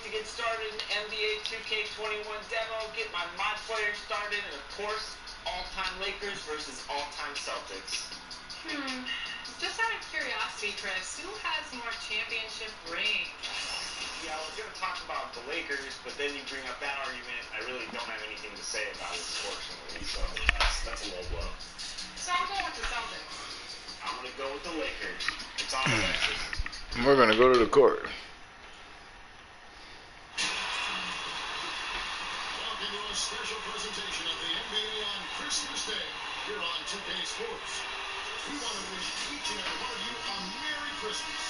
to get started in NBA 2K21 demo, get my mod player started, and of course, all-time Lakers versus all-time Celtics. Just out of curiosity, Chris, who has more championship rings? Yeah, I was going to talk about the Lakers, but then you bring up that argument. I really don't have anything to say about it, unfortunately, so that's a low blow. So I'm going with the Celtics. I'm going to go with the Lakers. It's on Alexis. We're going to go to the court. Welcome to a special presentation of the NBA on Christmas Day here on 2K Sports. We want to wish each and every one of you a Merry Christmas.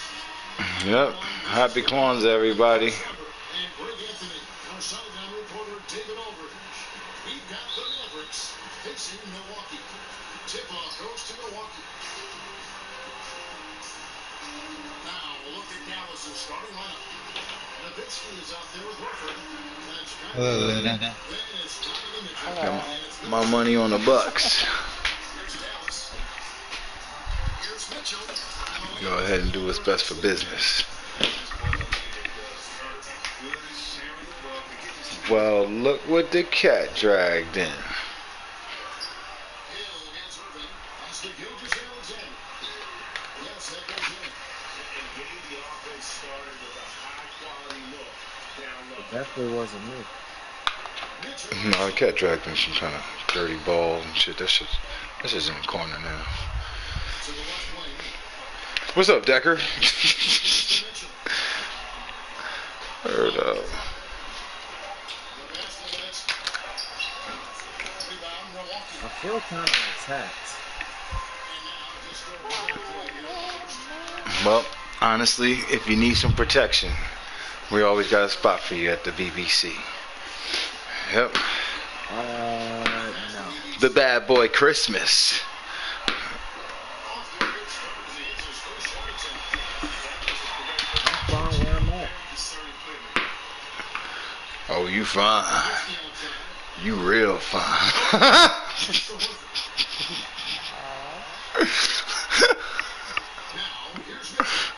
Yep. Happy Kwanzaa, everybody. And Greg Anthony, our sideline reporter David Aldridge. We've got the Mavericks facing Milwaukee. Tip-off goes to Milwaukee. Now we'll look at Dallas' starting lineup. Nowitzki is out there with Horford. Got my money on the Bucks. Go ahead and do what's best for business. Well, look what the cat dragged in. It definitely wasn't me. No, the cat dragged in some kind of dirty ball and shit. That's just in the corner now. What's up, Decker? Heard up. I feel kind of attacked. Well, honestly, if you need some protection, we always got a spot for you at the BBC. Yep. No. The Bad Boy Christmas. I'm fine where I'm at. Oh, you fine. You real fine.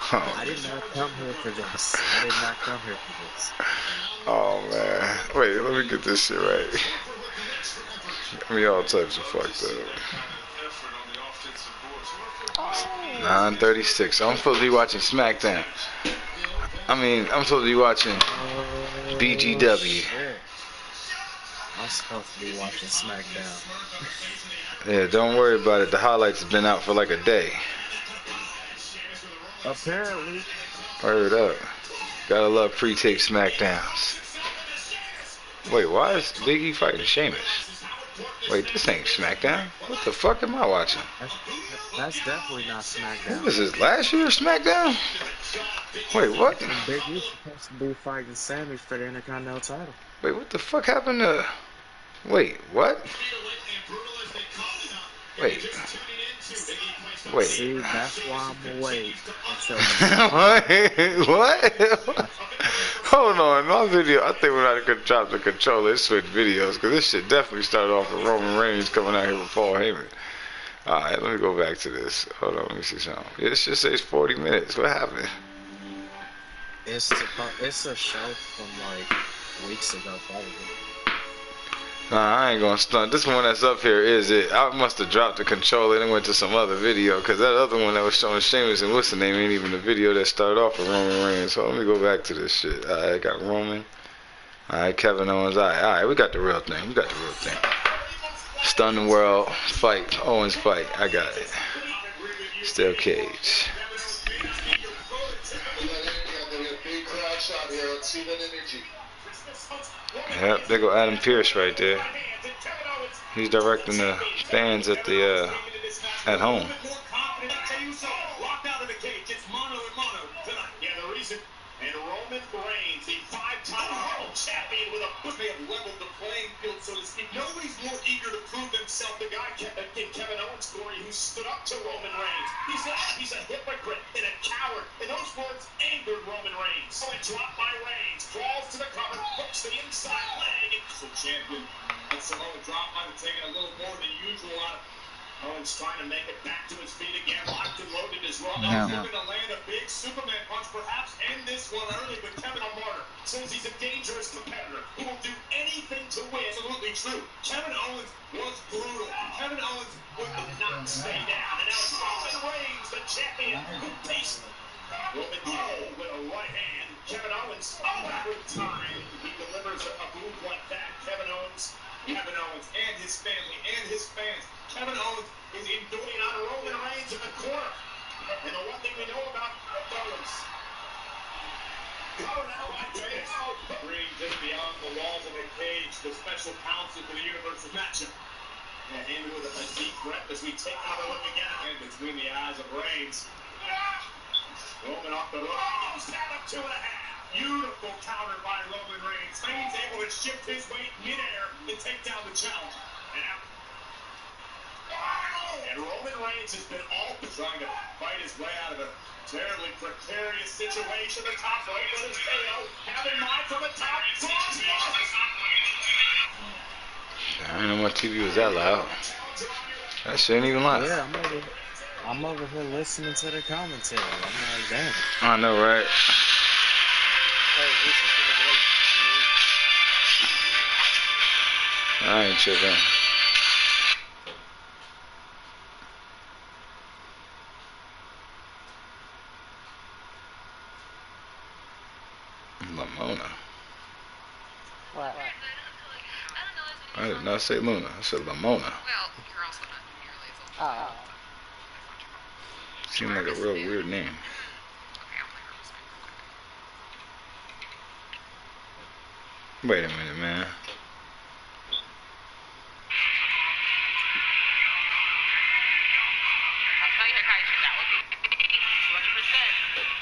I did not come here for this. I did not come here for this. Oh, man. Wait, let me get this shit right. Got me all types of fucked up. 9:36. I'm supposed to be watching SmackDown. I'm supposed to be watching BGW. Shit. I'm supposed to be watching SmackDown. Yeah, don't worry about it. The highlights have been out for like a day. Apparently. Word up. Gotta love pre-tape SmackDowns. Wait, why is Big E fighting Sheamus? Wait, this ain't SmackDown. What the fuck am I watching? That's definitely not SmackDown. What was this, last year's SmackDown? Wait, what? Big E's supposed to be fighting Sammy for the Intercontinental title. Wait, what the fuck happened to... Wait, what? Wait. See, that's why I'm awake until Wait, what? Hold on, my video, I think when I could drop the controller, it switched videos, because this shit definitely started off with Roman Reigns coming out here with Paul Heyman. Alright, let me go back to this. Hold on, let me see something. Yeah, this shit says 40 minutes. What happened? it's a show from like weeks ago, probably. Nah, I ain't gonna stunt. This one that's up here is it. I must have dropped the controller and went to some other video, because that other one that was showing Sheamus and what's the name ain't even the video that started off with Roman Reigns. So let me go back to this shit. Alright, got Roman. Alright, Kevin Owens. Alright, we got the real thing. Stun the world. Fight. Owens fight. I got it. Steel cage. Yep, there go Adam Pearce right there. He's directing the fans at the at home. And Roman Reigns, the 5-time world champion with a book, may have leveled the playing field, so to speak. Nobody's more eager to prove himself. The guy in Kevin Owens' glory who stood up to Roman Reigns. He's a hypocrite and a coward. And those words angered Roman Reigns. So it dropped by Reigns, crawls to the cover, hooks the inside leg. And so champion, and Samoa drop might have taken a little more than usual out of Owens trying to make it back to his feet again. Locked and loaded as well. Yeah. Looking to land a big Superman punch, perhaps end this one early. But Kevin O'Martin says he's a dangerous competitor who will do anything to win. Absolutely true. Kevin Owens was brutal. Kevin Owens would not stay down. And now it's Roman Reigns, the champion, who faced Roman with a right hand. Kevin Owens, every time he delivers a move like that, Kevin Owens and his family and his fans. Kevin Owens is enduring on Roman Reigns in the corner. And the one thing we know about Owens. Cover now by James. Green just beyond the walls of the cage, the special counsel for the Universal matchup. And Heyman with a deep breath as we take another look again. And between the eyes of Reigns. Roman off the rope. Stand up 2.5. Beautiful counter by Roman Reigns. Reigns able to shift his weight midair and take down the challenger. And Roman Reigns has been all trying to fight his way out of a terribly precarious situation. The top right with his KO. Have in mind from the top. I didn't know my TV was that loud. That shit ain't even loud. Yeah, I'm over here listening to the commentary. I'm like, damn. I know, right? I ain't tripping. Lamona. What? I did not say Luna. I said Lamona. Well, you're also not nearly as old. Oh. Seemed like a real weird name. Wait a minute, man. I'll tell you how Kaiser that would be 200%.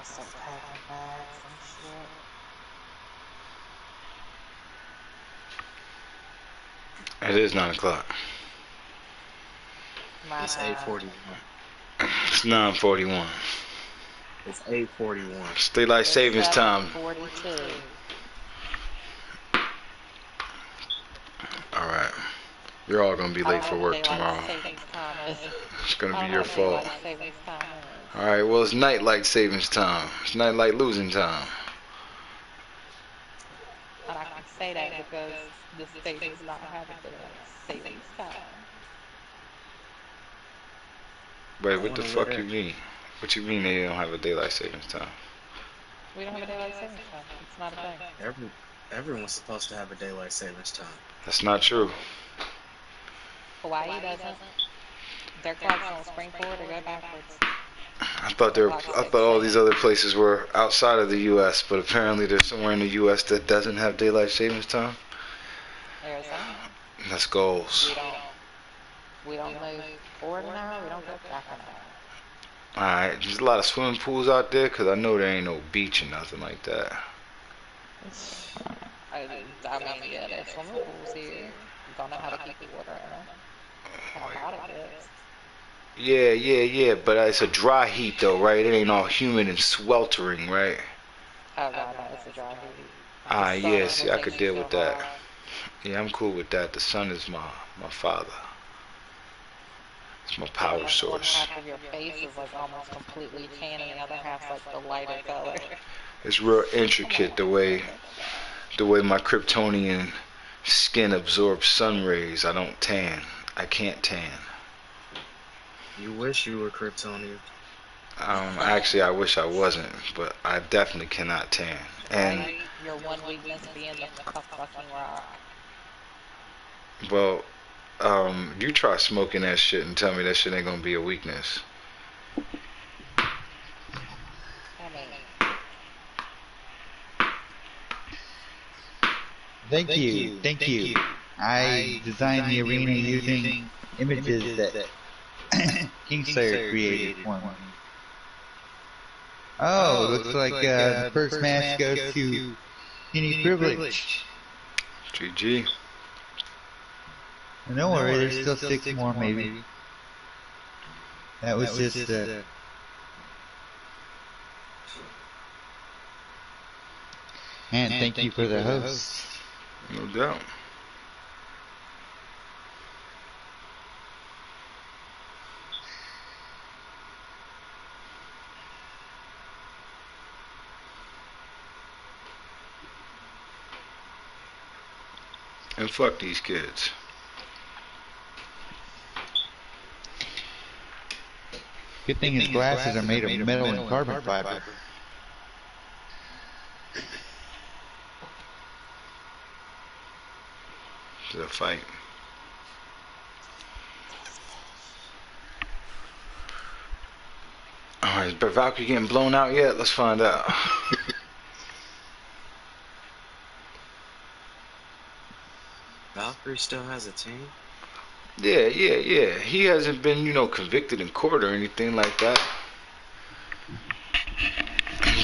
Some packing bags and shit. It is 9 o'clock. It's 8:41. It's 9:41. It's 8:41. It's daylight savings time. 42. Alright. You're all gonna be late for work tomorrow. It's gonna be your fault. Alright, well it's nightlight savings time. It's nightlight losing time. And I can say that because the state does not have the savings time. Wait, what the fuck you mean? What you mean they don't have a daylight savings time? We don't have a daylight savings time. It's not a thing. Everyone's supposed to have a daylight savings time. That's not true. Hawaii doesn't. Their clocks don't spring forward or go backwards. I thought all these other places were outside of the U.S., but apparently there's somewhere in the U.S. that doesn't have daylight savings time. Arizona. That's goals. We don't move forward an hour. We don't go back an hour. Alright, there's a lot of swimming pools out there, because I know there ain't no beach or nothing like that. I mean, yeah, there's swimming pools here. You don't know how to keep the water in them. How hot it gets. Yeah, but it's a dry heat though, right? It ain't all humid and sweltering, right? Oh, God, no, it's a dry heat. Yeah, see, I could deal with that. Yeah, I'm cool with that. The sun is my father. It's my power One source. half of your face is like almost completely tan, and the other half's like the lighter color. It's real intricate the way my Kryptonian skin absorbs sun rays. I don't tan. I can't tan. You wish you were Kryptonian. Actually, I wish I wasn't, but I definitely cannot tan. And Right? Your one weakness being the fucking rock. well, you try smoking that shit and tell me that shit ain't gonna be a weakness. I mean, Thank you. I designed the arena using images that Kingslayer created for me. Oh, looks like the first match goes to Any Privilege. GG. Don't worry, there's still 6 more maybe. That was just and thank you for the host. No doubt. And fuck these kids. Good thing his glasses are made of metal and carbon fiber. To the fight. Alright, is Valkyrie getting blown out yet? Let's find out. Valkyrie still has a team? Yeah. He hasn't been, convicted in court or anything like that.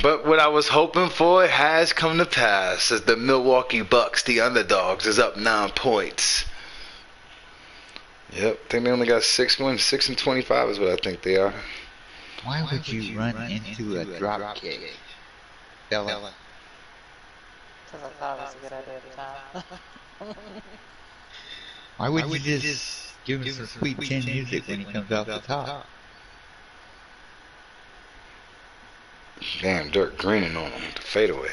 But what I was hoping for has come to pass, as the Milwaukee Bucks, the underdogs, is up 9 points. Yep, I think they only got 6 wins. 6-25 is what I think they are. Why would you run into a drop kick, Bella? because I thought it was a good idea at the time. Why would you just give him some sweet chin music when he comes off the top? Damn, Dirk grinning on him with the fadeaway.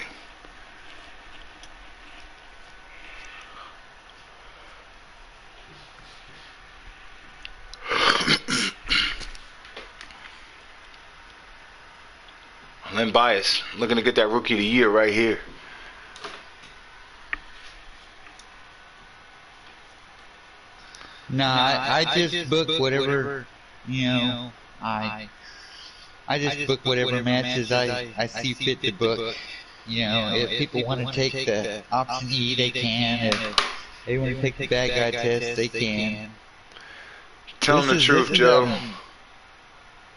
Len Bias looking to get that Rookie of the Year right here. Nah, I just book whatever, I just book whatever matches I see fit to book. If people want to take the option E, they can. If they want to take the bad guy test, they can. Tell them the truth, Joe.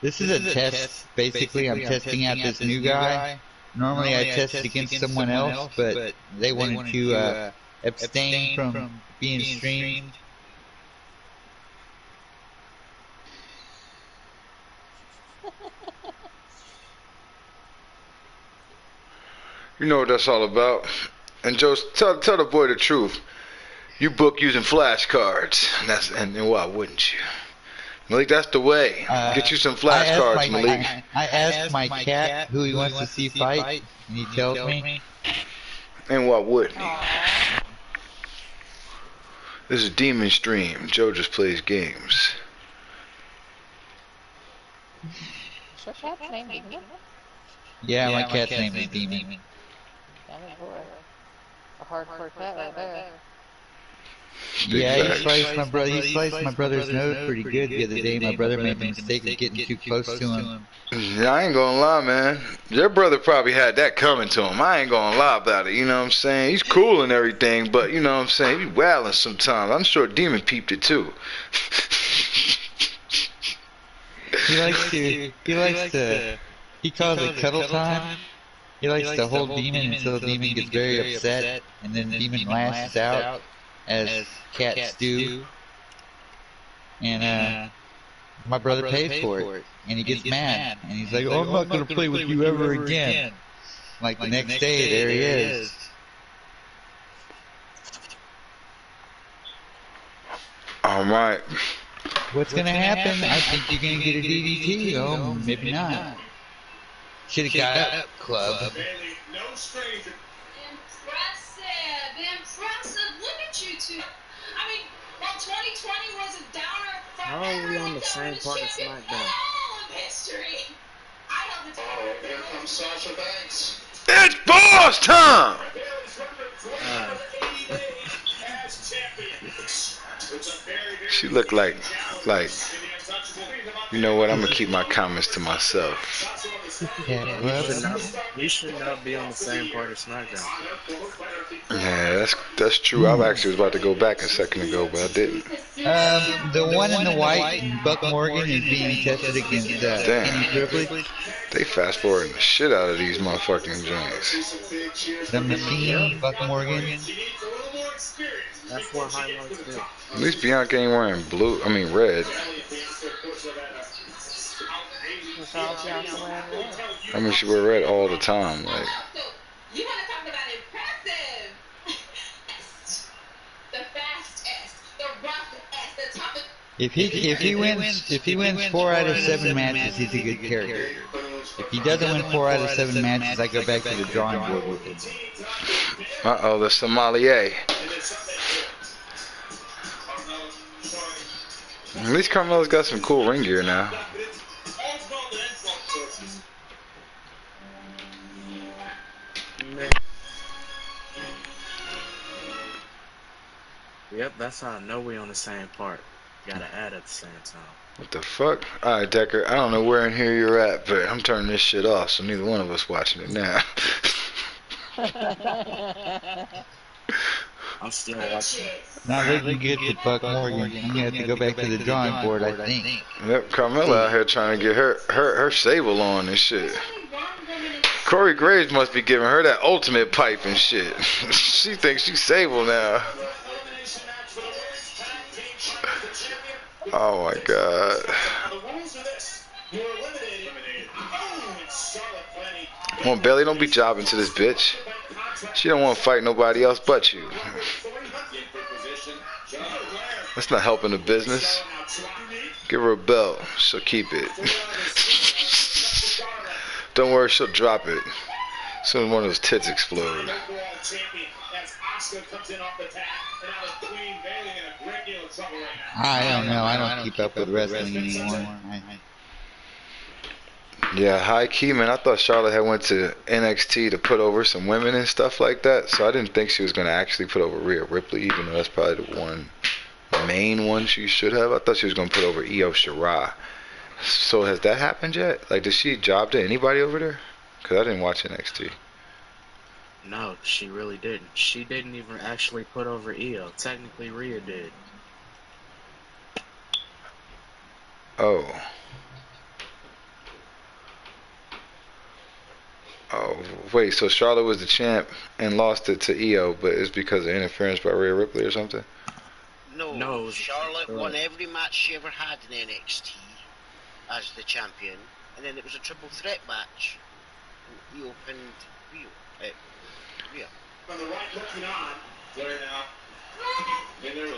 This is a test. Basically, I'm testing out this new guy. Normally, I test against someone else, but they wanted to abstain from being streamed. You know what that's all about. And Joe, tell the boy the truth. You book using flashcards, and why wouldn't you? Malik, that's the way. Get you some flashcards, Malik. I asked my cat who he wants to see fight, and he tells me. And why wouldn't he? This is Demon Stream. Joe just plays games. Is your cat's name Demon? Yeah, my cat's name is Demon. Damn it, boy. A hardcore cat right there. Yeah, he sliced my brother's nose pretty good the other day. My brother made the mistake of getting too close to him. I ain't gonna lie, man. Your brother probably had that coming to him. I ain't gonna lie about it, you know what I'm saying? He's cool and everything, but you know what I'm saying? He be wildin' sometimes. I'm sure Demon peeped it too. He calls it cuddle time. He likes to hold Demon until Demon gets very upset, and then Demon lashes out as cats do. And my brother pays for it, and he gets mad, and he's like, "Oh, I'm not gonna play with you ever again." Like the next day, there he is. Alright. what's gonna happen? I think you're gonna get a DDT. Oh, maybe not. Should have got up, club. Bailey, no stranger. Impressive. Look at you two. I mean, while 2020 was a downer for How are we on the same part of champion in SmackDown? all of history. I held the title. Oh, here comes Sasha Banks. It's boss time! Bailey's record 20 days as champion. It's a very, very She looked like, you know what? I'm gonna keep my comments to myself. Yeah, We should not be on the same part of SmackDown. Yeah, that's true. I actually was about to go back a second ago, but I didn't. The one in the white, Buck Morgan, is being tested against Kenny Privilege. They fast forwarding the shit out of these motherfucking joints. The Machine, Buck Morgan. That's what highlights do. At least Bianca ain't wearing red. What's wrong with Bianca wearing red? I mean, she wear red all the time. Like, You want to talk about impressive? The fastest, the roughest, the toughest. If he wins 4 out of 7 matches, he's a good character. If he doesn't win 4 out of 7 matches, I go back to the drawing board with him. uh-oh, the sommelier. At least Carmella's got some cool ring gear now. Yep, that's how I know we on the same part. Gotta add at the same time. What the fuck? Alright, Decker, I don't know where in here you're at, but I'm turning this shit off, so neither one of us watching it now. I'm still watching. Now that you get to Buck Morgan, I'm gonna have to go back to the drawing board, I think. Yep, Carmella out here trying to get her sable on and shit. Corey Graves must be giving her that ultimate pipe and shit. She thinks she's sable now. Oh my god. Come on, Bailey, don't be jobbing to this bitch. She don't want to fight nobody else but you. That's not helping the business. Give her a belt. She'll keep it. Don't worry, she'll drop it. Soon as one of those tits explode. I don't know. I don't keep up with wrestling anymore. Yeah, high key, man. I thought Charlotte had went to NXT to put over some women and stuff like that. So I didn't think she was going to actually put over Rhea Ripley, even though that's probably the main one she should have. I thought she was going to put over Io Shirai. So has that happened yet? Like, did she job to anybody over there? Because I didn't watch NXT. No, she really didn't. She didn't even actually put over Io. Technically, Rhea did. Oh. Oh, wait, so Charlotte was the champ and lost it to Io, but it's because of interference by Rhea Ripley or something? No, Charlotte won every match she ever had in NXT as the champion, and then it was a triple threat match. And Io pinned Rhea. On the right looking on, there now.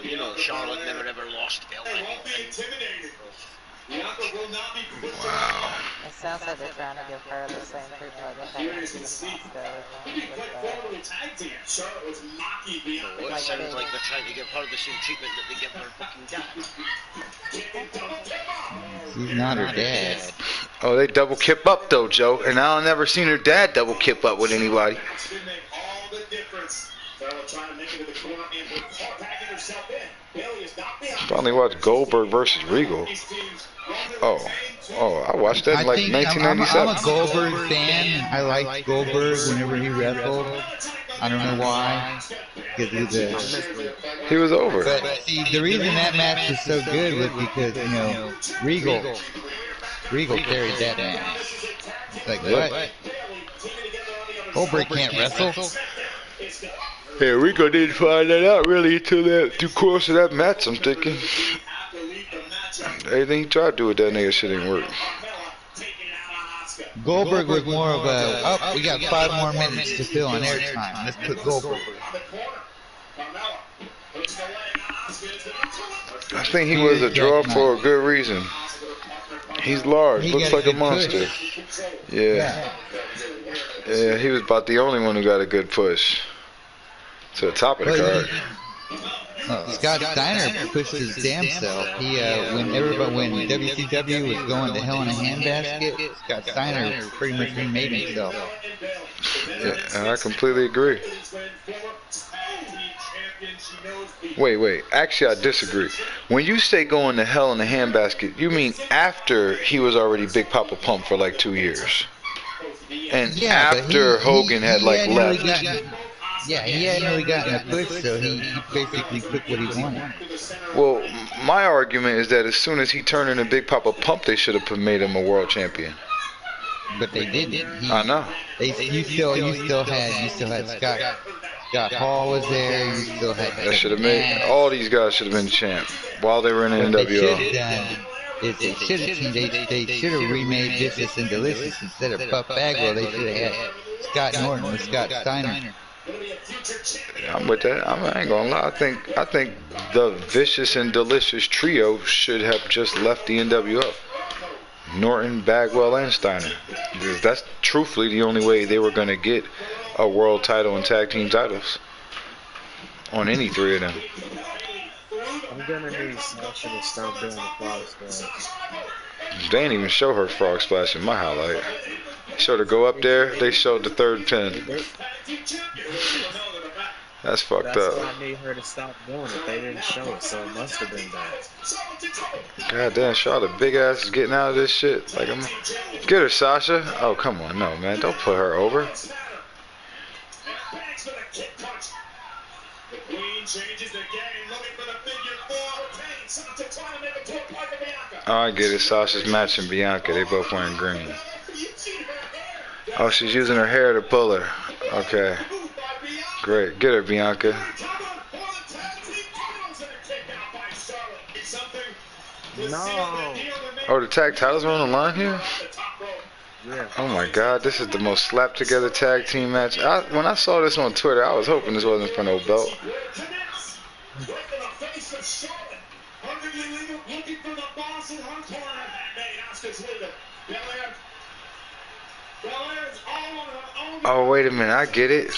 You know, Charlotte never ever lost the belt. They won't be intimidated. Bianca will not be pushed Wow. It sounds like they're trying to give her the same treatment that they had to Asuka. Charlotte was mocking Bianca. It sounds like they're trying to give her the same treatment that they give her fucking dad. He's not her dad. Oh, they double kip up though, Joe. And I never seen her dad double kip up with anybody. That's gonna make all the difference. Charlotte trying to make it to the corner and packing herself in. Bailey is not behind. Finally watched Goldberg versus Regal. Oh, I watched that in like 1997. I'm a Goldberg fan. I liked Goldberg whenever he wrestled. I don't know why. Because He was over. But see, the reason that match was so good was because, you know, Regal carried that match. It's like, what? Goldberg can't wrestle? Yeah, Rico didn't find that out really until through course of that match, I'm thinking. Everything he tried to do with that nigga shit didn't work. Goldberg was more of a, we got 5 more minutes to fill on airtime. Let's put Goldberg. I think he was a draw for a good reason. He's large, looks like a monster. Yeah. Yeah, he was about the only one who got a good push to the top of the card. Scott Steiner pushed his damn self. He when WCW was going to hell in a handbasket, Scott Steiner pretty much remade himself. Yeah, I completely agree. Wait. Actually, I disagree. When you say going to hell in a handbasket, you mean after he was already Big Papa Pump for like 2 years, and after Hogan had like left. He hadn't really gotten a push, so he basically took what he wanted. Well, my argument is that as soon as he turned into Big Papa Pump, they should have made him a world champion. But they didn't. I know. You still had Scott Hall was there. You still had. That should have made all these guys should have been champ while they were in the NWO. They should have remade Vicious and Delicious instead of Puff Bagwell. They should have had Scott Norton with Scott Steiner. I'm with that. I ain't gonna lie. I think the Vicious and Delicious trio should have just left the NWO. Norton, Bagwell, and Steiner. Because that's truthfully the only way they were gonna get a world title and tag team titles on any three of them. I'm gonna need Sasha to stop doing the frog splash. They didn't even show her frog splash in my highlight. They showed her go up there. They showed the third pin. That's fucked up. That's why I need her to stop doing it. They didn't show it, so it must have been bad. God damn, Charlotte big ass is getting out of this shit. Like, get her, Sasha. Oh, come on, no, man, don't put her over. Oh, I get it. Sasha's matching Bianca. They both wearing green. Oh, she's using her hair to pull her. Okay. Great. Get her, Bianca. No. Oh, the tag titles are on the line here? Yeah. Oh my God, this is the most slapped together tag team match. When I saw this on Twitter, I was hoping this wasn't for no belt. Oh, wait a minute. I get it.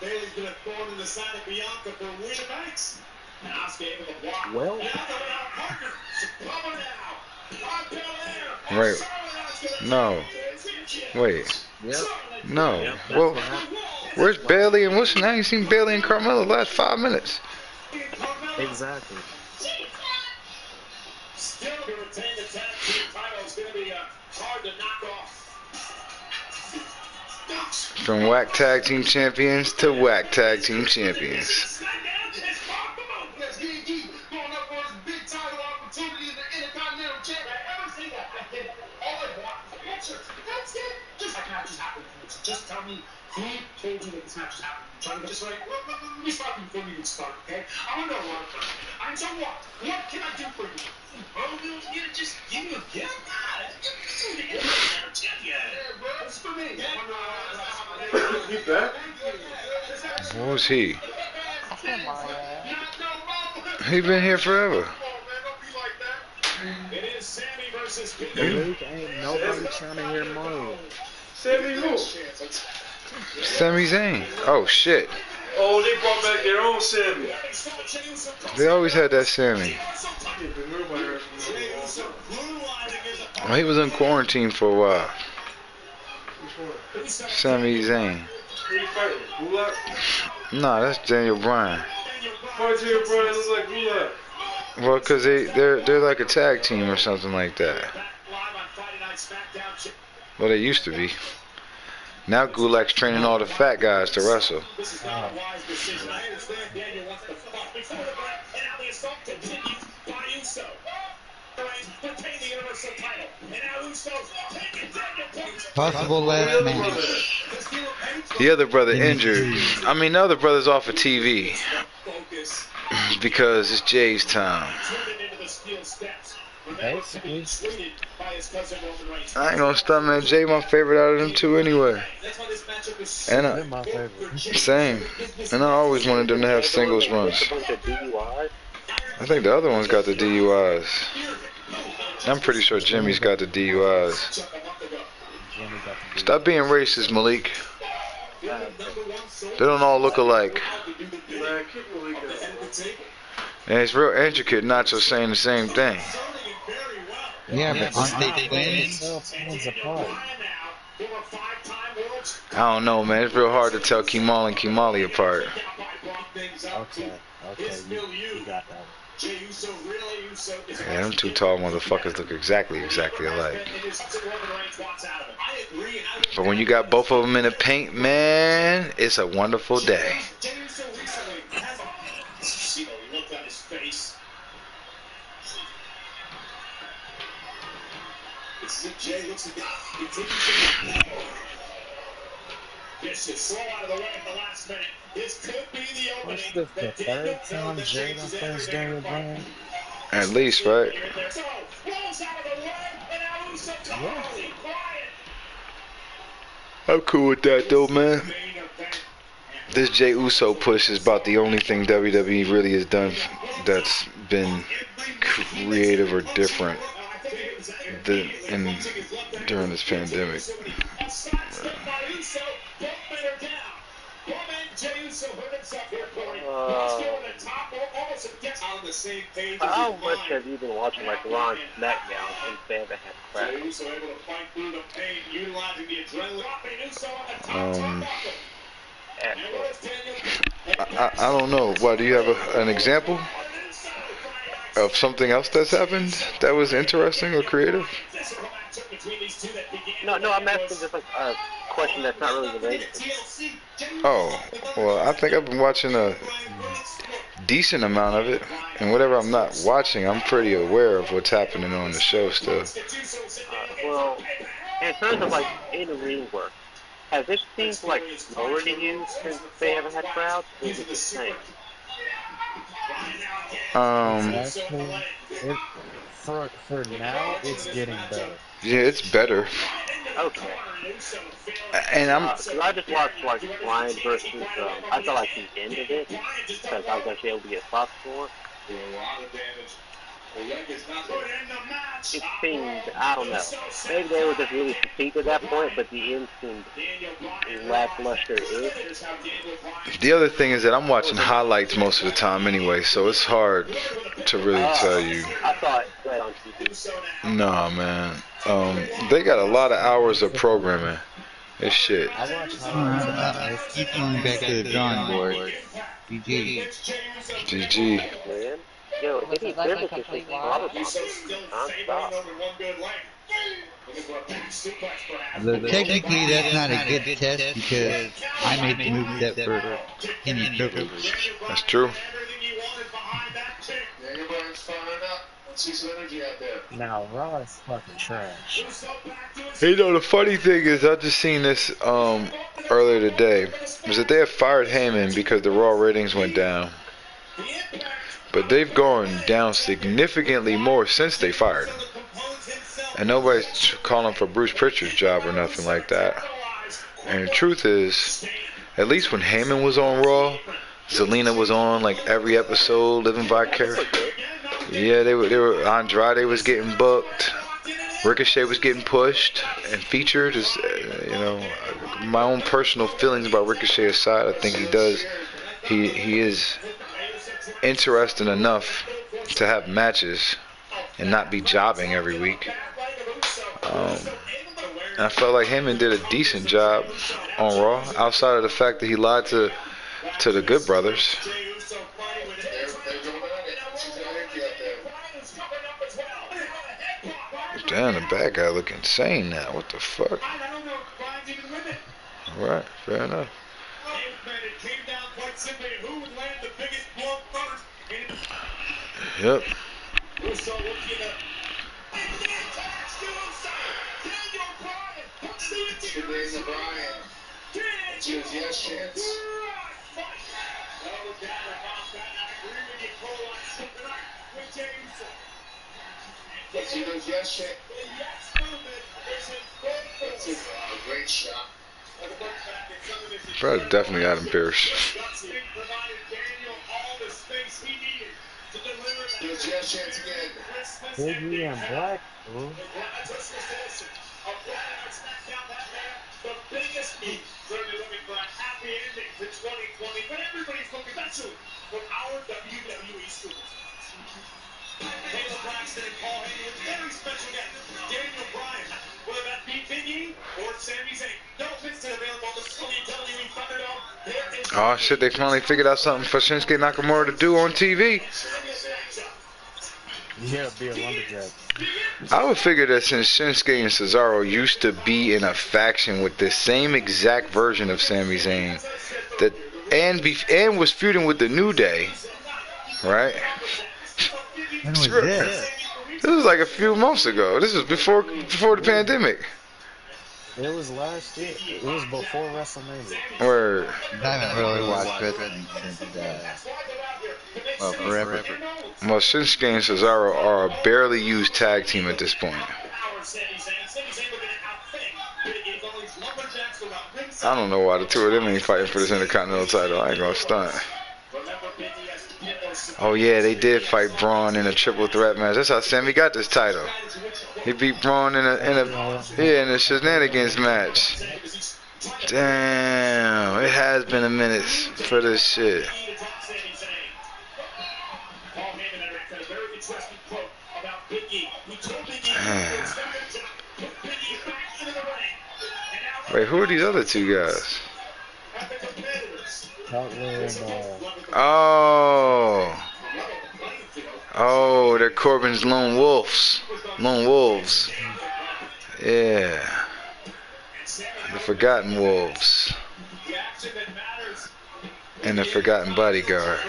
Bailey's been a thorn in the side of Bianca for weeks. And Asuka able to block. Well. Right. No. Wait. Yep. No. Yep, Well, where's Bailey and what's her name? I ain't seen Bailey and Carmella the last 5 minutes. Exactly. Still to retain the tag team title is going to be hard to knock off. From whack tag team champions to whack tag team champions. Just tell me who told you that this match is happening. Trying to just like, let me stop you before you even start, okay? I want to know what. And so what? What can I do for you? Oh, you just give me a gift? It's for me. What was he? He been here forever. It is Sammy versus Luke ain't nobody trying to hear Mario. Sammy who? Sami Zayn. Oh shit. Oh, they brought back their own Sammy. They always had that Sammy. Well, he was in quarantine for a while. Sami Zayn. Who you fighting? Gulak? Nah, that's Daniel Bryan. Why Daniel Bryan looks like Gulak? Well, cause they're like a tag team or something like that. Well, they used to be. Now Gulak's training all the fat guys to wrestle. Possible last match. The other brother injured. I mean, the other brother's off of TV because it's Jay's time. Basically. I ain't gonna stop, man. Jay my favorite out of them two anyway. And They're my favorite. same. And I always wanted them to have singles runs. A bunch of DUIs. I think the other one's got the DUIs. I'm pretty sure Jimmy's got the DUIs. Jimmy got the Stop being racist, Malik. They don't all look alike. Man, keep Malik out. And it's real intricate, not just saying the same thing. Yeah, but aren't they twins? themselves apart. I don't know, man. It's real hard to tell Kemal and Kimali apart. Okay, you got that. Yeah, them two tall motherfuckers look exactly alike. But when you got both of them in the paint, man, it's a wonderful day. See the look on his face. This is it. Jay looks at the this is slow out of the way at the last minute. This could be the opening. What's the third time Jay on Thursday with Brian? At least, right? I'm cool with that, though, man. This Jey Uso push is about the only thing WWE really has done that's been creative or different during this pandemic. How much have you been watching like Raw and SmackDown since they haven't had crap? I don't know. Why, do you have an example of something else that's happened that was interesting or creative? No, I'm asking just like a question that's not really related. Oh, well, I think I've been watching a decent amount of it, and whatever I'm not watching, I'm pretty aware of what's happening on the show still. Well, in terms of like in-ring work, has it seemed like slower to you since they haven't had crowds, or is it the same? For now, it's getting better. Yeah, it's better. Okay. And Cause I just watched like Ryan versus. I felt like he ended it because I was actually able to get spots for it. It seemed, I don't know. Maybe they were just really fatigued at that point, but the end seemed lackluster-ish. The other thing is that I'm watching highlights most of the time anyway, so it's hard to really tell you. I saw it right on TV. Nah, man. They got a lot of hours of programming. It's shit. Keep going back to the drawing board. GG. GG. Man. Yo, any business is just probably non-stop. Technically, that's not a good test because I made the move set for any privilege. That's true. Now, Raw is fucking trash. Hey, you know, the funny thing is, I just seen this earlier today, was that they have fired Heyman because the Raw ratings went down. But they've gone down significantly more since they fired him. And nobody's calling for Bruce Pritchard's job or nothing like that. And the truth is, at least when Heyman was on Raw, Zelina was on like every episode, living vicariously. Yeah, they were. Andrade was getting booked. Ricochet was getting pushed and featured. Just, my own personal feelings about Ricochet aside, I think he is interesting enough to have matches and not be jobbing every week. I felt like Heyman did a decent job on Raw, outside of the fact that he lied to the Good Brothers. Damn, the bad guy look insane now. What the fuck? Alright, fair enough. Yep. Great shot. Bro, definitely Adam Pierce. Here's your chance again. Biggie and Black. Ooh. The biggest need. Certainly looking for a happy ending to 2020, but everybody's looking special for our WWE students. Taylor Braxton and Paul Heyman with very special guest, Daniel Bryan. Whether that be Big E or Sami Zayn. No pins available on the WWE Thunderdome. There is Oh shit, they finally figured out something for Shinsuke Nakamura to do on TV. Yeah, be a lumberjack. I would figure that since Shinsuke and Cesaro used to be in a faction with the same exact version of Sami Zayn, that and was feuding with the New Day, right? When was this? This was like a few months ago. This was before the pandemic. It was last year. It was before WrestleMania. Word. I haven't really watched wrestling since, well, forever. Well, Shinsuke and Cesaro are a barely used tag team at this point. I don't know why the two of them ain't fighting for this Intercontinental title. I ain't gonna stunt. Oh yeah, they did fight Braun in a triple threat match. That's how Sammy got this title. He beat Braun in a shenanigans match. Damn, it has been a minute for this shit. Damn. Wait, who are these other two guys? Oh, they're Corbin's lone wolves. Yeah. The Forgotten Wolves. And the Forgotten Bodyguard.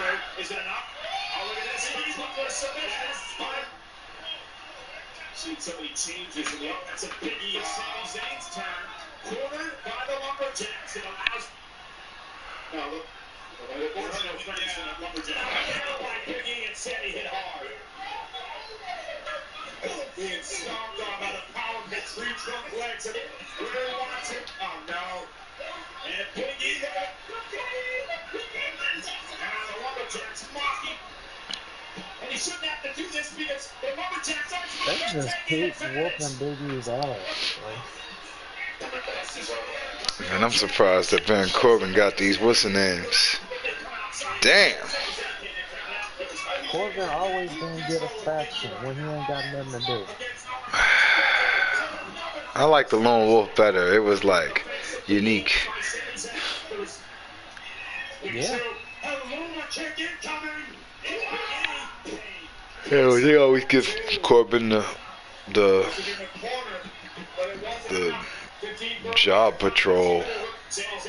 So many changes in the offensive. Big E and Sami Zayn's turn. Cornered by the Lumberjacks. It allows. Now look. There's no friends in the Lumberjacks. By Big E and Sami hit hard. Being stomped on by the power pit. Three trunk legs. And Ray wants it. Oh no. And Big E there. Now the Lumberjacks mocking. And he shouldn't have to do this because the Lumberjacks are. They just keep whooping Big E's ass. Man, I'm surprised that Baron Corbin got these what's names. Damn. Corbin always gonna get a faction when he ain't got nothing to do. I like the Lone Wolf better. It was like unique. Yeah. Yeah, they always give Corbin the job patrol.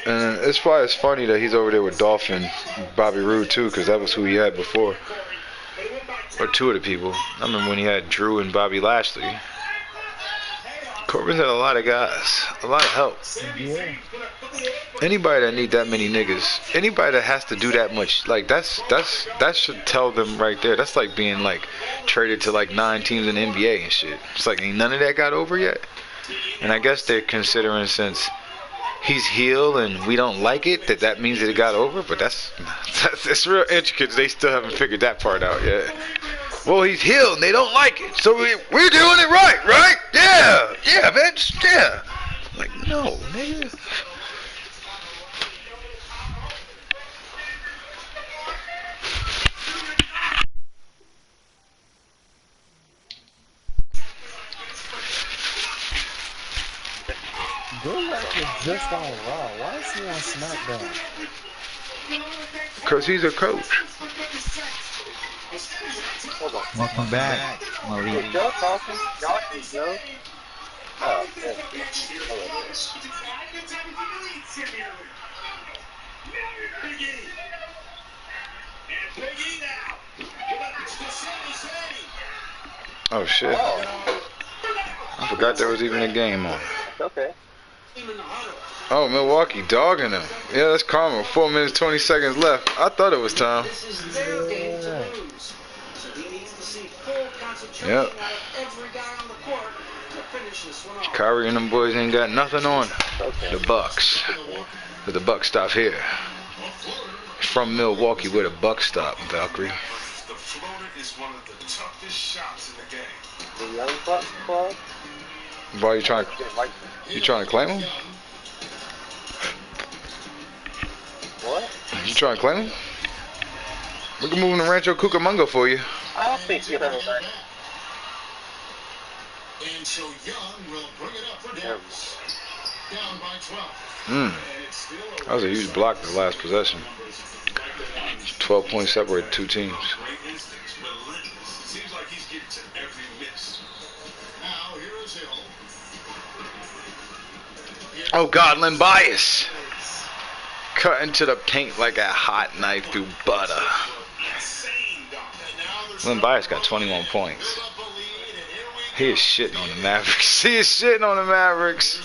And it's probably it's funny that he's over there with Dolph and Bobby Roode too, because that was who he had before. Or two of the people. I remember when he had Drew and Bobby Lashley. Corbin's had a lot of guys, a lot of help. Yeah. Anybody that need that many niggas, anybody that has to do that much, like that should tell them right there. That's like being like traded to like 9 teams in the NBA and shit. It's like ain't none of that got over yet. And I guess they're considering since he's heel and we don't like it that means that it got over. But that's it's real intricate. They still haven't figured that part out yet. Well, he's heel and they don't like it, so we're doing it right? Yeah, bitch, yeah. Like no, nigga. Gvng is just on Raw. Why is he on SmackDown? Because he's a coach. Welcome back, Maurice. Y'all talking? Y'all can go. Oh, okay. Oh shit. I forgot there was even a game on. Okay. Oh, Milwaukee dogging them. Yeah, that's karma. 4 minutes, 20 seconds left. I thought it was time. So he needs to see full concentration Yep. out of every guy on the court to finish this one off. Kyrie and them boys ain't got nothing on Okay. the Bucks. But the Bucks stop here. From Milwaukee, where the Bucks stop, Valkyrie. The floater is one of the toughest shots in the game. The Young Bucks club. Why you trying to claim him? What? You trying to claim him? We can move him to Rancho Cucamonga for you. I don't think you're right. And so Young will bring it up for Dallas. Down by 12. That was a huge block the last possession. 12 points separated two teams. Seems like he's getting to every miss. Now here is Hill. Oh God, Len Bias. Cut into the paint like a hot knife through butter. Len Bias got 21 points. He is shitting on the Mavericks. He is shitting on the Mavericks.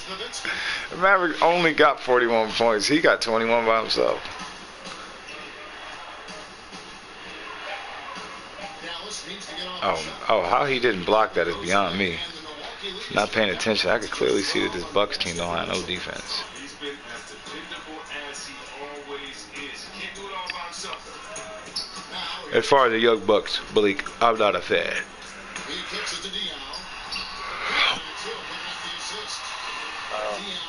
The Mavericks only got 41 points. He got 21 by himself. Oh, how he didn't block that is beyond me. Not paying attention. I could clearly see that this Bucks team don't have no defense. He's been as dependable as he always is. He can't do it all by himself. As far as the Young Bucks, Malik, I'm not a fan. He kicks it to Dion.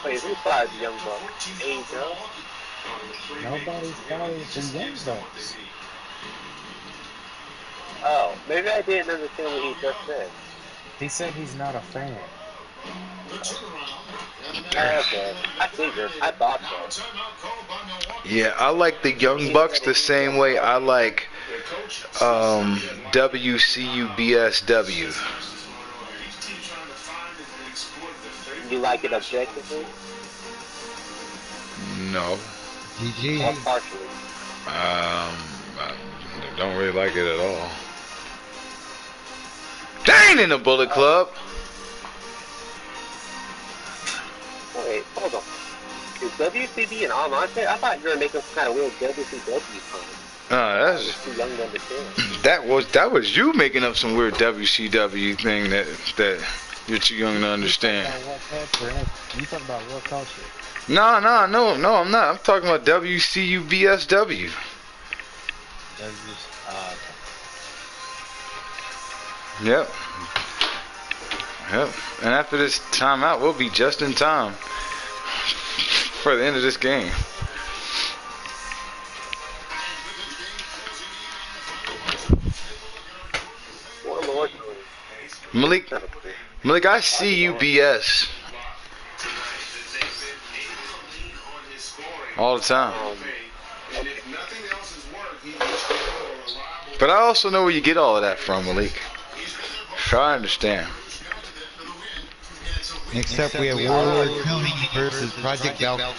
Wait, who fired the Young Bucks? Angel? Nobody's fired the Young Bucks. Oh, maybe I didn't understand what he just said. He said he's not a fan. Okay, I figured. I thought so. Yeah, I like the Young Bucks the same way I like WCUBSW. You like it objectively? No. GG. Or partially? I don't really like it at all. They ain't in the Bullet Club. Wait, hold on. Is WCB an online thing? I thought you were making some kind of weird WCW song. That's It's too young to understand. that was you making up some weird WCW thing that you're too young to understand. You talking about what culture? No, I'm not. I'm talking about WCUBSW. Yep. And after this timeout, we'll be just in time for the end of this game. Malik, I see UBS all the time. But I also know where you get all of that from, Malik. So I understand. Next up, we have Warlord Tony versus Project Valkyrie.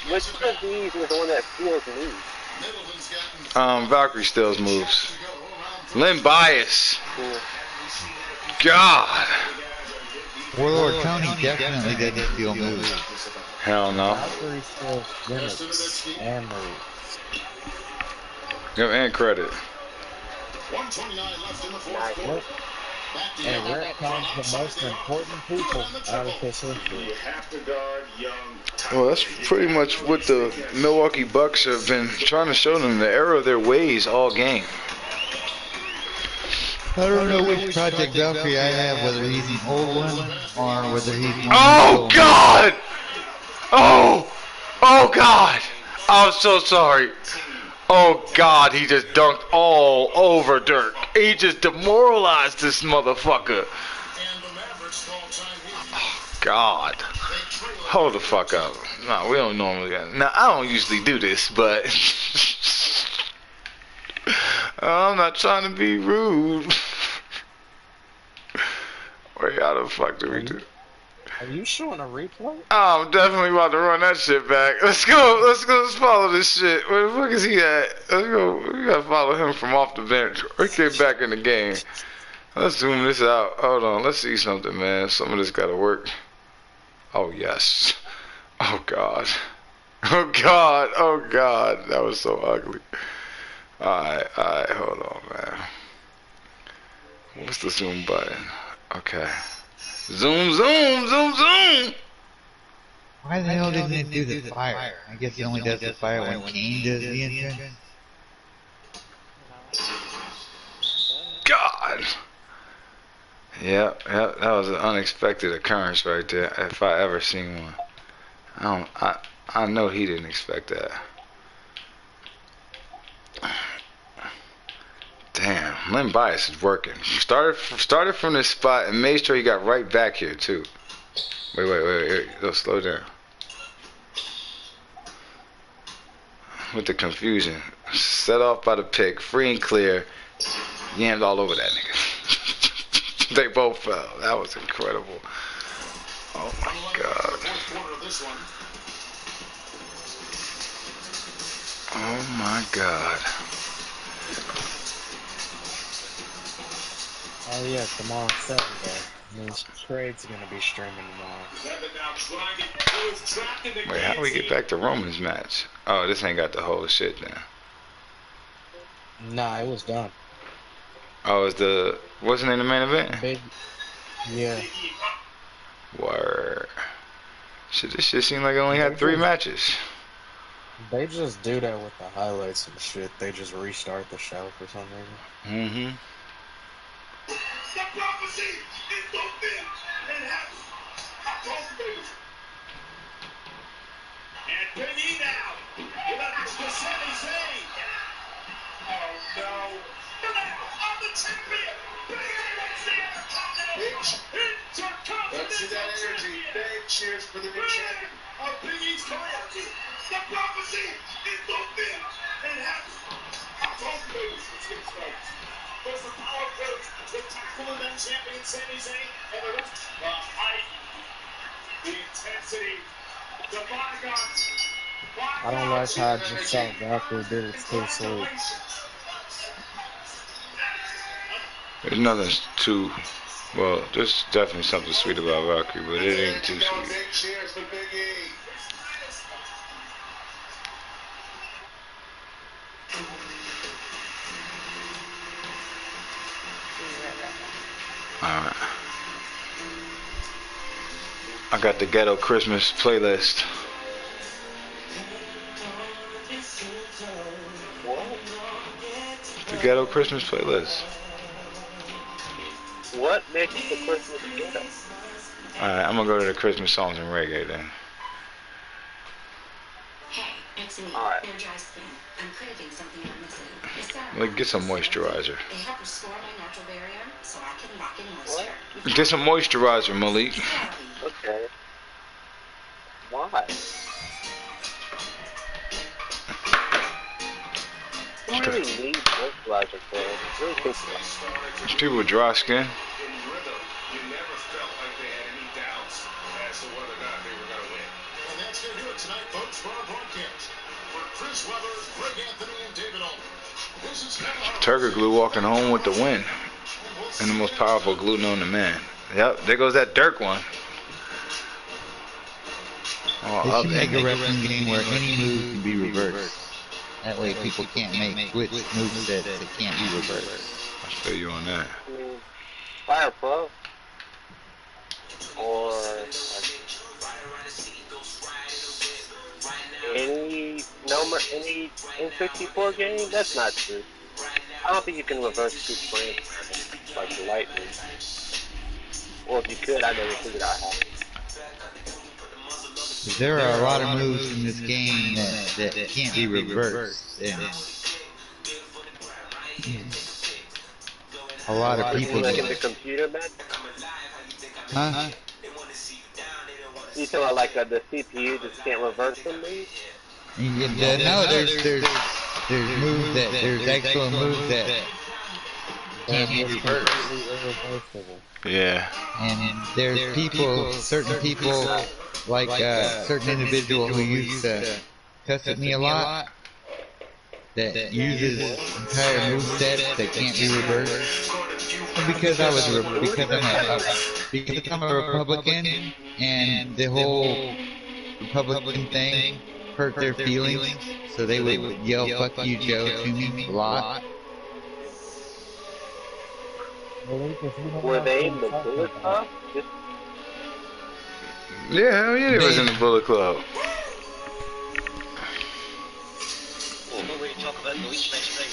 Which of these is the one that steals moves? Valkyrie steals moves. Len Bias. God. Warlord Tony definitely doesn't steal moves. Hell no. Valkyrie steals gimmicks and moves. Give and credit. 129 left in the fourth quarter. And here comes the most important people out of this history. You have to guard young. Well, that's pretty much what the Milwaukee Bucks have been trying to show them, the error of their ways all game. I don't know which Project Valkyrie I have, whether he's an old one or whether he's one. Oh, God! Oh God! I'm so sorry. Oh God, he just dunked all over Dirk. He just demoralized this motherfucker. Oh, God. Hold the fuck up. Nah, we don't normally. Now, I don't usually do this, but I'm not trying to be rude. Wait, how the fuck do we do? Are you showing a replay? Oh, I'm definitely about to run that shit back. Let's go. Let's follow this shit. Where the fuck is he at? Let's go. We gotta follow him from off the bench. Let's get back in the game. Let's zoom this out. Hold on. Let's see something, man. Some of this gotta work. Oh, yes. Oh, God. Oh God, that was so ugly. Alright, hold on, man. What's the zoom button? Okay. Zoom. Why the hell didn't it do the fire? I guess it only does the fire when Kane does the entrance. God. Yep, that was an unexpected occurrence right there. If I ever seen one. I know he didn't expect that. Damn, Len Bias is working. Started from this spot and made sure he got right back here too. Wait. Go slow down. With the confusion. Set off by the pick, free and clear. Yammed all over that nigga. They both fell. That was incredible. Oh my God. Oh my God. Oh yeah, tomorrow Saturday. Means Trade's gonna be streaming tomorrow. Wait, how do we get back to Roman's match? Oh, this ain't got the whole shit then. Nah, it was done. Oh, wasn't in the main event? Yeah. Word. Shit, this shit seemed like it only had 3 matches. They just do that with the highlights and shit. They just restart the show for some reason. Mm-hmm. The prophecy is fulfilled and happens. And Big E now. That's the Sami Zayn. Oh no. I'm the champion. Big E wins the Intercontinental. Let's see that energy. Big cheers for the new champion of Big E's career. The prophecy is fulfilled and happens. I told you let's get started. There's the power approach, the tackle and then champion Sami Zayn, and the rest. The height, the intensity, the bodyguards. I don't like how I just saw Valkyrie did it too sweet. There's nothing too, well, there's definitely something sweet about Valkyrie, but it ain't too sweet. Cheers for Big E. Alright. I got the ghetto Christmas playlist. The ghetto Christmas playlist. What makes the Christmas ghetto? Alright, I'm gonna go to the Christmas songs and reggae then. Hey, it's me, Alright. Energized Skin. I'm craving something I'm missing. Like, get some moisturizer. They help restore my natural barrier so I can lock in moisture. Get some moisturizer, Malik. Okay. Why? Who really needs moisturizer for? Really think so. People with dry skin. In rhythm, you never felt like they had any doubts as to whether or not they were going to win. And that's going to do it tonight, folks, for our broadcast. For Chris Webber, Greg Anthony, and David Ulmer. This is Turger Glue walking home with the win. And the most powerful glue known to man. Yep, there goes that Dirk one. Oh, They should make a wrestling game where any move can be reversed. That way people can't make switch movesets that can't be reversed. I feel you on that. Fire Pro. Or any N64 game? That's not true. I don't think you can reverse 2 frames like lightning. Or if you could, I never figured out how. There are a lot of moves in this game that can't be reversed. And a lot of people. Like in the computer, man? Huh? You talking about like the CPU just can't reverse them, maybe? No, there's moves that there's actual moves that can't be reversed. Yeah. And there's people, certain people, like certain individual who used to cuss at me a lot, that uses entire movesets that can't be reversed. And because I'm a Republican, and the whole Republican thing hurt their feelings, so they would yell "fuck you, Joe" to me a lot. Were they in the Bullet Club? Yeah, hell yeah, they was in the Bullet Club. What were you talking about Malik's best friend?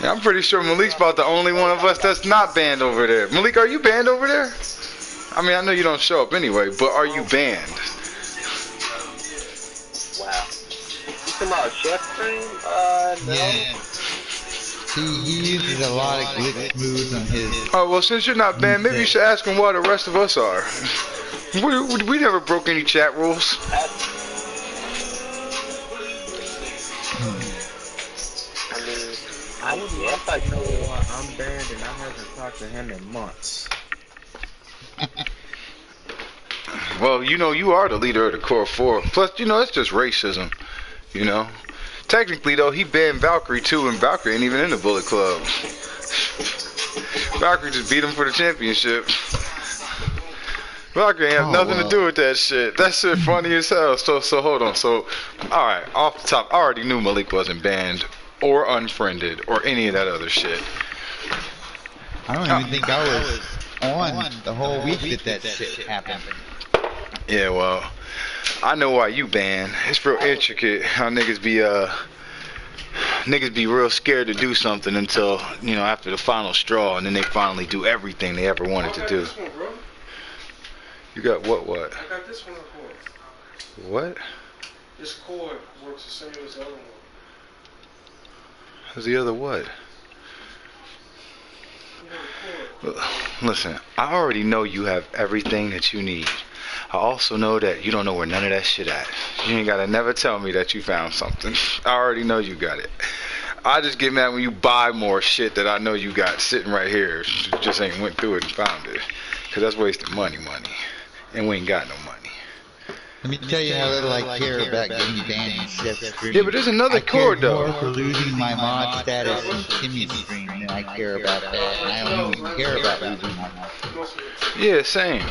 Yeah, I'm pretty sure Malik's about the only one of us that's not banned over there. Malik, are you banned over there? I mean, I know you don't show up anyway, but are you banned? Wow. You talking about Chef Cream? No. Yeah. He uses a lot of glitch moves on his. Oh, well, since you're not banned, maybe you should ask him why the rest of us are. We never broke any chat rules. I would love to know why I'm banned and I haven't talked to him in months. Well, you know, you are the leader of the Core 4. Plus, you know, it's just racism, you know. Technically, though, he banned Valkyrie, too, and Valkyrie ain't even in the Bullet Club. Valkyrie just beat him for the championship. Valkyrie ain't have nothing to do with that shit. That shit funny as hell. So hold on. So, alright, off the top, I already knew Malik wasn't banned or unfriended or any of that other shit. I don't even think I was on the whole week that shit happened. Yeah, well, I know why you banned. It's real intricate how niggas be real scared to do something until, you know, after the final straw, and then they finally do everything they ever wanted to do. You got what? I got this one on cord. What? This cord works the same as the other one. How's the other what? Listen, I already know you have everything that you need. I also know that you don't know where none of that shit at. You ain't gotta never tell me that you found something. I already know you got it. I just get mad when you buy more shit that I know you got sitting right here. You just ain't went through it and found it. Cause that's wasting money. And we ain't got no money. Let me tell you how little I care about getting banned in Chef's stream. Yeah, but there's another cord though. I care more for losing my mod status in Timmy's stream than I care about that. And I don't even care about losing my mod. Yeah, same.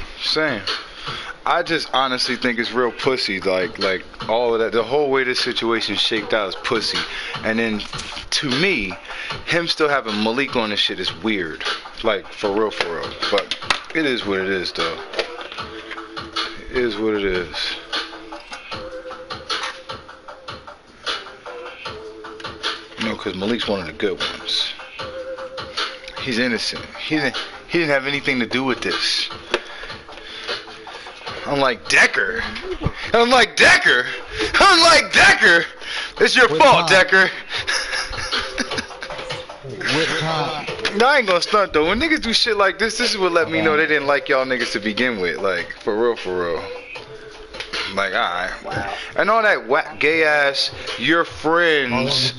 I just honestly think it's real pussy, like all of that. The whole way this situation shaped out is pussy. And then, to me, him still having Malik on this shit is weird. Like, for real. But it is what it is, though. It is what it is. You know, because Malik's one of the good ones. He's innocent. He didn't have anything to do with this. Unlike Decker. It's your fault, Decker. No, I ain't gonna stunt though. When niggas do shit like this is what let me know they didn't like y'all niggas to begin with. Like, for real. Like, alright. And all that whack gay ass, your friends.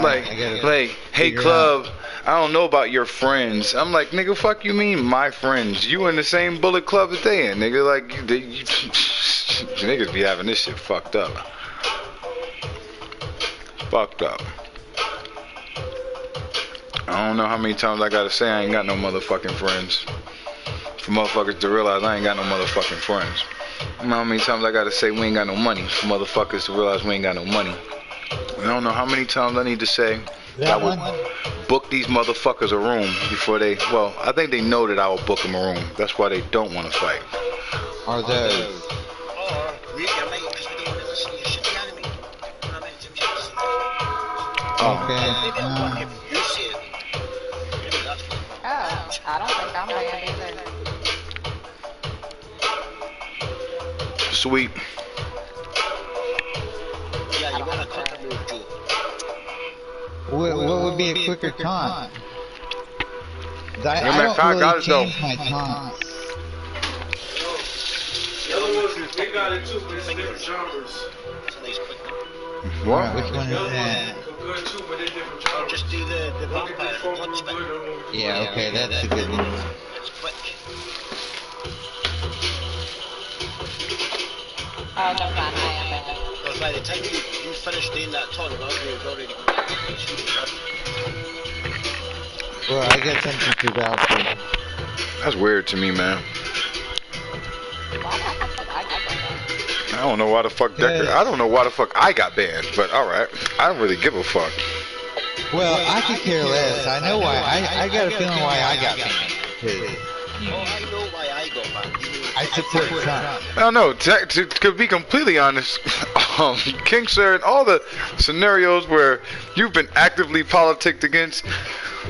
Like, hey club, I don't know about your friends. I'm like, nigga, fuck you mean my friends? You in the same Bullet Club that they in, nigga. Like, niggas be having this shit fucked up. I don't know how many times I gotta say I ain't got no motherfucking friends. For motherfuckers to realize I ain't got no motherfucking friends. I don't know how many times I gotta say we ain't got no money. For motherfuckers to realize we ain't got no money. I don't know how many times I need to say that I would book these motherfuckers a room before they, well, I think they know that I will book them a room. That's why they don't want to fight. Are those? Okay. Oh, I don't think I'm banned either. Sweet. Yeah, you want to cut the move too. What would be a quicker taunt? I don't really change my taunts. The other ones, they got it too, but it's different genres. What? Which one is that? Good too, but they're different genres. Just do the vampire blood spit. Yeah, okay, that's a good one. It's quick. Oh, never mind, I am banned. Because by the time you finish doing that taunt, you've already Well, I got something to vouch for. That's weird to me, man. Why the heck did I get banned? I I don't know why the fuck Decker. I don't know why the fuck I got banned, but alright. I don't really give a fuck. Well, I could care less. I know why. I got a feeling why I got banned. I know why I got banned. I support Trump. I don't know. To be completely honest, King Sir, in all the scenarios where you've been actively politicked against,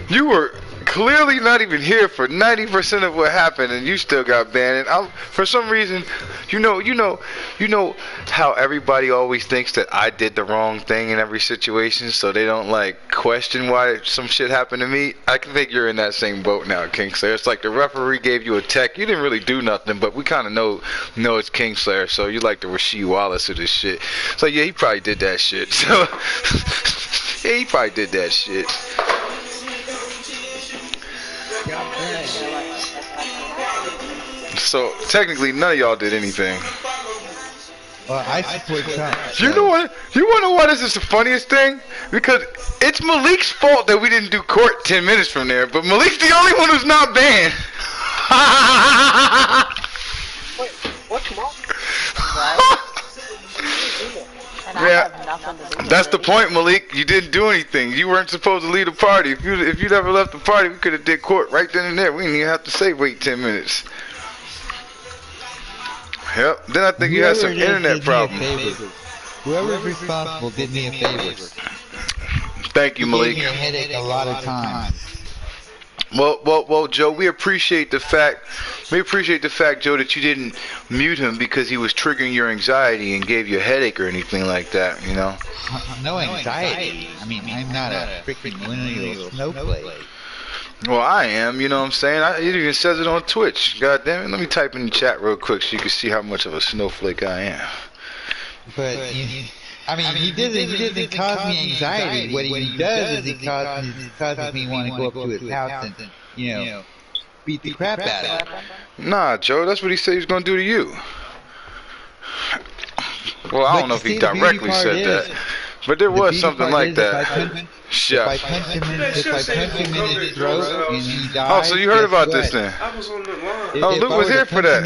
you were clearly not even here for 90% of what happened, and you still got banned. And for some reason, you know how everybody always thinks that I did the wrong thing in every situation, so they don't like question why some shit happened to me. I think you're in that same boat now, King Slayer. It's like the referee gave you a tech. You didn't really do nothing, but we kind of know it's King Slayer, so you like the Rasheed Wallace of this shit. So yeah, he probably did that shit. So yeah, he probably did that shit. So technically, none of y'all did anything. Well, I support Trump. You know what? You want to know why this is the funniest thing? Because it's Malik's fault that we didn't do court 10 minutes from there. But Malik's the only one who's not banned. Wait, what's wrong? Yeah, that's the point, Malik. You didn't do anything. You weren't supposed to leave the party. If you never left the party, we could have did court right then and there. We didn't even have to say wait 10 minutes. Yep. Then I think you had some internet problems. Whoever's responsible did me a favor. Thank you, Malik. Gave me a headache a lot of times. Well, Joe, we appreciate the fact, Joe, that you didn't mute him because he was triggering your anxiety and gave you a headache or anything like that, you know? No anxiety. I mean, I'm not a freaking millennial snowflake. Well, I am, you know what I'm saying? It even says it on Twitch. God damn it. Let me type in the chat real quick so you can see how much of a snowflake I am. But, he doesn't cause me anxiety. What he does is he causes me want to go up to his house and, beat the crap out of him. Nah, Joe, that's what he said he was going to do to you. Well, I don't know if he directly said that. But there was something like that. Chef. If I punch him in his throat and he dies. Oh, so you heard about this then? I was on the line. Oh, Luke was here for that.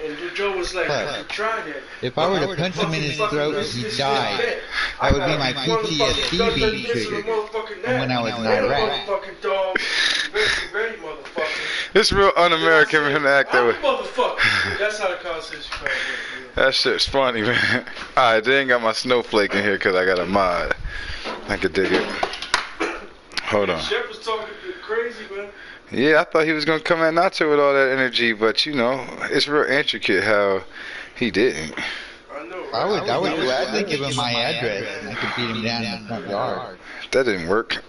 And Joe was like, try that. If I were to punch him in his throat and he died, that would be my PTSD being triggered from when I was in Iraq. It's real un-American for him to act that way. That's how the conversation goes. That shit's funny, man. Alright, they ain't got my snowflake in here because I got a mod. I could dig it. Hold on. Chef was talking crazy, man. Yeah, I thought he was gonna come at Nacho with all that energy, but it's real intricate how he didn't. I know. I would gladly give him my address and I could beat him down in the front yard. That didn't work.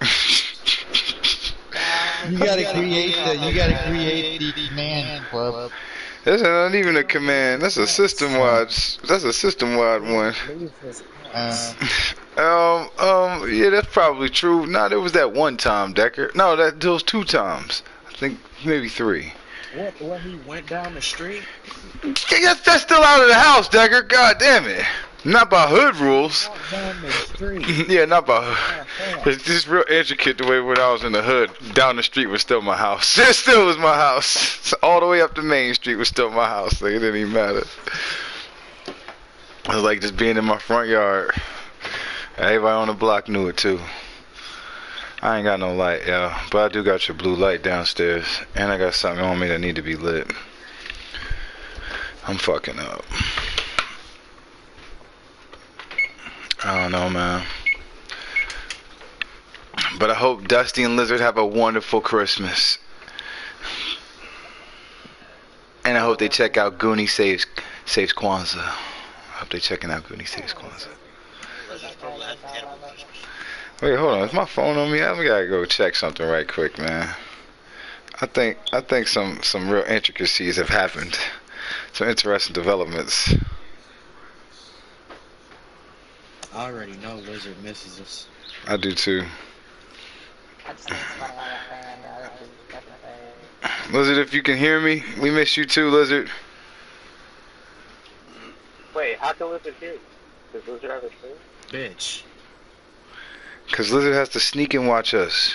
You gotta create the command club. That's not even a command. That's a system-wide. That's a system-wide one. Yeah, that's probably true. No, there was that one time, Decker. No, those 2 times. I think maybe 3. What he went down the street? That's still out of the house, Decker. God damn it. Not by hood rules. Down the street. Yeah, not by hood. It's just real intricate the way when I was in the hood. Down the street was still my house. It still was my house. So all the way up to Main Street was still my house. Like, it didn't even matter. It was like just being in my front yard. Everybody on the block knew it too. I ain't got no light, y'all. But I do got your blue light downstairs. And I got something on me that need to be lit. I'm fucking up. I don't know, man. But I hope Dusty and Lizard have a wonderful Christmas. And I hope they check out Goonie Saves Kwanzaa. I hope they checking out Goonie Saves Kwanzaa. Wait, hold on. Is my phone on me? I gotta go check something right quick, man. I think some real intricacies have happened. Some interesting developments. I already know Lizard misses us. I do too. Lizard, if you can hear me, we miss you too, Lizard. Wait, how can Lizard hear you? Does Lizard have a stream? Bitch. Cause Lizard has to sneak and watch us.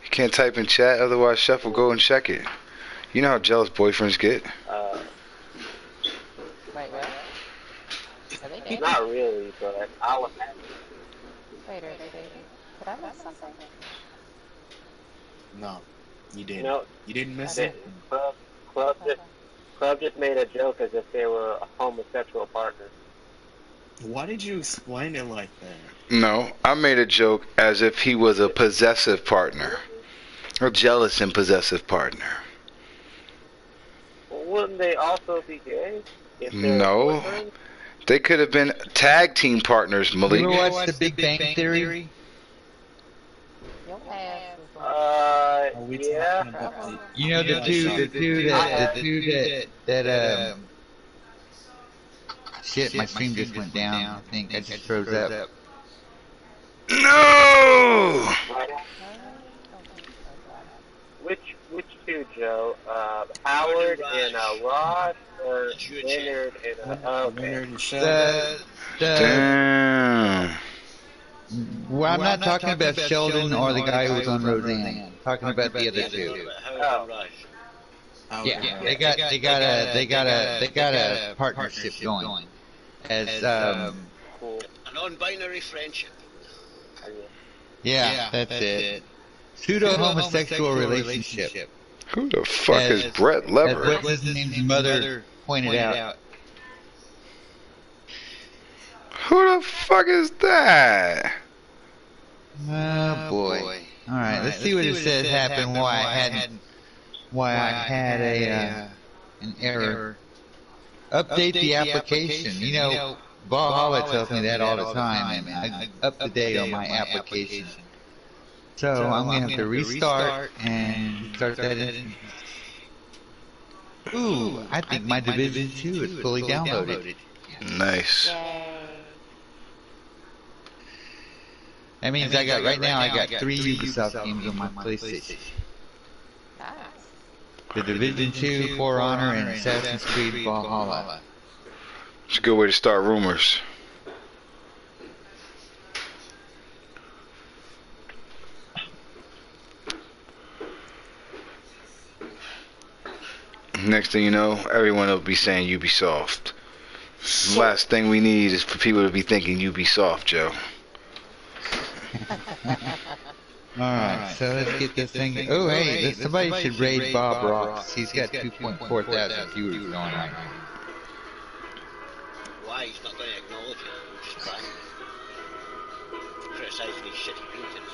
You can't type in chat, otherwise Chef will go and check it. You know how jealous boyfriends get. Wait, what? Not really, but I'll imagine. Wait, did I miss something? No, you didn't. No, You didn't miss the it. Club just made a joke as if they were a homosexual partner. Why did you explain it like that? No, I made a joke as if he was a possessive partner. A jealous and possessive partner. Wouldn't they also be gay? If they're No. boyfriends? They could have been tag team partners, Malik. You ever watch The Big Bang Theory? Your ass is Are we yeah. talking about the, You know the two that shit, my stream just went down. I think I just froze up. No! Which two, Joe? Howard and Rod, or Leonard and Leonard and Sheldon? Damn. Well, I'm not talking about Sheldon or the guy who was on Roseanne. I'm talking about the other two. Yeah, they got a partnership going. As Cool. A non-binary friendship. yeah, that's it. Pseudo homosexual relationship. Who the fuck is Brett Lever? As what's his name's mother pointed out. Who the fuck is that? Oh boy! All right, let's see what it says happened. Why I had an error. Update the application. You know, Valhalla tells me that all the time, and I'm up to date on my application. So I'm gonna have to restart and start that in. Ooh, I think my Division 2 is fully downloaded. Nice. That means I got right now. I got 3 Ubisoft games on my PlayStation. The Division 2, For Honor, and Assassin's Creed Valhalla. It's a good way to start rumors. Next thing you know, everyone will be saying Ubisoft. The last thing we need is for people to be thinking Ubisoft, Joe. Alright, so let's get this thing. Oh, hey, somebody should raid Bob Ross. He's got 2.4 thousand viewers going right now. Why? He's not going to acknowledge it. He's just banging it. Criticising his shitty paintings.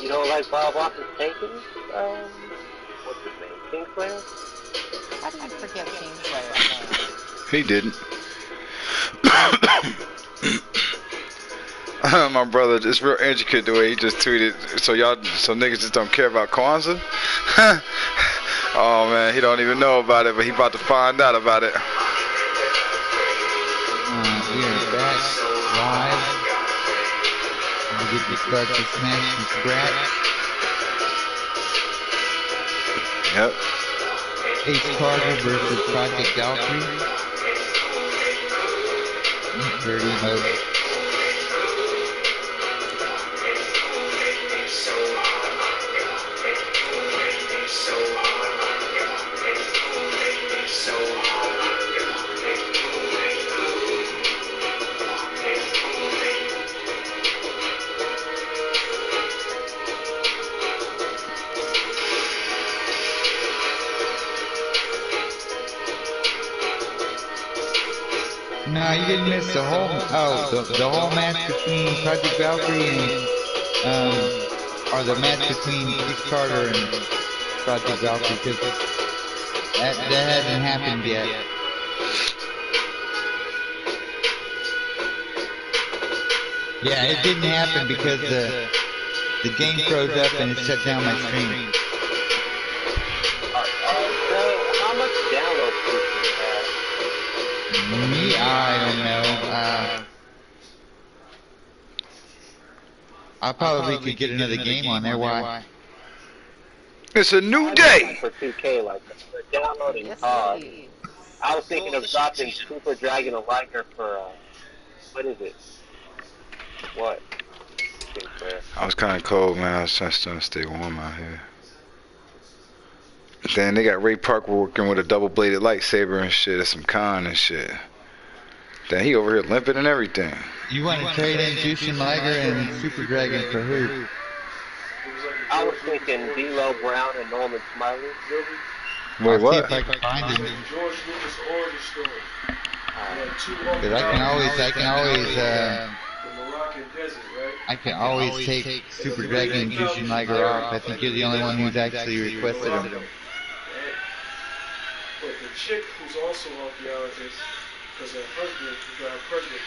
You don't like Bob Ross's paintings? What's his name? Kingslayer? How did you forget Kingslayer? He didn't. My brother, it's real intricate the way he just tweeted. So niggas just don't care about Kwanzaa? Oh man, he don't even know about it, but he about to find out about it. We are back live. We get to start this match from scratch. Yep. H. Carter versus Project Valkyrie. 30 mode. No, you didn't miss the whole. The whole match between Project Valkyrie and or the match between H. Carter and Project Valkyrie, because that hasn't happened yet. Yeah, it didn't happen because the game froze up and it shut down my stream. So, how much download proof do you have? Me, I don't know. I probably could get another game on there. Why? It's a new day. For 2K, like the downloading hard. I was thinking of dropping Super Dragon Liger for what is it? What? I was kind of cold, man. I was trying to stay warm out here. Then they got Ray Park working with a double-bladed lightsaber and shit. That's some con and shit. Then he over here limping and everything. You want to trade in Jushin Liger and Super Dragon for who? I was thinking D'Lo Brown and Norman Smiley. Wait, I'll what? see if I can find him. George Lucas origin story. Because I can always, the Moroccan desert, right? I can always take Super Dragon and Jushin Liger off. I think you're the only one who's actually requested them. But the chick who's also an archaeologist, because her husband who got her pregnant,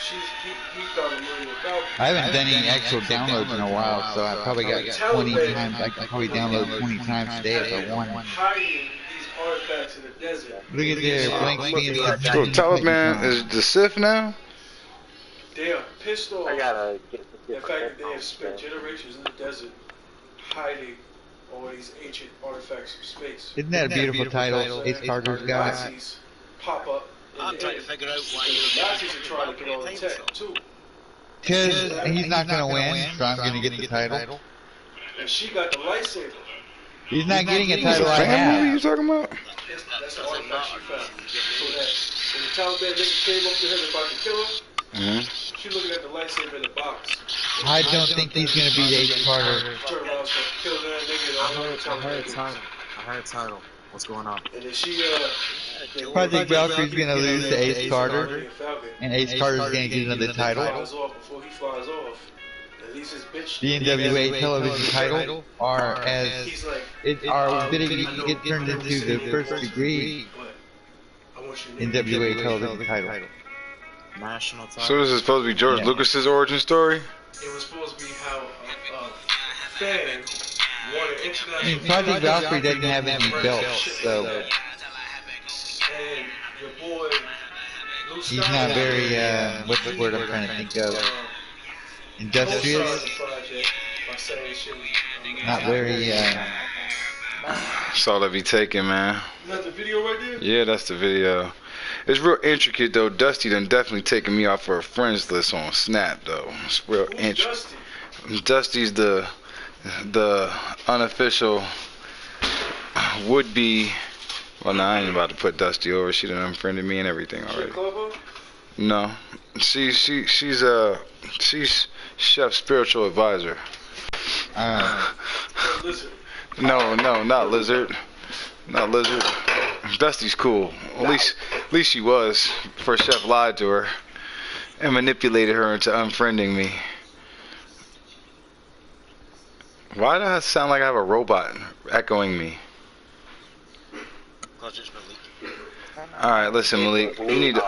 he thought $1 million. I haven't done any actual downloads in a while, so I probably got 20 times. I can probably download 20 times a day if I want. Hiding these artifacts in the desert. Look at there, blank screen. So Taliban is the Sith now? They are pissed off. I gotta get the fact that they have spent generations in the desert hiding all these ancient artifacts from space. Isn't that a beautiful title? Ace Carter's got. Nazis pop up. I'm trying to figure out why the Nazis are trying to get on the tech too. Because he's not going to win, so I'm going to get the title. And she got the lightsaber. He's not getting a title I What are have. you talking about? That's the artifact she found. So that when the Taliban nigga came up to her about to kill her, she looking at the lightsaber in the box. I don't think he's going to beat Ace Carter. Turn around, so kill that nigga. I heard title. What's going on? And then she, Project Valkyrie's going to lose to Ace Carter, and Ace Carter's going to get another title. Before he flies off, at least his bitch. The NWA television title are as it get turned into the first degree NWA television title. National title. So this is supposed to be George Lucas's origin story? It was supposed to be how a fan won an international. I mean, Project Valkyrie doesn't have any belts, so and your boy he's not very, what's the word I'm trying to think of? Industrious? Not very, That's all that be taking, man. Is that the video right there? Yeah, that's the video. It's real intricate, though. Dusty done definitely taken me off for a friends list on Snap, though. It's real intricate. Dusty's the unofficial would-be. Well, nah, I ain't about to put Dusty over. She done unfriended me and everything already. No, she's Chef's spiritual advisor. No, not Lizard. Not Lizard. Dusty's cool. At least she was. Before Chef lied to her and manipulated her into unfriending me. Why do I sound like I have a robot echoing me? Alright, listen, Malik. You need to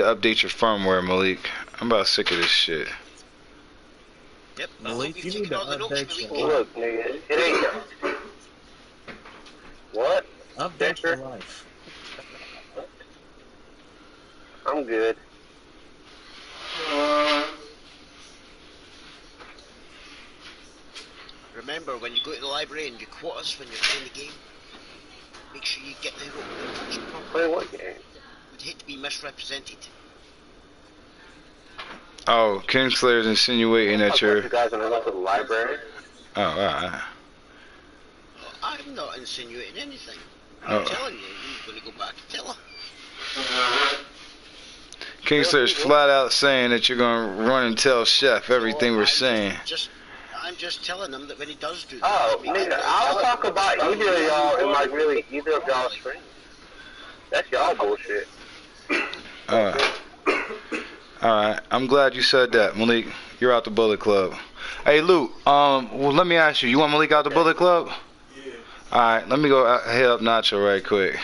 update your firmware, Malik. I'm about sick of this shit. Yep, Malik, you need to update your Look, nigga, it ain't. What? Update your life. I'm good. Remember, when you go to the library and you quote us when you're playing the game, make sure you get the instruction properly. Play what game? We'd hate to be misrepresented. Oh, Kingslayer's insinuating that you're... You guys want to go to the library? Oh, alright. I'm not insinuating anything. Oh. I'm telling you, you're going to go back and tell her. Kingslayer's flat out saying that you're going to run and tell Chef everything we're saying. I'm just telling him that when he does do that... Oh, nigga, I'll talk about either of y'all in like really either of y'all's streams. That's y'all bullshit. Alright, I'm glad you said that, Malik. You're out the Bullet Club. Hey, Luke, well, let me ask you, you want Malik out the Bullet Club? Yeah. Alright, let me go hit up Nacho right quick.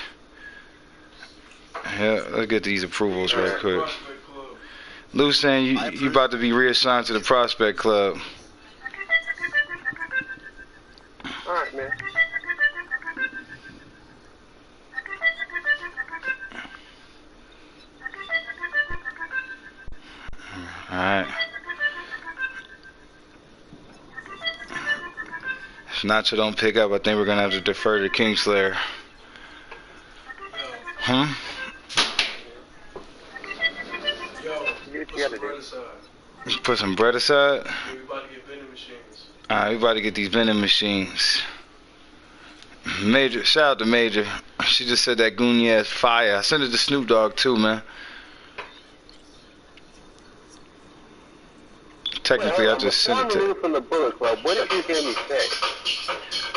Yeah, let's get these approvals right quick. Luke's saying you about to be reassigned to the Prospect Club. Alright, man. Alright. If Nacho don't pick up, I think we're gonna have to defer to Kingslayer. Put some bread aside? We about to get vending machines. Alright, we about to get these vending machines. Major, shout out to Major. She just said that Goony ass fire. I sent it to Snoop Dogg too, man. technically I just sent it to. From the Bullet Club, what did you hear me say?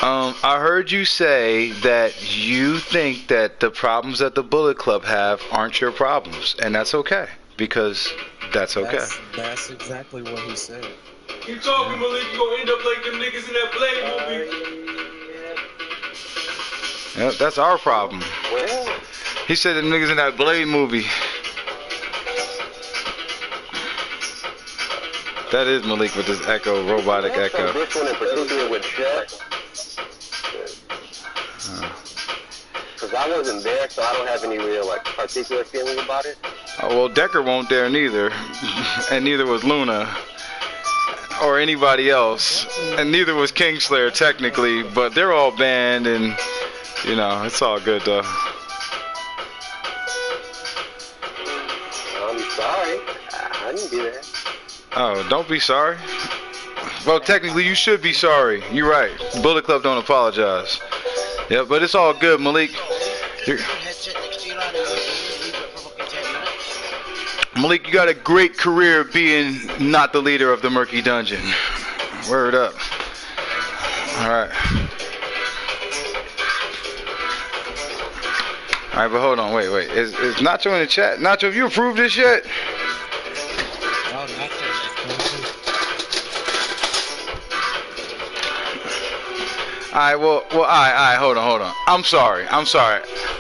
I heard you say that you think that the problems that the Bullet Club have aren't your problems, and that's okay because that's okay. That's exactly what he said. Keep talking, Malik. You gonna end up like them niggas in that Blade movie. Yeah, that's our problem. Well, He said the niggas in that Blade movie. That is Malik with this echo, robotic echo. This one in particular with Shvt. Because I wasn't there, so I don't have any real like particular feeling about it. Oh, well, Decker won't there neither, and neither was Luna, or anybody else, and neither was Kingslayer technically, but they're all banned, and you know, it's all good though. I'm sorry, I didn't do that. Oh, don't be sorry. Well, technically you should be sorry. You're right. Bullet Club don't apologize. Yeah, but it's all good, Malik. Malik, you got a great career being not the leader of the Murky Dungeon. Word up. Alright. Alright, but hold on, wait. Is Nacho in the chat? Nacho, have you approved this yet? Alright, well, alright, hold on. I'm sorry.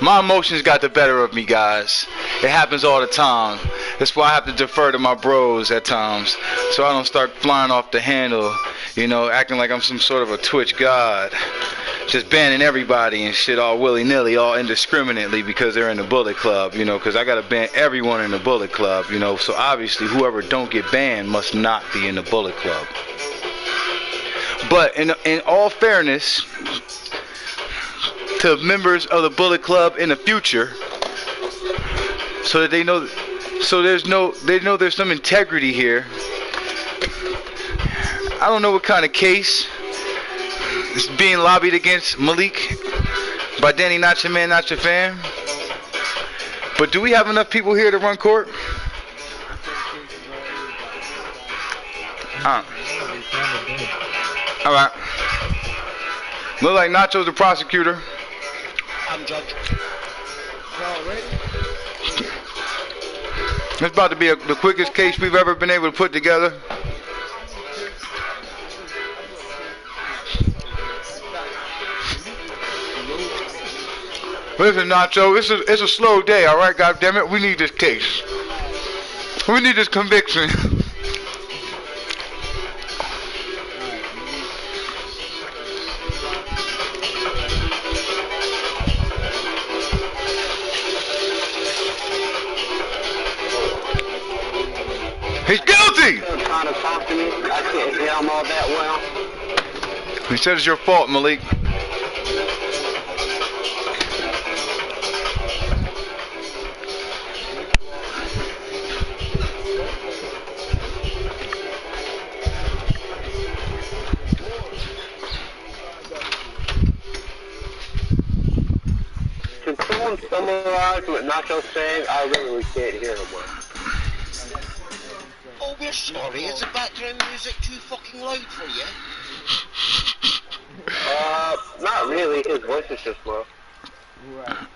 My emotions got the better of me, guys. It happens all the time. That's why I have to defer to my bros at times, so I don't start flying off the handle, you know, acting like I'm some sort of a Twitch god. Just banning everybody and shit all willy-nilly, all indiscriminately because they're in the Bullet Club, you know, because I got to ban everyone in the Bullet Club, you know, so obviously whoever don't get banned must not be in the Bullet Club. But in all fairness to members of the Bullet Club in the future, so that they know, they know there's some integrity here. I don't know what kind of case is being lobbied against Malik by Danny Not Your Man, Not Your Fam. But do we have enough people here to run court? Alright. Look like Nacho's the prosecutor. I'm judge. It's about to be the quickest case we've ever been able to put together. Listen, Nacho, it's a slow day, alright, goddammit? We need this case. We need this conviction. He's guilty! Trying to talk to me. I can't hear him all that well. He said it's your fault, Malik. Can someone summarize what Nacho's saying? I really can't hear him well. Oh, we're sorry. Is the background music too fucking loud for you? Not really. His voice is just low. Right.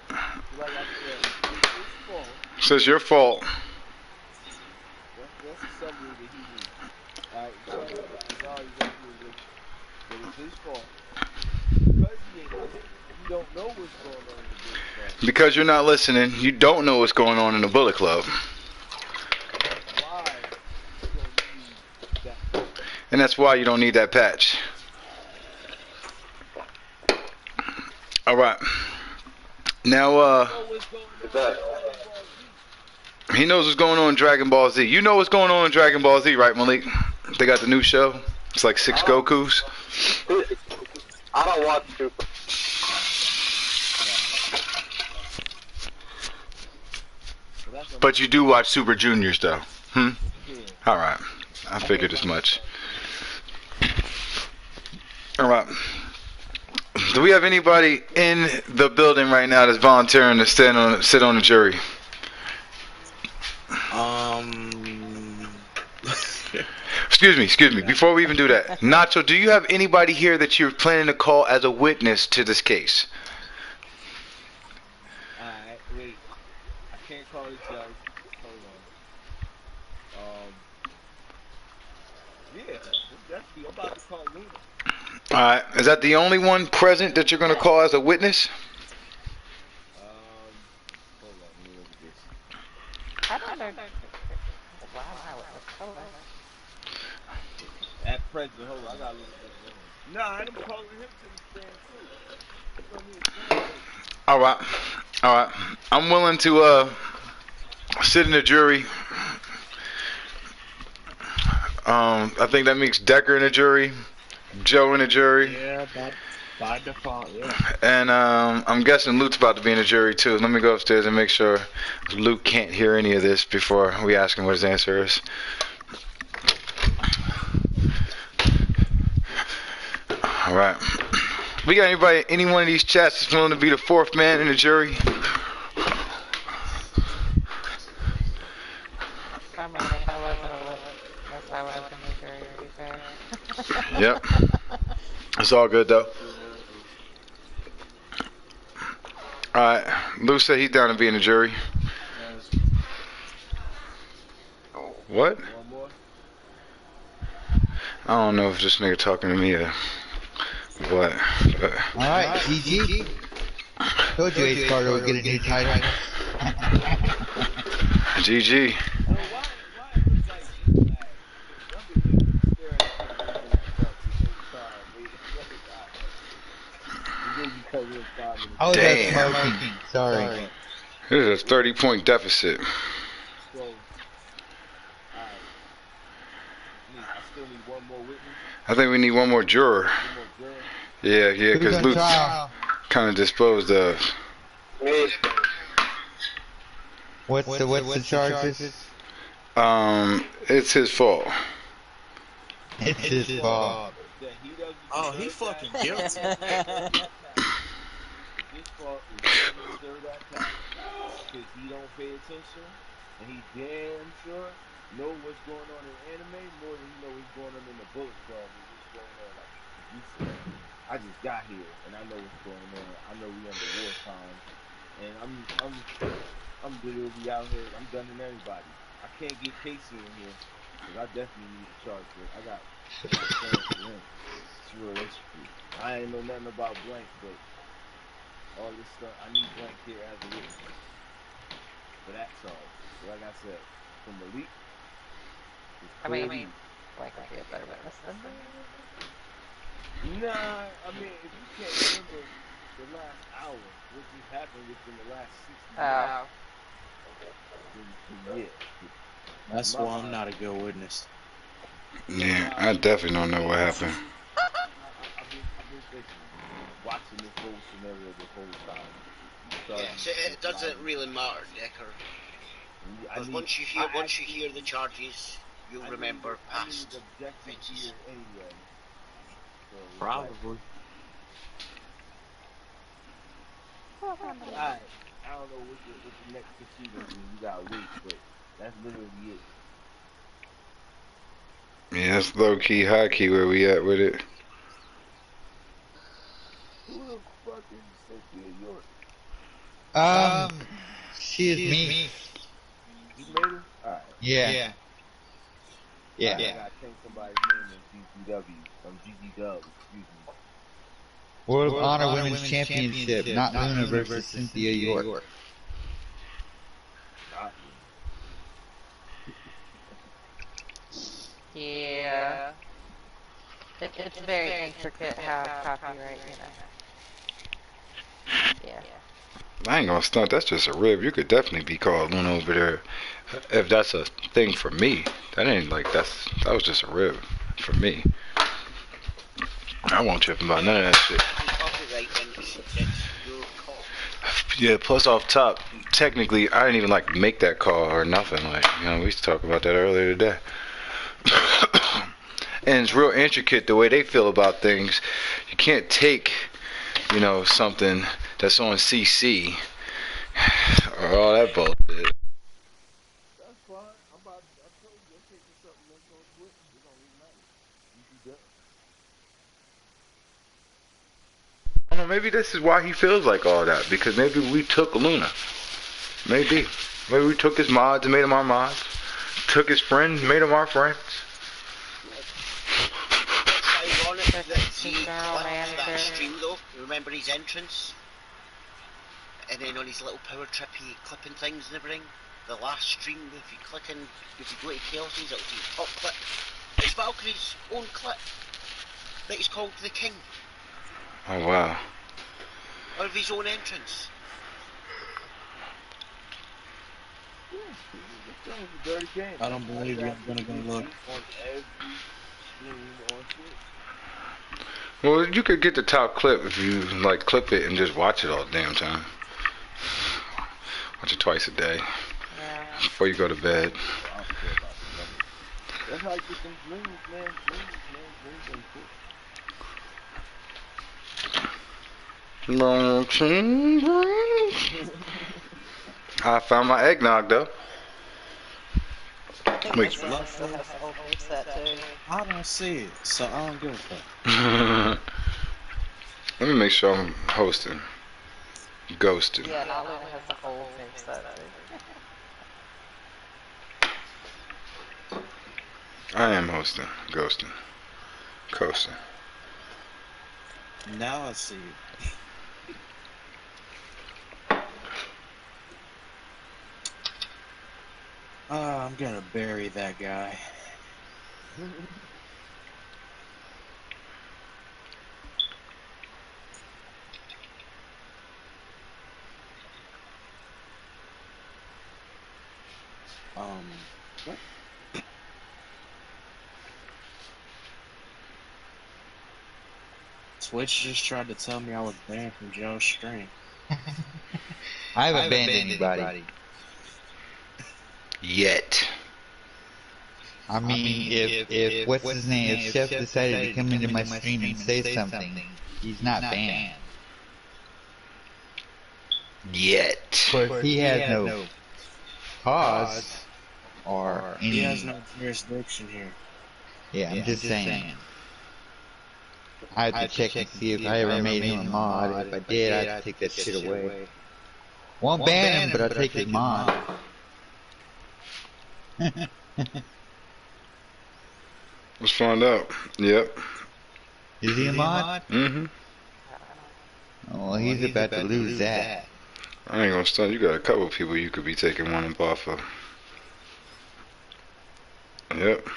Like I said, It's his your fault. that's the summary that he needs. Alright, so it's all exactly but it's his fault. Because you don't know what's going on in the Bullet Club. Because you're not listening, you don't know what's going on in the Bullet Club. And that's why you don't need that patch. Alright. Now, he knows what's going on in Dragon Ball Z. You know what's going on in Dragon Ball Z, right, Malik? They got the new show. It's like 6 Gokus. I don't watch Super. But you do watch Super Juniors, though. Alright. I figured as much. Alright. Do we have anybody in the building right now that's volunteering to sit on the jury? Excuse me. Before we even do that, Nacho, do you have anybody here that you're planning to call as a witness to this case? Alright, wait. I can't call the judge. Hold on. Yeah, definitely. I'm about to call Luna. Alright, is that the only one present that you're going to call as a witness? Hold on, let me look at this. I don't know. Wow, it was color. At present, hold on, I gotta look at this one. Nah, I'm calling him to the stand too. He's gonna need a stand witness. Alright. I'm willing to sit in the jury. I think that makes Decker in the jury, Joe in the jury. Yeah, by default, yeah. And I'm guessing Luke's about to be in the jury too. Let me go upstairs and make sure Luke can't hear any of this before we ask him what his answer is. Alright. We got anybody, any one of these chats that's willing to be the fourth man in the jury? I mean, if I wasn't a witness, I would have been the jury, to be fair. Yep. It's all good though. Alright. Luke said he's down to be in the jury. What? One more? I don't know if this nigga talking to me or what. Alright, GG. Told you Ace Carter would get a new title. GG. I was out smoking. Sorry. This is a 30-point deficit. So, alright. I still need one more witness. I think we need one more juror. One more juror? Yeah, because Luke's kind of disposed of. What's the charges? It's his fault. It's his fault. Oh, he fucking guilty. His fault is he doesn't serve that time because he don't pay attention, and he damn sure know what's going on in anime more than he know what's going on in the Bullet Club and what's going on. Like you said, I just got here and I know what's going on. I know we under wartime, and I'm literally out here. I'm gunning everybody. I can't get Casey in here because I definitely need a charge for it. I got plans for him. It's realistic. I ain't know nothing about Blank, but all this stuff, I need Blank here as a witness for that charge. So like I said, from Malik, I mean, Blank would be a better witness than me. Nah, I mean, if you can't remember the last hour, what just happened within the last 60 minutes, then yeah. That's why I'm not a good witness. Yeah, I definitely don't know what happened. I've been thinking, watching this whole scenario the whole time. Yes, it doesn't really matter, Decker. Because once you hear the charges, you'll remember past offences. Anyway. So, Probably. Alright, I don't know what the next proceedings is. You gotta wait, but that's literally it. Yeah, that's low key, high key where we at with it. Who the fuck is Cynthia York? She is me. You made her? Alright. Yeah. I gotta change somebody's name in GGW. GGW, excuse me. World Honor Women's Championship, not Luna versus Cynthia York. Yeah. It's very intricate how copyright, you know. Yeah. I ain't gonna stunt, that's just a rib. You could definitely be called Luna over there. If that's a thing for me, that ain't like that was just a rib for me. I won't trip about none of that shit. Yeah, plus off top, technically I didn't even like make that call or nothing. Like, you know, we used to talk about that earlier today. And it's real intricate the way they feel about things. You can't take, you know, something that's on CC or all that bullshit. That's fine. I told you I'm taking something that's on Twitch. We're gonna leave I don't know, maybe this is why he feels like all that. Because maybe we took Luna. Maybe. Maybe we took his mods and made them our mods. Took his friends, made them our friends. It's ironic that he clipped that stream though. Remember his entrance? And then on his little power trip, he clipping things and everything. The last stream, if you go to Chaos's, it'll be top clip. It's Valkyrie's own clip that he's called the King. Oh wow. Of his own entrance. I don't believe you. I'm gonna go look. On every stream on Twitch. Well, you could get the top clip if you like clip it and just watch it all the damn time. Watch it twice a day. Yeah. Before you go to bed. That's how I get them dreams, man. Dreams I found my eggnog though. Wait. I don't see it, so I don't give a fuck. Let me make sure I'm hosting. Ghosted. Yeah, now Luna has the whole mix set too. I am hosting. Ghosting. Coasting. Now I see it. I'm gonna bury that guy. What? Twitch just tried to tell me I was banned from Joe's stream. I haven't banned anybody. Yet. I mean, if what's his name, if Chef decided to come into my stream and say something, he's not banned. Yet. Of course, he has no cause or any... He has no jurisdiction here. Yeah, I'm just saying. I have to check and see if I ever made him a mod. If I did, I'd take that shit away. Won't ban him, but I'll take his mod. Let's find out. Yep. Is he a mod? Mm-hmm. Oh, well, he's about to lose that. I ain't gonna stunt. You got a couple people you could be taking one up off of. Yep.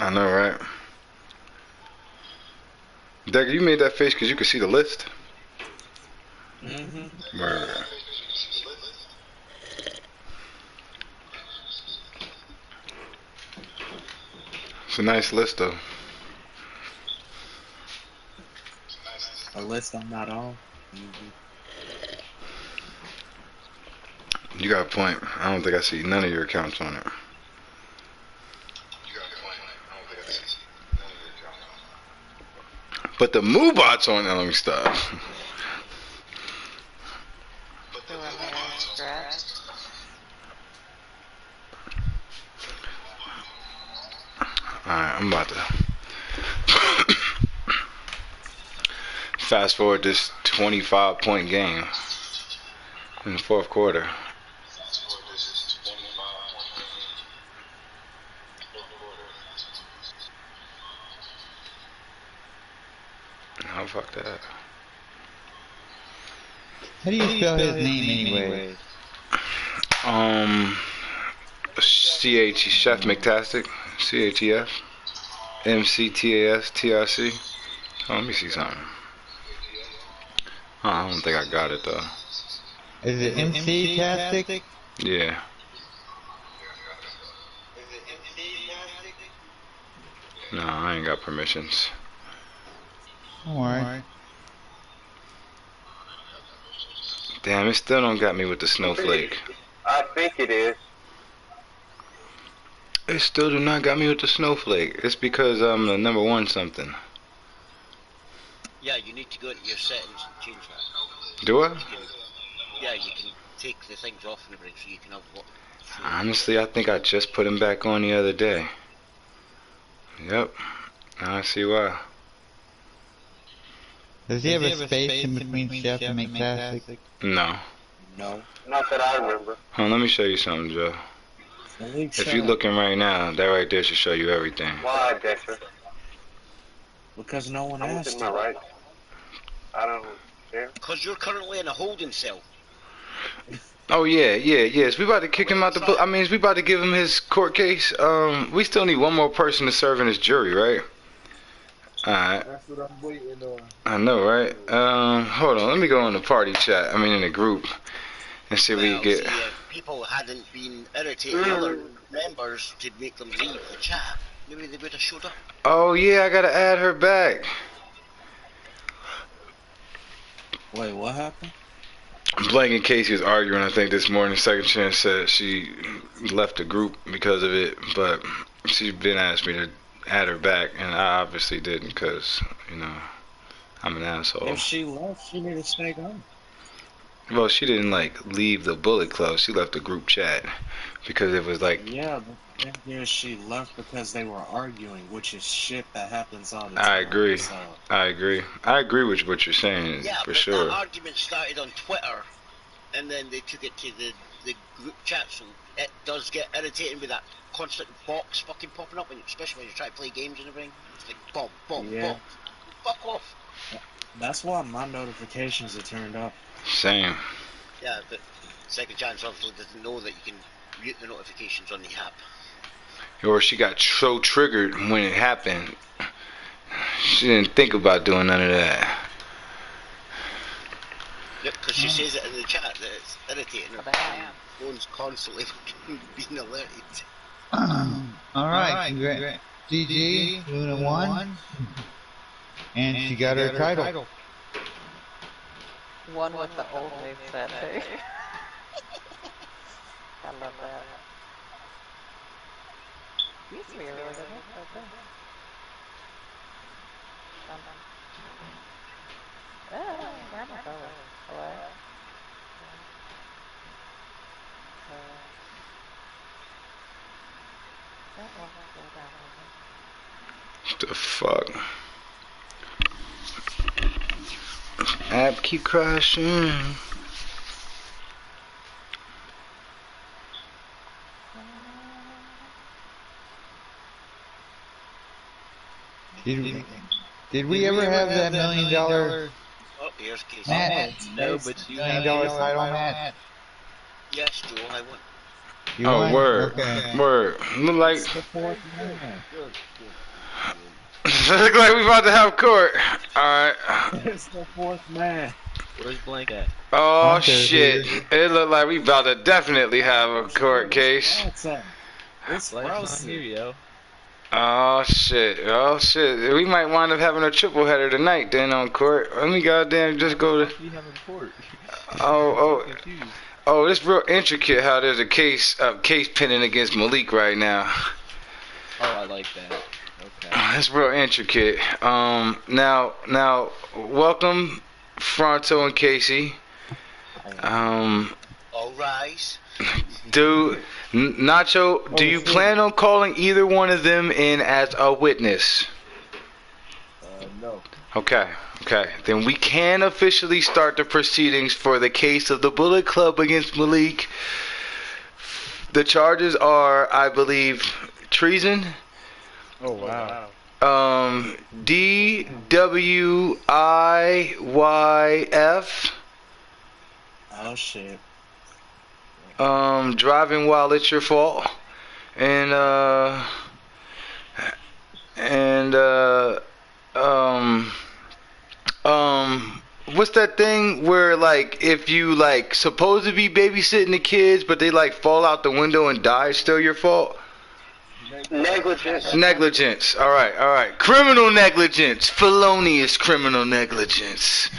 I know, right? Decker, you made that face because you could see the list? Mm-hmm. Word. It's a nice list, though. A list I'm not on. You got a point. I don't think I see none of your accounts on it. But the Moobot's on it. Let me stop. Alright, I'm about to fast forward this 25-point game in the fourth quarter. Oh, fuck that. How do you spell his name anyway? CH Chef McTastic. CHEF. MCTASTRC. Oh, let me see something. Oh, I don't think I got it though. Is it MC-tastic? Yeah. No, I ain't got permissions. Alright. Damn, it still don't got me with the snowflake. I think it is. It still do not got me with the snowflake. It's because I'm the number one something. Yeah, you need to go into your settings and change that. Do I? Yeah, you can take the things off and everything so you can have what. Honestly, I think I just put him back on the other day. Yep. Now I see why. Does he have a space in between Chef and McClassic? No. No. Not that I remember. Hold on, let me show you something, Joe. Malik, If you're looking right now, that right there should show you everything. Why, Dexter? Because no one I'm asked within my you. rights. I don't care. Because you're currently in a holding cell. Oh yes. We about to kick him out the book. I mean, we about to give him his court case. We still need one more person to serve in his jury, right? Alright. That's what I'm waiting on. I know, right? Hold on. Let me go in the party chat. I mean, in the group, and see if we can get. See, if people hadn't been irritating other members to make them leave the chat, maybe they would have showed up. Oh yeah, I gotta add her back. Wait, what happened? Blank and Casey was arguing, I think, this morning. Second Chance said she left the group because of it, but she's been asking me to add her back, and I obviously didn't because, you know, I'm an asshole. If she left, she need to stay gone. Well, she didn't, like, leave the Bullet Club. She left the group chat because it was like... Yeah, but then she left because they were arguing, which is shit that happens all the time. I agree. So. I agree with what you're saying, yeah, for but sure. that argument started on Twitter, and then they took it to the group chat, so it does get irritating with that constant box fucking popping up, especially when you try to play games and everything. It's like, boom, boom, boom. Fuck off. That's why my notifications are turned off. Same. Yeah, but Second Chance obviously doesn't know that you can mute the notifications on the app. Or she got so triggered when it happened, she didn't think about doing none of that. Yep, because she says it in the chat that it's irritating her. Phone's constantly being alerted. Alright, GG, Luna won. And she got her title. One with the old name set too. I love that. Used to be a really good one, but then. Where am I going? What? What the fuck? App keep crashing. Did we ever have that $1 million Oh, here's Casey. match? No, but you $1 million title match? Yes, Joel, I won. You Oh, won? word. Okay. Word. Look like... It's the fourth man. Look like we about to have court. Alright. It's the fourth man. Where's Blank at? Oh, shit. It look like we about to definitely have a court case. It's Blank's not here, yo. Oh shit, we might wind up having a triple header tonight then on court. Let me goddamn just go to... We having court. Oh, it's real intricate how there's a case pending against Malik right now. Oh, I like that. Okay. That's real intricate. Now, welcome, Fronto and Casey. All rise. Dude, Nacho, do you plan on calling either one of them in as a witness? No. Okay. Then we can officially start the proceedings for the case of the Bullet Club against Malik. The charges are, I believe, treason. Oh, wow. DWIYF. Oh, shit. Driving while it's your fault. And what's that thing where, like, if you, like, supposed to be babysitting the kids, but they, like, fall out the window and die, it's still your fault? Negligence. All right. Criminal negligence. Felonious criminal negligence.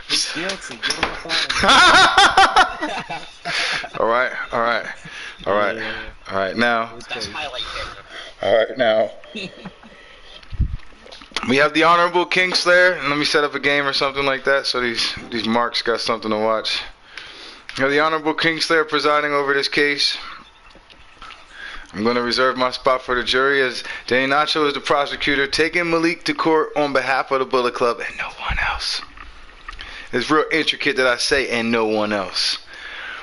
He's guilty. Get him up out of All right. Now. That's highlight there. All right, now. We have the Honorable Kingslayer, and let me set up a game or something like that so these marks got something to watch. We have the Honorable Kingslayer presiding over this case. I'm going to reserve my spot for the jury as Danny Nacho is the prosecutor, taking Malik to court on behalf of the Bullet Club and no one else. It's real intricate that I say and no one else.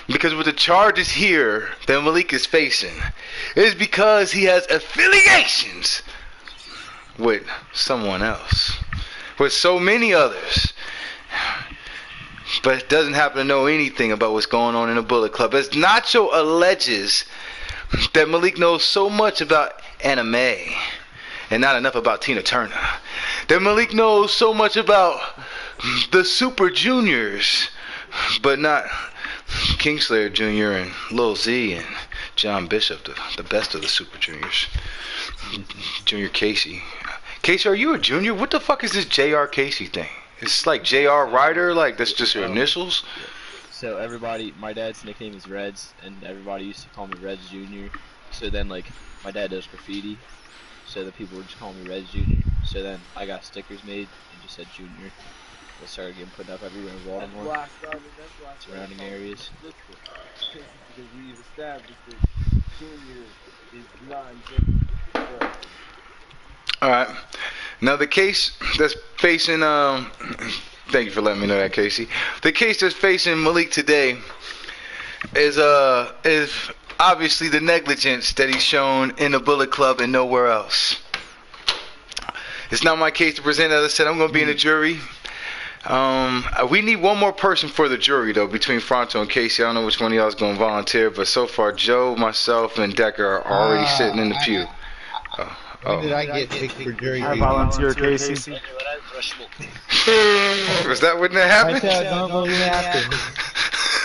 Because with the charges here that Malik is facing, it is because he has affiliations with someone else, with so many others, but doesn't happen to know anything about what's going on in the Bullet Club. As Nacho alleges that Malik knows so much about anime and not enough about Tina Turner, that Malik knows so much about the Super Juniors, but not Kingslayer Jr. and Lil Z and John Bishop, the best of the Super Juniors. Junior Casey. Casey, are you a junior? What the fuck is this J.R. Casey thing? It's like J.R. Ryder? Like, that's just your initials? So everybody, my dad's nickname is Reds, and everybody used to call me Reds Jr. So then, like, my dad does graffiti, so the people would just call me Reds Jr. So then I got stickers made and just said Junior. They started getting put up everywhere in Baltimore, surrounding areas. Because we've established that Junior is non-gender. Alright. Now the case that's facing thank you for letting me know that, Casey. The case that's facing Malik today is obviously the negligence that he's shown in the Bullet Club and nowhere else. It's not my case to present. As I said, I'm gonna be in the jury. We need one more person for the jury, though, between Fronto and Casey. I don't know which one of y'all is going to volunteer, but so far, Joe, myself, and Decker are already sitting in the pew. When did I get picked for jury duty? I volunteer, Casey. Was that when that happened? I said, don't go happened.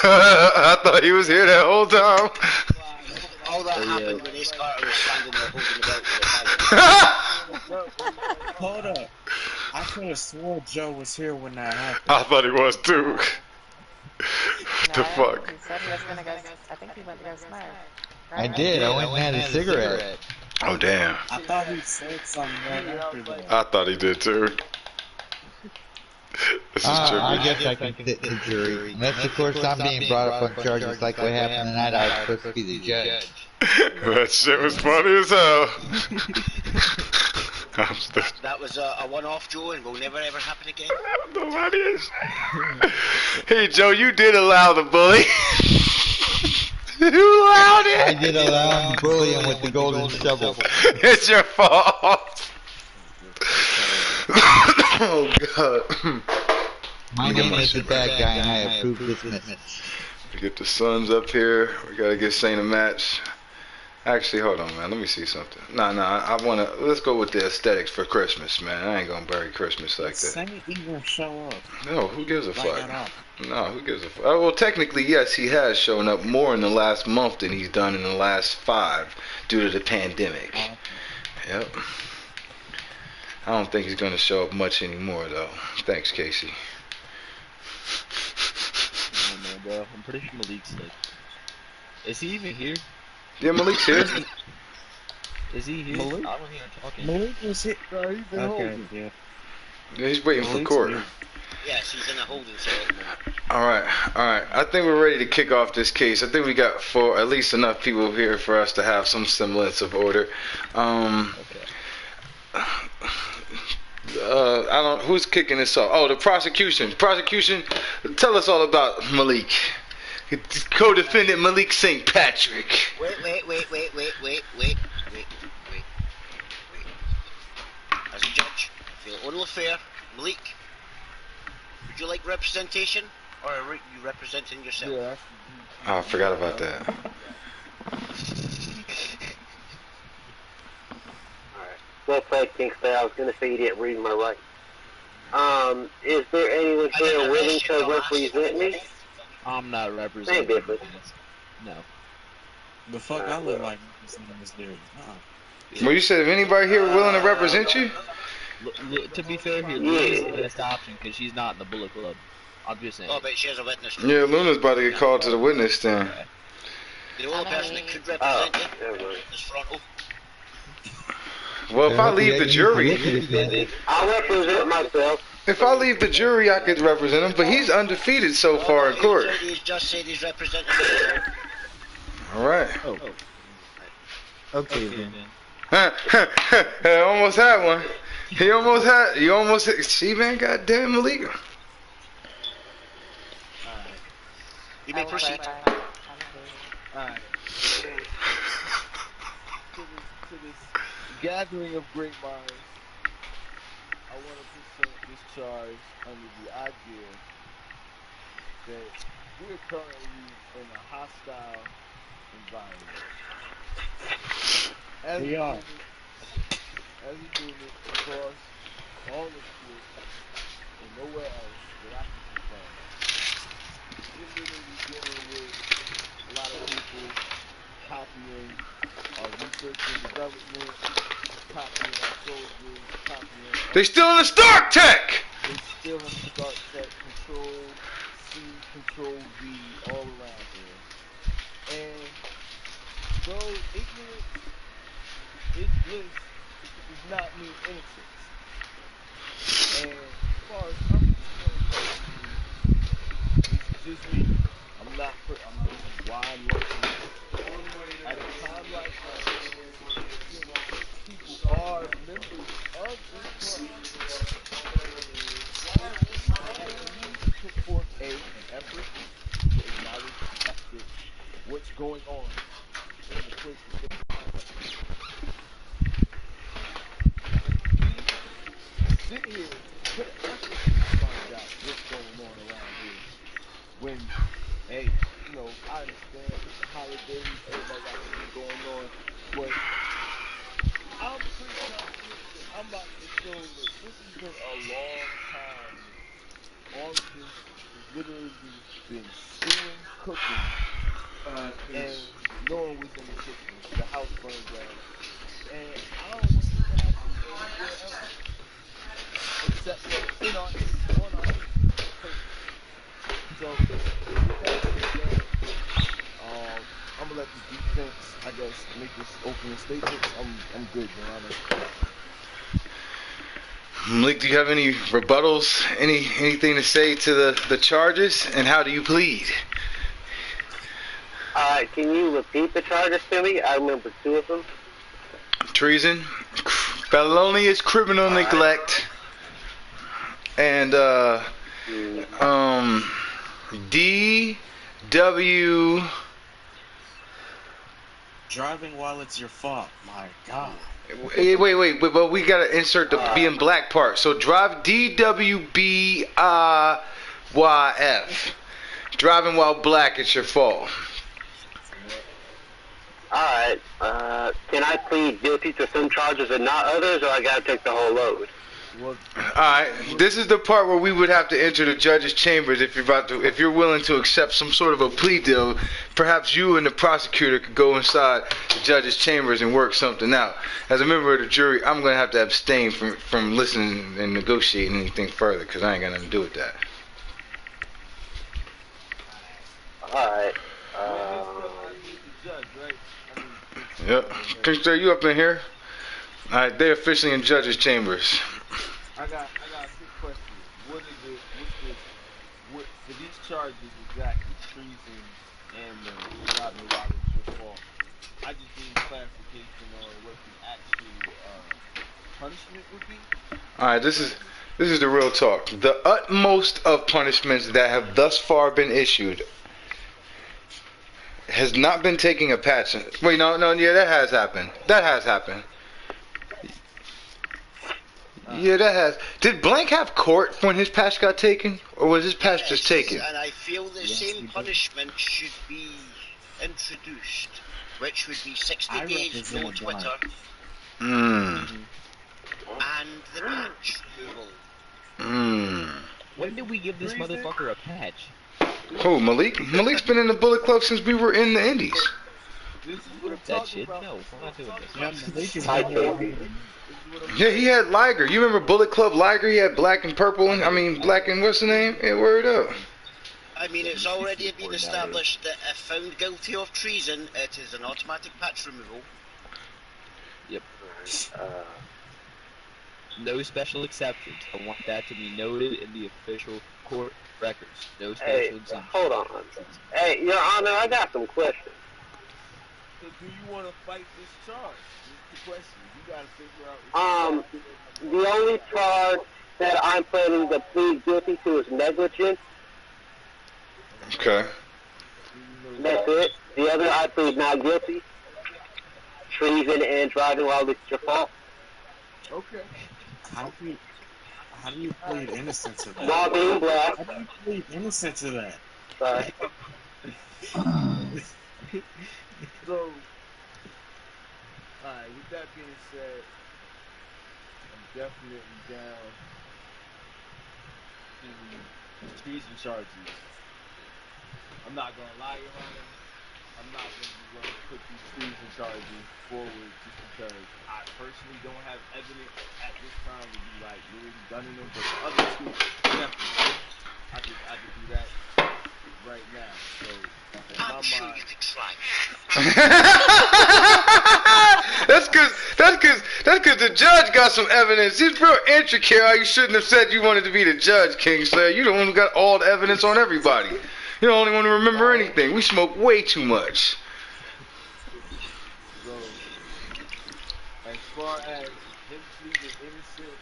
I thought he was here that whole time. All that happened when Ace Carter was standing there holding the belt to the Hold up. I could have swore Joe was here when that happened. I thought he was too. What the fuck? He said he was gonna go. I think he went to go smoke. I did. I went and had a cigarette. Oh damn. I thought he said something right after that. I thought he did too. This is trippy. I guess I can sit in the jury. Unless, of course, I'm being brought up on charges like what happened tonight. I was supposed to be the judge. That shit was funny as hell. That was a one-off, Joe, and will never ever happen again. I don't know what it is. Hey, Joe, you did allow the bully. You allowed it. I did allow him to bully him with the golden shovel. It's your fault. Oh, God. My name is the bad guy, and I approve this message. We get the Suns up here. We got to get Saint a match. Actually, hold on, man. Let me see something. I wanna. Let's go with the aesthetics for Christmas, man. I ain't gonna bury Christmas like that. Saint even show up. No, who gives a fuck? No, who gives a fuck? Well, technically, yes, he has shown up more in the last month than he's done in the last 5 due to the pandemic. Yep. I don't think he's gonna show up much anymore, though. Thanks, Casey. I don't know, bro. I'm pretty sure Malik's like. Is he even here? Yeah, Malik's here. Is he here? Malik? I wasn't even talking. Malik is here. Bro, he's been holding. Yeah. Yeah, he's waiting for court. Yes, he's in a holding cell at the moment. Alright. I think we're ready to kick off this case. I think we got at least enough people here for us to have some semblance of order. Who's kicking this off? Oh, the prosecution. Prosecution, tell us all about Malik. Co-defendant Malik St. Patrick. Wait. As a judge, I feel only fair. Malik, would you like representation, or are you representing yourself? Yeah. Oh, I forgot about that. Alright. Well played, Kingslayer. I was going to say you didn't read my rights. Is there anyone here willing to represent me? I'm not representing. No. The fuck I look like this dude. Well, you said if anybody here willing to represent you? To be fair here, Luna's the best option because she's not in the Bullet Club. I'm just saying. Oh, but she has a witness. Yeah, Luna's about to get called to the witness stand. Okay. The only person that could represent you is Fronto. Well, if I leave the jury, I'll represent myself. if I leave the jury, I could represent him. But he's undefeated so far in court. He's just said he's representing himself. All right. Oh. Okay then. I almost had one. He almost had. You almost hit. See, man, goddamn Malik. You may proceed. Alright. To this gathering of great minds, I want to present this charge under the idea that we are currently in a hostile environment. As we are unit across all of Shvt and nowhere else that I can confirm. We're literally dealing with a lot of people copying our research and development, copying our soldiers, copying our... They still in the Stark Tech! They still in the Stark Tech, Control C, Control V, all around here. And though ignorance is bliss, it does not mean innocence. And as far as I'm concerned, this is just me. This is why I'm looking at a time like now. People are members of this club. We need to put forth an effort to acknowledge the fact that what's going on in the place that they sit here, put an effort to find out what's going on around here. When, hey, you know, I understand it's the holidays, everybody got something going on, but I'm pretty confident that I'm about to show that this has been a long time. All of this has literally been stewing, cooking, and no one was in the kitchen. The house burned down. And I don't want this to happen anywhere else. Except for in our on our person. So with that being said, I'm gonna let the defense, I guess, make this opening statement. I'm good, Your Honor. Malik, do you have any rebuttals? Anything to say to the charges? And how do you plead? Can you repeat the charges to me? I remember 2 of them. Treason, felonious criminal neglect, and DW. Driving while it's your fault. My God. Wait, but we gotta insert the B in black part. So drive DWBIYF. Driving while black, it's your fault. Alright, can I plead guilty to some charges and not others, or I gotta take the whole load? Alright, this is the part where we would have to enter the judge's chambers if you're willing to accept some sort of a plea deal. Perhaps you and the prosecutor could go inside the judge's chambers and work something out. As a member of the jury, I'm going to have to abstain from listening and negotiating anything further because I ain't got nothing to do with that. Alright, Yep. Kingston, you up in here? Alright, they're officially in judge's chambers. I got a quick question. What for these charges exactly, treason and driving while it's your fault? I just need clarification on what the actual punishment would be. Alright, this is the real talk. The utmost of punishments that have thus far been issued has not been taking a patch. Wait, no, yeah, that has happened. Yeah, that has. Did Blank have court when his patch got taken? Or was his patch just taken? And I feel the same punishment should be introduced, which would be 60 days no Twitter. And the patch removal. When did we give this motherfucker a patch? Who, Malik? Malik's been in the Bullet Club since we were in the Indies. That shit? No, we're not doing this. Yeah, he had Liger. You remember Bullet Club Liger? He had black and purple. Black and what's the name? Yeah, word up. I mean, it's already been established that if found guilty of treason, it is an automatic patch removal. Yep. Alright, No special exceptions. I want that to be noted in the official court records. No hey, special exemptions. hold on. Hey, Your Honor, I got some questions. So do you want to fight this charge? That's the question. You got to figure out. The only charge that I'm planning to plead guilty to is negligence. Okay. That's it. The other I plead not guilty. Treason and driving while it's your fault. Okay. How do you plead innocent to that? While being black. How do you plead innocent to that? Sorry. So, alright, with that being said, I'm definitely down to the treason charges. I'm not going to lie, Your Honor. I'm not going to be willing to put these treason charges forward just because I personally don't have evidence at this time to be like literally gunning them, but the other two, definitely. I could do that right now. So, in my mind, you could try. That's cause the judge got some evidence. He's real intricate. How you shouldn't have said you wanted to be the judge, Kingslayer. You the one who got all the evidence on everybody. You're the only one to remember anything. We smoke way too much. So, as far as him pleading innocent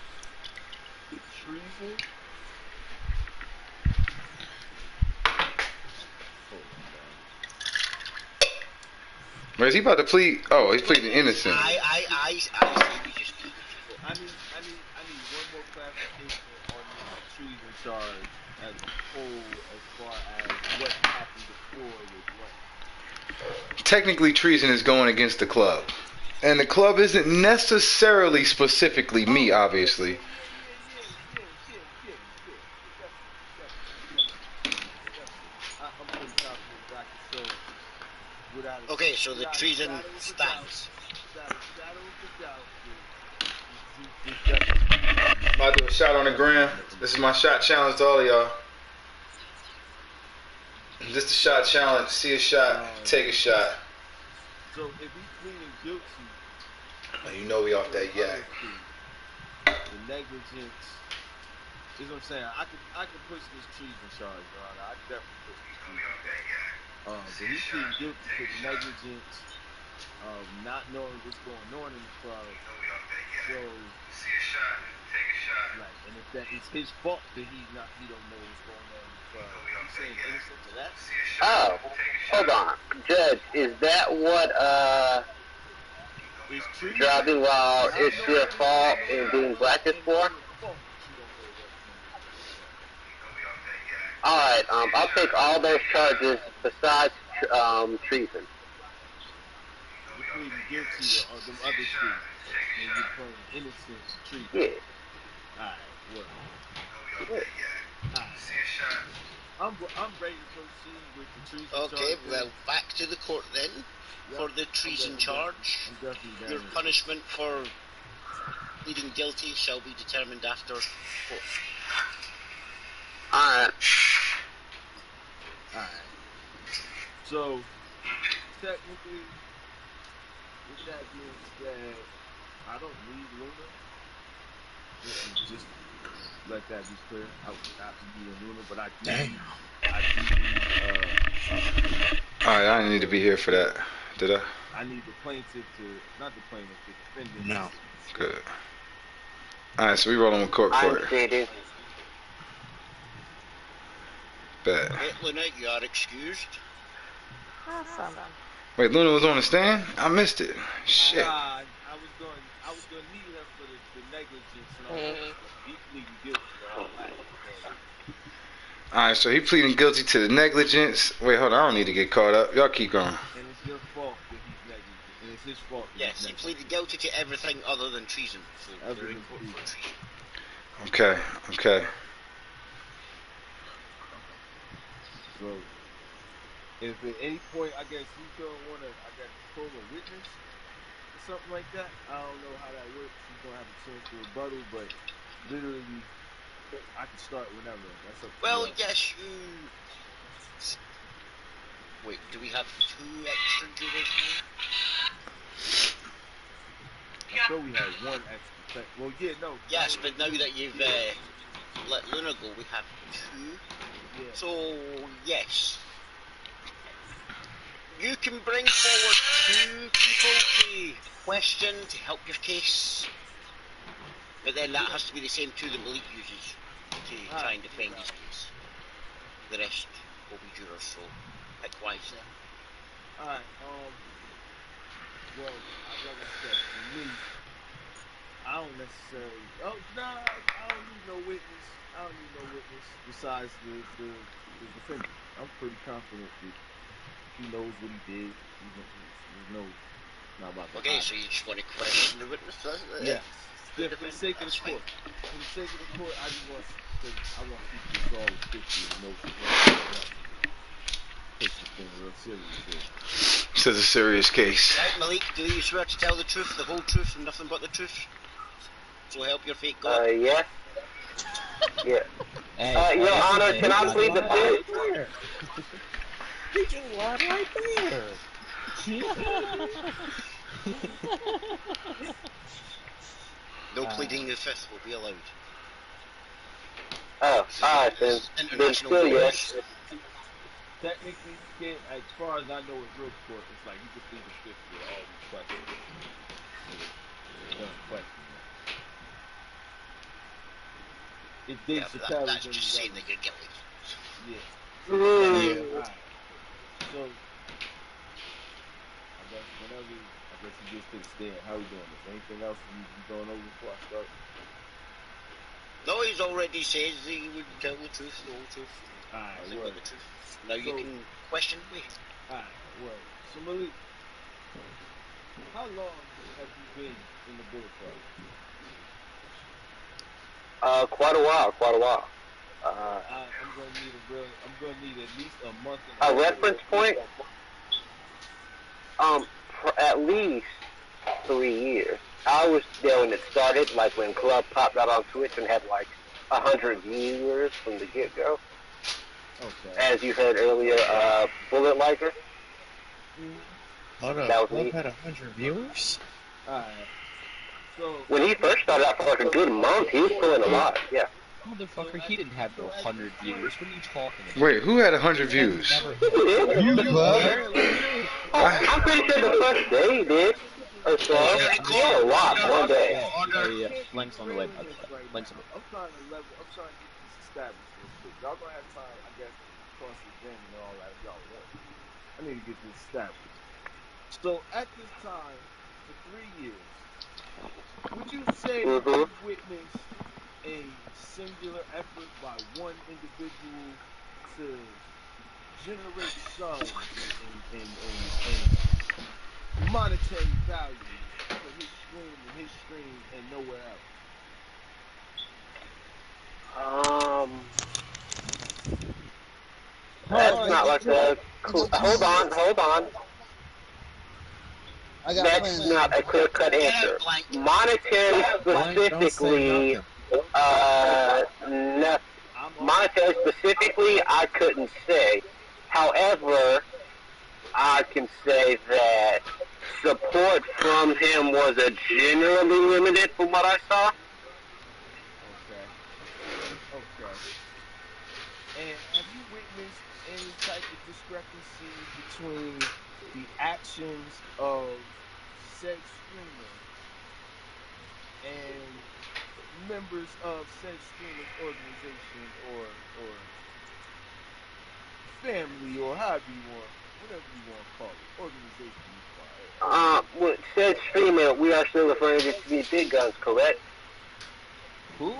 to treason, Where is he about to plead? Oh, he's pleading innocent. I say we just keep it. I need one more clarification on this treason charge as a whole, as far as what happened before with what. Technically, treason is going against the club. And the club isn't necessarily specifically me, obviously. I'm pretty confident that I can say without a Okay, so the treason shadow of a stands. Without a shadow of a doubt, this I'm about to do a shot on the gram. This is my shot challenge to all of y'all. Just a shot challenge. See a shot, take a shot. So if he's pleading guilty, Oh, you know we off that yak. the negligence is what I'm saying. I could push this treason charge, Your Honor. I could definitely push this treason charge. But he's pleading guilty to the negligence of not knowing what's going on in the club. So see a shot, take a shot. Right, and if that is his fault that he don't know what's going on in the club, he's saying innocent to that. Oh, hold on. Judge, is that what driving while it's your fault and being black is for? Alright, I'll take all those charges besides treason. You're pleading guilty of them other two, and you're playing innocent treason. Yeah. Alright, well. I'm ready to proceed with the treason charge. Okay, well, back to the court then. For the treason charge, your punishment for pleading guilty shall be determined after court. Alright. So, technically, with that being said, I don't need Luna. Just let that be clear. I would not be needing Luna, but I do need, Alright, I didn't need to be here for that. Did I? I need the plaintiff to, not the plaintiff, the defendant. No. Good. Alright, so we rolling with court. Bet. Luna, you are excused. Awesome. Wait, Luna was on the stand? I missed it. Shit. I was going to need her for the negligence and all that. He pleaded guilty for all that. Alright, so he pleading guilty to the negligence. Wait, hold on. I don't need to get caught up. Y'all keep going. And it's your fault that he's negligent. And it's his fault that Yes, he pleaded guilty to everything other than treason. So they're in court for treason. Okay. So, if at any point, I guess you don't want to, call a witness or something like that. I don't know how that works. He's going to have a chance to rebuttal, but literally, I can start whenever. That's up to you. Yes, you... Wait, do we have 2 extra jurors here? I thought we had one extra. Well, yeah, no. Yes, but now that you've let Luna go, we have 2. Yeah. So, yes. You can bring forward 2 people to question, to help your case. But then that has to be the same 2 that Malik uses to try and defend his case. The rest will be jurors, so pick wisely. Alright, well, like I said, for me, I don't necessarily. Oh nah, I don't need no witness. I don't need no witness besides the defendant. I'm pretty confident that he knows what he did. There's no not about to Okay, hide so it. you just want to question the witness? Yes. The For the sake of the court. For the sake of the court, I just want to keep this all official and no It's just been real serious here. This is a serious case. Right, Malik, do you swear to tell the truth, the whole truth, and nothing but the truth? So help your fake God? Yes. Yeah. Hey, Your Honor, can I plead the fifth? He just lied right there. No pleading the fifth will be allowed. Oh, alright then still yes. Technically, you can't. As far as I know, in real court, it's like you can plead the fifth with all these questions. Done questioning. If Dave Chappelle that's is just saying that you're guilty. Yeah. Alright. So, I guess he gets to the stand. How we doing this? Anything else we need to be going over before I start? No, he's already says he would tell the truth, the whole truth. Alright, nothing but the truth. Now you can question me. Alright, word. So Malik, how long have you been in the Bullet Club? Quite a while. I'm gonna need at least a month and a reference point? For at least 3 years. I was there when it started, like when Club popped out on Twitch and had like 100 viewers from the get-go. Okay. As you heard earlier, Bullet Liker. Hold up, that was Club me. had 100 viewers? Alright. So when he first started out for like a good month, he was pulling a lot, yeah. Motherfucker, he didn't have no 100 viewers. What are you talking about? Wait, who had 100 views? You, I'm pretty sure the first day he did. A lot one day. Yeah. Links on the way, by the way. Links on the way. I'm trying to get this established real quick. Y'all gonna have time, I guess, to cross examine and all that if y'all want. I need to get this established. So at this time, for 3 years, would you say you witnessed a singular effort by one individual to generate subs and monetary value for his stream and nowhere else? That's not like a. Hold on. That's not a clear-cut answer. Monetary specifically, monetary specifically, I couldn't say. However, I can say that support from him was generally limited from what I saw. Okay. And have you witnessed any type of discrepancy between the actions of said streamer and members of said streamer's organization or family or however you want, whatever you want to call it, organization is fine. With said streamer, we are still referring to be Big Guns, correct? Who?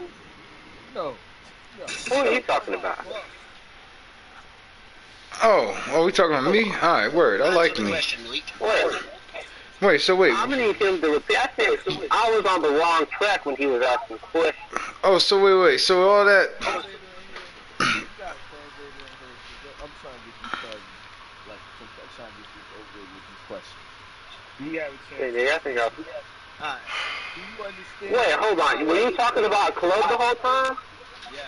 No. Who are you talking about? Oh, we talking about me? Alright, word. I like me. Wait, so wait. I'm gonna need him to repeat. I think I was on the wrong track when he was asking questions. Oh, so wait. So all that. I'm trying to get these charges, I'm trying to get this over with these questions. Do you have a chance? Yeah, I think I'll. Alright. Do you understand? Wait, hold on. Were you talking about Club the whole time? Yes.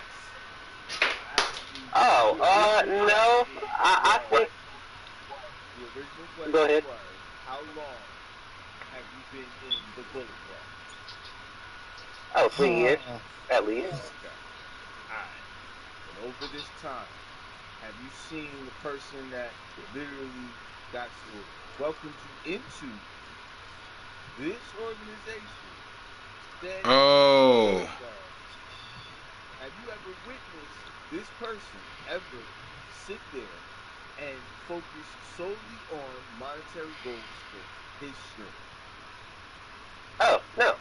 Oh, no. I think. The original question Go ahead. was, how long have you been in the Bullet Club? Oh, 3 years, at least. Okay. Alright. And over this time, have you seen the person that literally got or welcomed you into this organization stand in the Bullet Oh. Club? Have you ever witnessed this person ever sit there and focus solely on monetary goals for his stream? Oh, no.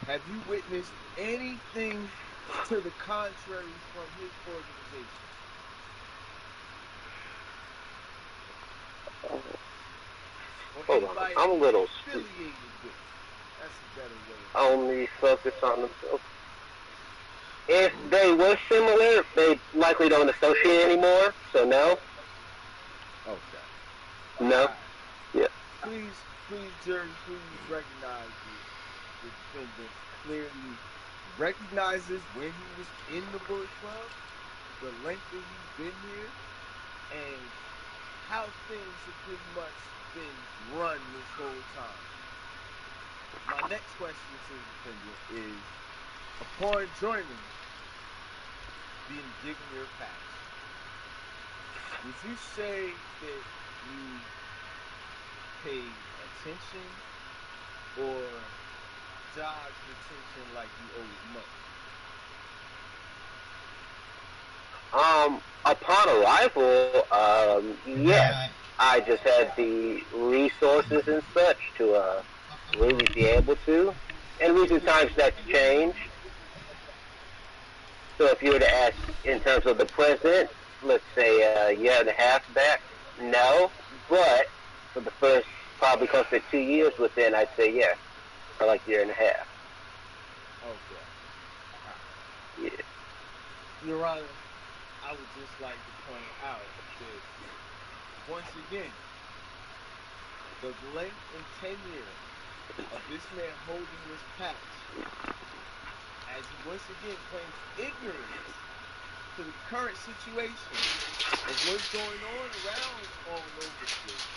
Have you witnessed anything to the contrary from his organization? Or Hold on. anybody that I'm a he's little affiliated with? That's a better way of putting it. only focused on themselves. If they were similar, they likely don't associate anymore, so no. Okay. No. All right. Yeah. Please, jury, please recognize this. The defendant clearly recognizes when he was in the Bullet Club, the length that he's been here, and how things have pretty much been run this whole time. My next question to the defendant is, upon joining, being given your patch, would you say that you paid attention or dodged attention like you owed money? Upon arrival, yes, I just had the resources and such to, really be able to. In recent times, that's changed. So if you were to ask in terms of the present, let's say a year and a half back, no. But for the first probably close to 2 years within, I'd say yes, for like a year and a half. Okay. All right. Yeah. Your Honor, I would just like to point out that, once again, the length and tenure of this man holding this patch, as he once again claims ignorance to the current situation of what's going on around all over the place,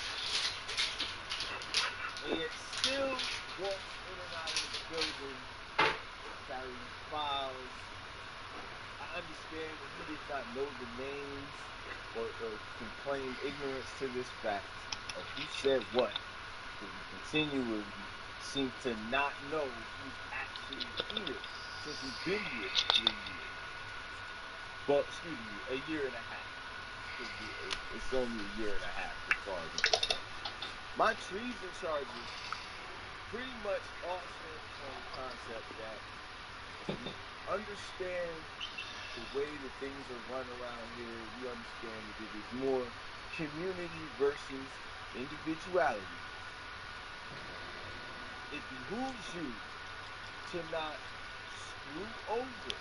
and yet still walks in and out of the building, carries files. I understand that he did not know the names or can claim ignorance to this fact of who said what, because he continually seems to not know who's actually here since he's been here for 3 years. Well, excuse me, a year and a half. It's only a year and a half as far as I'm concerned. My treason charges pretty much all stand upon the concept that if we understand the way that things are run around here, we understand that it is more community versus individuality. It behooves you to not screw over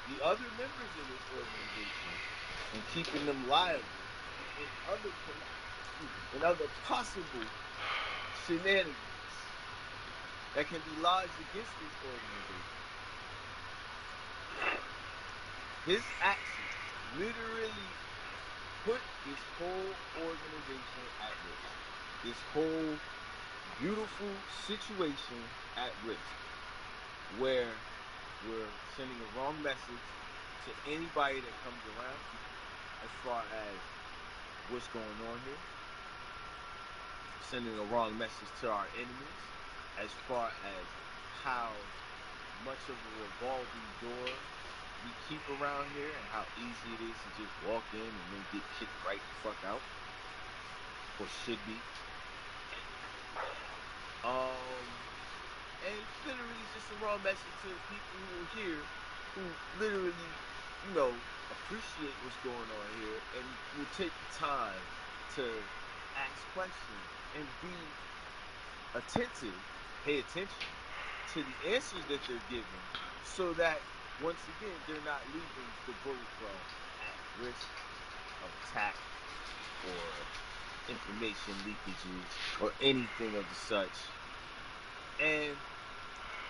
the other members of this organization and keeping them liable in other possible shenanigans that can be lodged against this organization. His actions literally put this whole organization at risk. This whole beautiful situation at risk, where we're sending a wrong message to anybody that comes around as far as what's going on here. Sending a wrong message to our enemies as far as how much of a revolving door we keep around here and how easy it is to just walk in and then get kicked right the fuck out, or should be. And literally it's just a wrong message to the people who are here, who literally, appreciate what's going on here and will take the time to ask questions and be attentive, pay attention to the answers that they're given, so that, once again, they're not leaving the Bullet Club at risk of attack or information leakages or anything of the such. And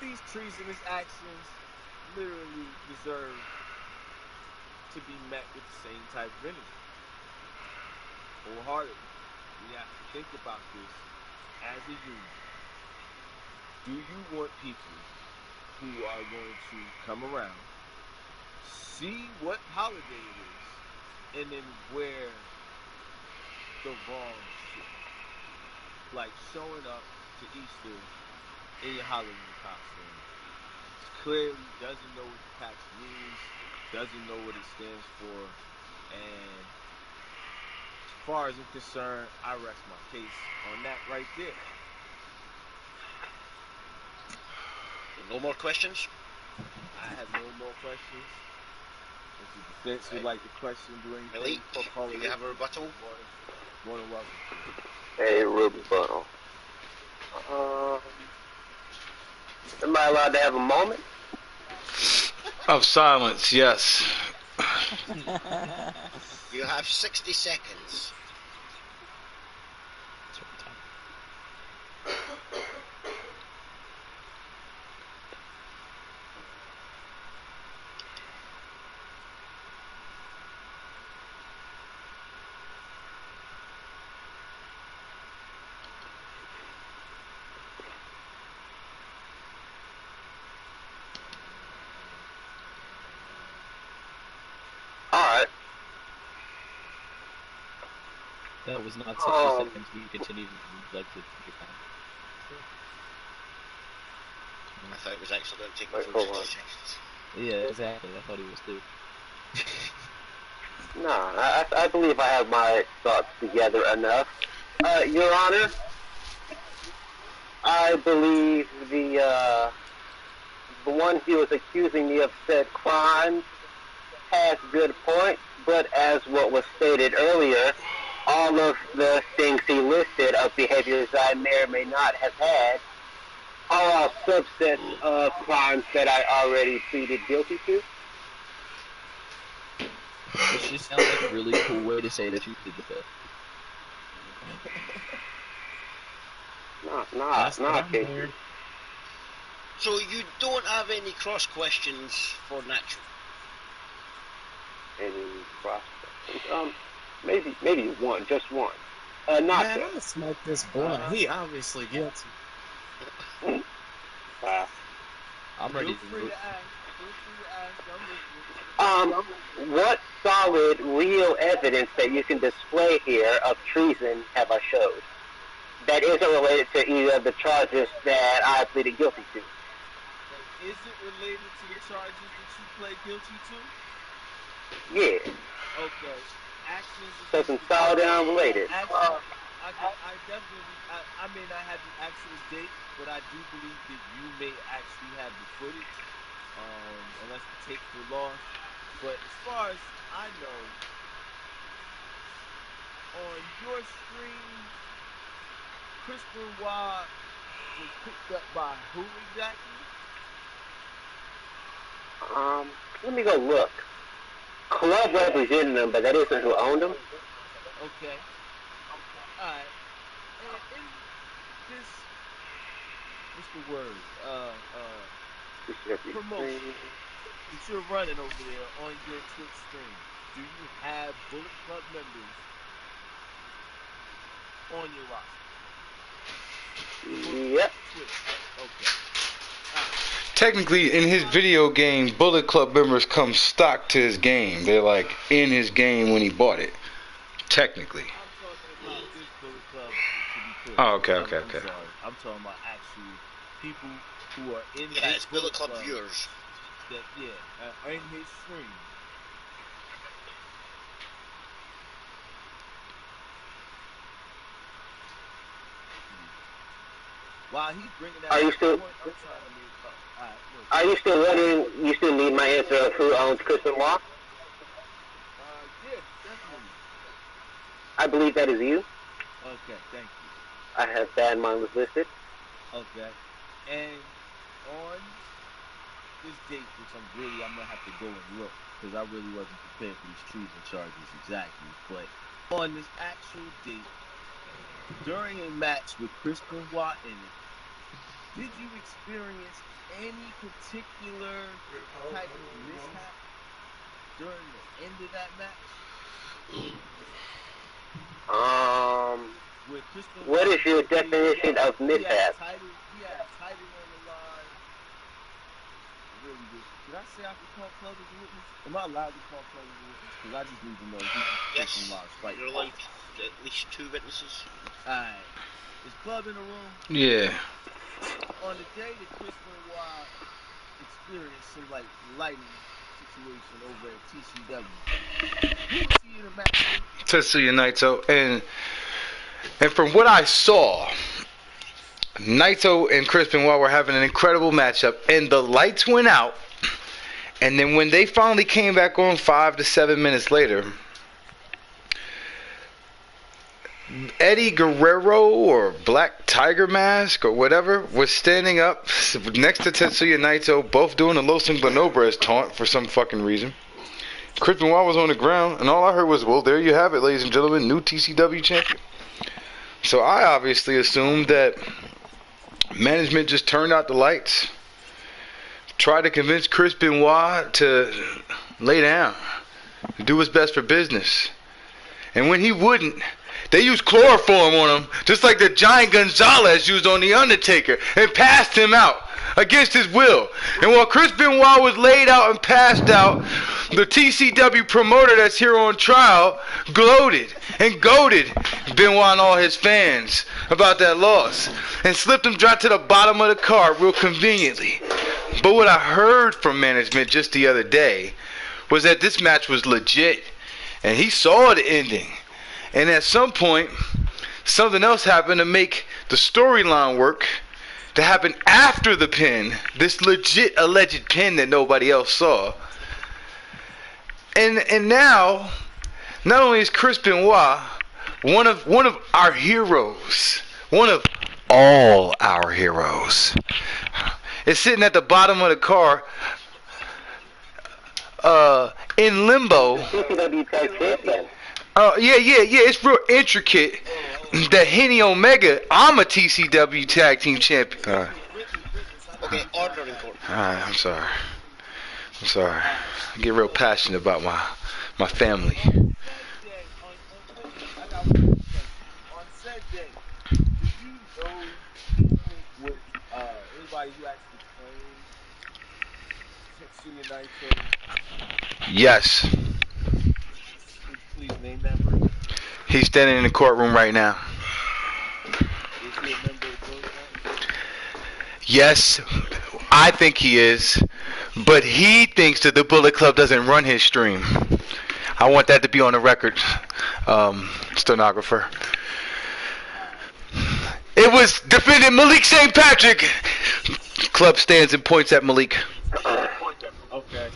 these treasonous actions literally deserve to be met with the same type of energy. Wholeheartedly. We have to think about this as a union, do you want people who are going to come around, see what holiday it is, and then wear the wrong shit? Like showing up to Easter in your Halloween costume. Clearly doesn't know what the patch means, doesn't know what it stands for, and as far as I'm concerned, I rest my case on that right there. No more questions? I have no more questions. If the defense would like to question, do anything, Malik, do you have a rebuttal? More than welcome to. A rebuttal. Am I allowed to have a moment? Of silence, yes. You have 60 seconds. Alright. That was not 60 seconds. We continued like to take your time. I thought it was actually going to take me 60 seconds. Yeah, exactly. I thought he was too. Nah, I believe I have my thoughts together enough. Your Honor, I believe the one who was accusing me of said crimes has good points, but as what was stated earlier, all of the things he listed of behaviors I may or may not have had are all subsets of crimes that I already pleaded guilty to. Which just sounds like a really cool way to say that you did the fifth. Not Casey. So you don't have any cross questions for Nacho? Any cross questions? Maybe one, just one. Not Man, I'm gonna smoke this blunt. He obviously guilty. Wow. I'm ready Feel free to ask. I'm listening. What solid, real evidence that you can display here of treason have I showed that isn't related to either of the charges that I pleaded guilty to? Is it related to the charges that you pled guilty to? Yeah. Okay. Actions. So some solid and unrelated. I definitely. I may not have the actual date, but I do believe that you may actually have the footage, unless the tapes were lost. But as far as I know, on your screen, Crispin Waugh was picked up by who exactly? Let me go look. Club represented them, but that isn't who owned them. Okay. Alright. And in this, what's the word? Promotion that you're running over there on your Twitch stream, do you have Bullet Club members on your roster? Yep. Okay. Technically, in his video game, Bullet Club members come stock to his game. They're like in his game when he bought it. Technically. I'm talking about this Bullet Club, to be clear. Oh, okay. I'm sorry. I'm talking about actual people who are in his Bullet Club viewers. That are in his stream. While he's bringing that Are you still? point, I'm trying to make. Are you still wondering? You still need my answer of who owns Crispin Waugh? Yeah, definitely. I believe that is you. Okay, thank you. I have bad mind was listed. Okay, and on this date, which I'm gonna have to go and look because I really wasn't prepared for these treason charges exactly. But on this actual date, during a match with Crispin Waugh in it, did you experience any particular type of mishap during the end of that match? with Crispin. What is your definition of mishap? He had a title on the line. Really good. Did I say I could call Club as a witness? Am I allowed to call Club as a witness? Because I just need to know if he's Crispin Wa's fight. You're allowed at least 2 witnesses. Alright. Is Club in the room? Yeah. On the day that Crispin Wa experienced some like lightning situation over at TCW, who was he in the match with? Tetsuya Naito, and from what I saw, Naito and Chris Benoit were having an incredible matchup, and the lights went out, and then when they finally came back on 5 to 7 minutes later, Eddie Guerrero or Black Tiger Mask or whatever was standing up next to Tetsuya Naito, both doing a Los Inglenobles taunt for some fucking reason. Chris Benoit was on the ground, and all I heard was, well, there you have it, ladies and gentlemen, new TCW champion. So I obviously assumed that management just turned out the lights, tried to convince Chris Benoit to lay down, do his best for business. And when he wouldn't, they used chloroform on him, just like the Giant Gonzalez used on The Undertaker, and passed him out against his will. And while Chris Benoit was laid out and passed out, the TCW promoter that's here on trial gloated and goaded Benoit and all his fans about that loss, and slipped him dry to the bottom of the card real conveniently. But what I heard from management just the other day was that this match was legit, and he saw the ending. And at some point, something else happened to make the storyline work, to happen after the pin, this legit alleged pin that nobody else saw. And now, not only is Chris Benoit one of our heroes, one of all our heroes, is sitting at the bottom of the car, in limbo. Yeah, it's real intricate that Henny Omega, I'm a TCW Tag Team Champion. Okay, order in court. Alright, I'm sorry. I get real passionate about my family. On said day, do you know what anybody who actually claims Tetsuya Naito? Yes. Please name that person. He's standing in the courtroom right now. Is he a member of the Bullet Club? Yes, I think he is, but he thinks that the Bullet Club doesn't run his stream. I want that to be on the record, stenographer. It was defendant Malik St. Patrick. Club stands and points at Malik. Okay.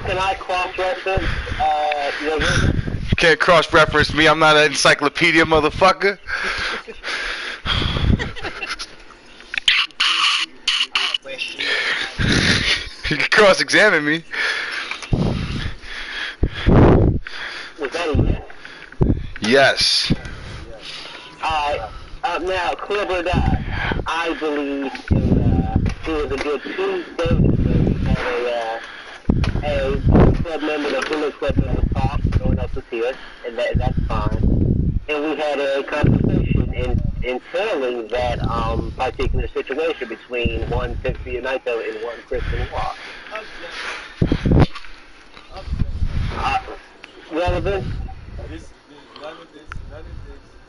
Can I cross-reference your witness? You can't cross-reference me. I'm not an encyclopedia, motherfucker. You can cross-examine me. Was that a yes? Yes. Alright. Now, clear or die, I believe it was a good Tuesday. A club member, the Bullet Club member talked, no one else was here, and that's fine. And we had a conversation entailing that particular situation between one Tetsuya Naito and one Chris Benoit. Relevant? None of this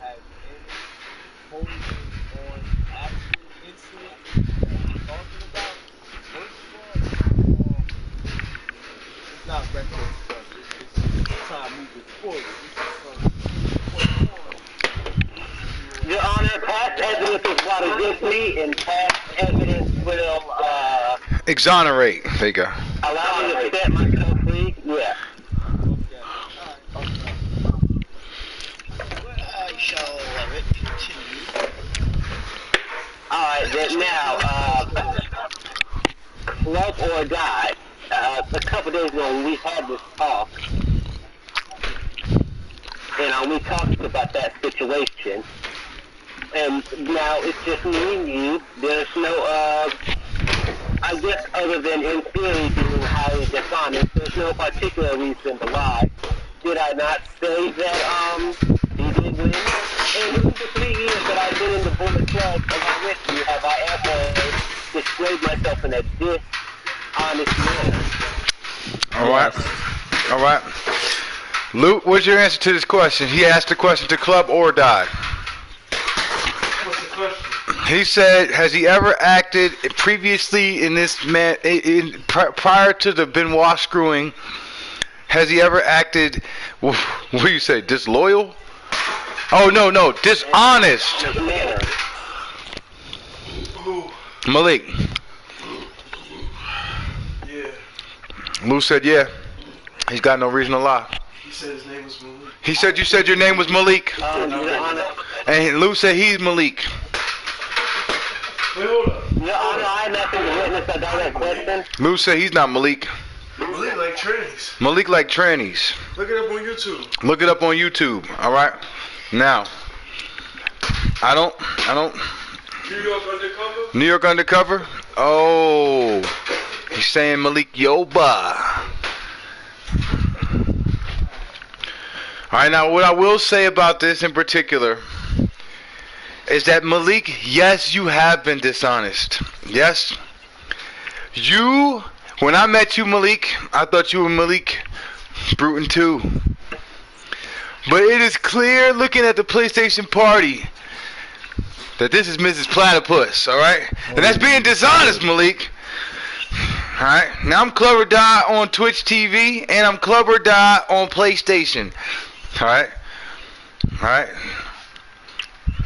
has any holding on actual incident that we're talking about. First of all, it's not retrospective. It's time moving forward. This is Your Honor, past evidence is what against me, and past evidence will Exonerate. There you go. allow me to set myself free. Yeah. I shall allow it. Continue. Alright, then now, club or die. A couple days ago, we had this talk, and we talked about that situation. And now it's just me and you. There's no, I guess, other than in theory being highly dishonest, there's no particular reason to lie. did I not say that he did win? And in the 3 years that I've been in the Bullet Club along with you, have I ever displayed myself in a dishonest manner? All right. Luke, what's your answer to this question? He asked the question to Club or Die. What's the question? He said, has he ever acted previously in this man, prior to the Benoit screwing, has he ever acted, what do you say, disloyal? Oh, no, dishonest. Malik. Yeah. Lou said, yeah. He's got no reason to lie. He said his name was Malik. He said you said your name was Malik. And Lou said he's Malik. Wait, hold up. Your Honor, I have nothing to witness a direct question. Lou said he's not Malik. Malik like trannies. Malik like trannies. Look it up on YouTube. Look it up on YouTube. All right. Now, I don't. New York undercover. New York undercover. Oh, he's saying Malik Yoba. All right. Now, what I will say about this in particular is that Malik, yes, you have been dishonest. Yes, you. When I met you, Malik, I thought you were Malik Bruton too. But it is clear looking at the PlayStation party that this is Mrs. Platypus, alright? And that's being dishonest, Malik. Alright? Now I'm Club or Die on Twitch TV and I'm Club or Die on PlayStation. Alright? Alright?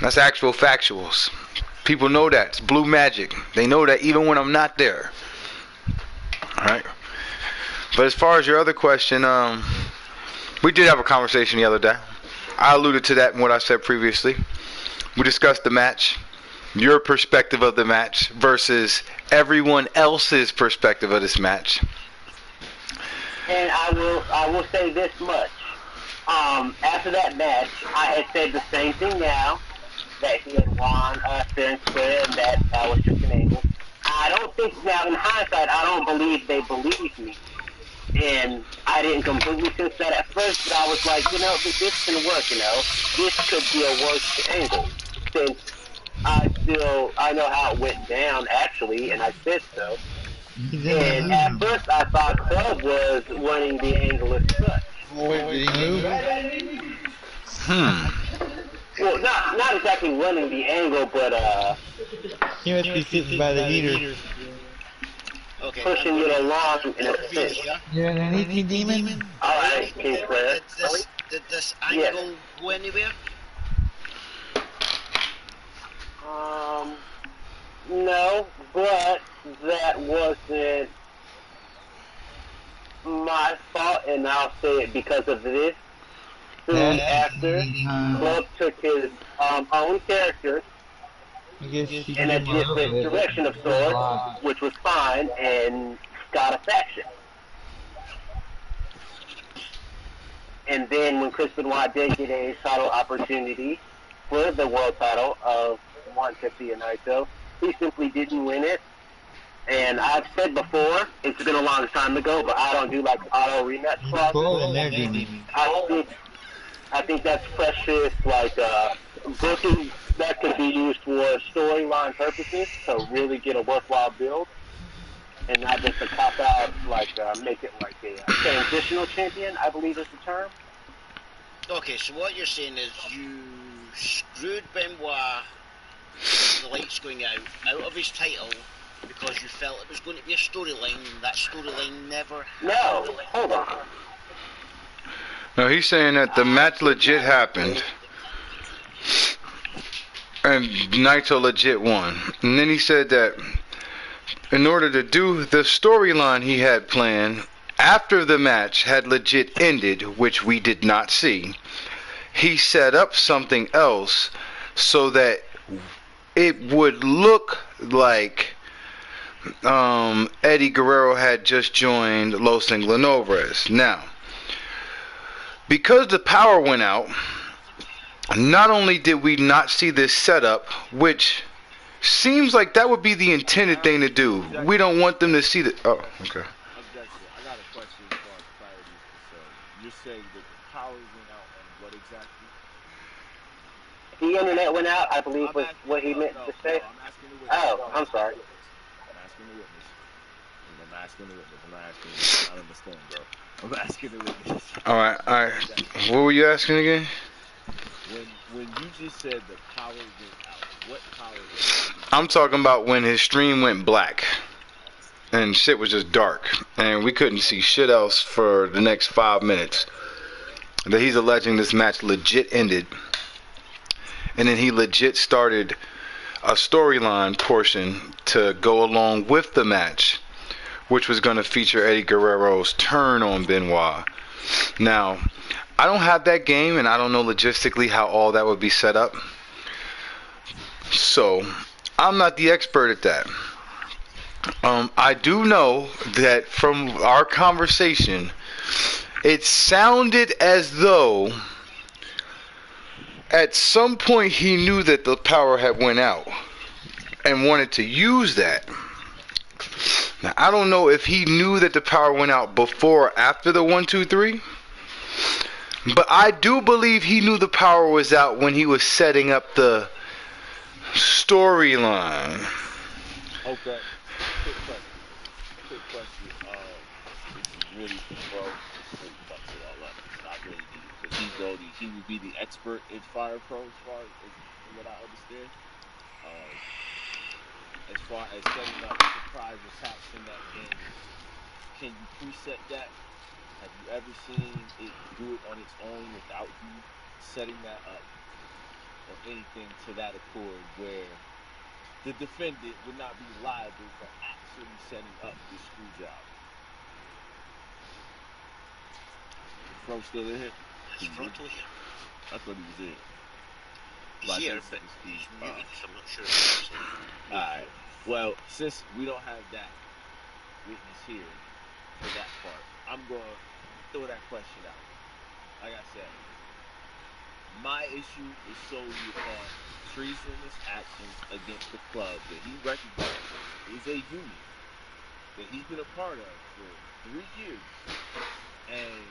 That's actual factuals. People know that. It's blue magic. They know that even when I'm not there. Alright? But as far as your other question, we did have a conversation the other day. I alluded to that in what I said previously. We discussed the match, your perspective of the match versus everyone else's perspective of this match. And I will say this much. After that match, I had said the same thing now, that he had won fair and square, and that was just an angle. I don't think, now in hindsight, I don't believe they believed me. And I didn't completely sense that at first, but I was like, this can work, This could be a worse angle. Since I know how it went down, actually, and I said so. And at first, I thought Club was running the angle as such. Did he move? Well, not exactly running the angle, but, He must be sitting by the heater. Okay, pushing it along in a sense. You're underneath me, demon? Alright, King Claire. Did this angle go anywhere? No, but that wasn't my fault, and I'll say it because of this. Soon after, Club took his own character in a different direction of sorts, which was fine, and got a faction. And then when Chris Benoit did get a title opportunity for the world title of 150 a night, though, he simply didn't win it. And I've said before, it's been a long time ago, but I don't do like auto rematch clauses. I think that's precious, like booking that could be used for storyline purposes to really get a worthwhile build, and not just a cop out, like make it like a transitional champion, I believe is the term. Okay, so what you're saying is you screwed Benoit, the lights going out of his title, because you felt it was going to be a storyline, and that storyline never happened. No, hold on. No, he's saying that the match legit happened, and Naito legit won. And then he said that in order to do the storyline he had planned after the match had legit ended, which we did not see, he set up something else so that it would look like Eddie Guerrero had just joined Los Ingobernables. Now, because the power went out, not only did we not see this setup, which seems like that would be the intended thing to do. We don't want them to see the... Oh, okay. Objection. I got a question as far as clarity is concerned. You're saying that power went out on what exactly? The internet went out, I believe, I'm was asking, what he meant no, to say. I'm asking the witness. Oh, I'm sorry. I'm asking the witness. I'm asking the witness. I'm not asking you. I don't understand, bro. I'm asking the witness. All right. What were you asking again? When you just said the power went out, what power went out? I'm talking about when his stream went black and shit was just dark and we couldn't see shit else for the next 5 minutes. That he's alleging this match legit ended, and then he legit started a storyline portion to go along with the match, which was going to feature Eddie Guerrero's turn on Benoit. Now, I don't have that game, and I don't know logistically how all that would be set up. So, I'm not the expert at that. I do know that from our conversation, it sounded as though at some point he knew that the power had went out and wanted to use that. Now, I don't know if he knew that the power went out before or after the 1, 2, 3. But I do believe he knew the power was out when he was setting up the storyline. Okay. Quick question. This is really for Bro. This really fucks it all up. And I really need it because he would be the expert in Fire Pro as far as from what I understand. As far as setting up surprise attacks in that game, can you preset that? Have you ever seen it do it on its own without you setting that up or anything to that accord where the defendant would not be liable for actually setting up the screw job? Is Bro still in here? Is Bro still here? I thought he was in. He's here, but he's muted, so I'm not sure if he's actually. Alright. Well, since we don't have that witness here for that part, I'm going to throw that question out. Like I said, my issue is solely upon treasonous actions against the club that he recognizes is a unit that he's been a part of for 3 years and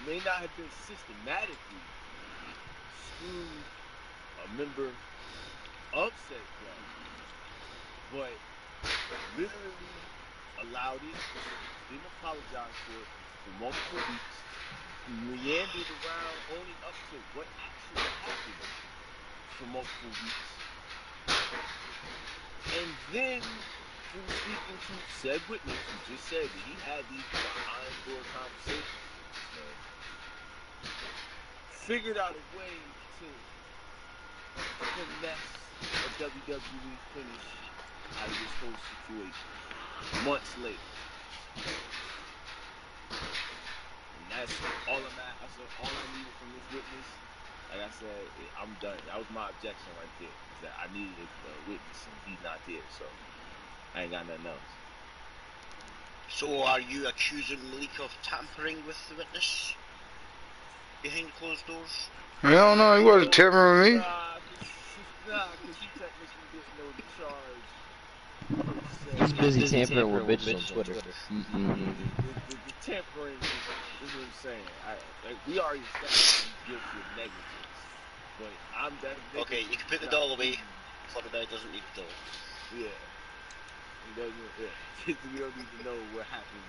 may not have been systematically screwed a member of said club, but literally allowed it, didn't apologize for it for multiple weeks, meandered around owning up to what actually happened for multiple weeks, and then through speaking to said witness who just said that he had these behind door conversations with this man, figured out a way to finesse a WWE finish out of this whole situation months later. And that's all that's all I needed from this witness. Like I said, I'm done. That was my objection right there. Is that I needed a witness and he's not there, so I ain't got nothing else. So are you accusing Malik of tampering with the witness behind closed doors? Hell no, he wasn't tampering with me. Nah, because he technically didn't know the charge. He's busy tampering with bitches on Twitter. The tampering is what I'm saying. We already established he's guilty of negligence. But I'm definitely... Okay, you can put the doll away. Florida doesn't need the doll. Yeah. He doesn't, we don't need to know what happened.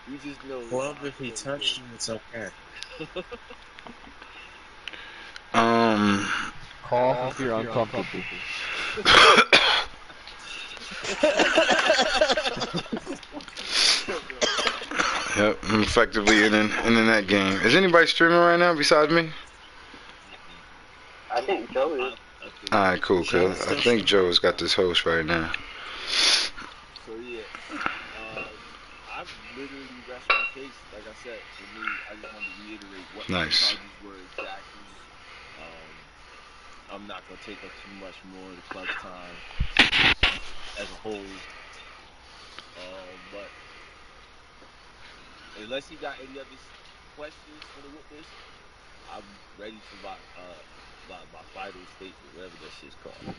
We just know... Well, if he touched him, it's okay. Cough if you're uncomfortable. Yep, I'm effectively in that game. Is anybody streaming right now besides me? I think Joe is. Alright, cool, cuz I think Joe's got this host right now. So yeah, I've literally rested my case. Like I said, for me, I just wanted to reiterate what the charges were exactly. I'm not gonna take up too much more of the club's time as a whole. But unless you got any other questions for the witness, I'm ready for my final statement, whatever that shit's called.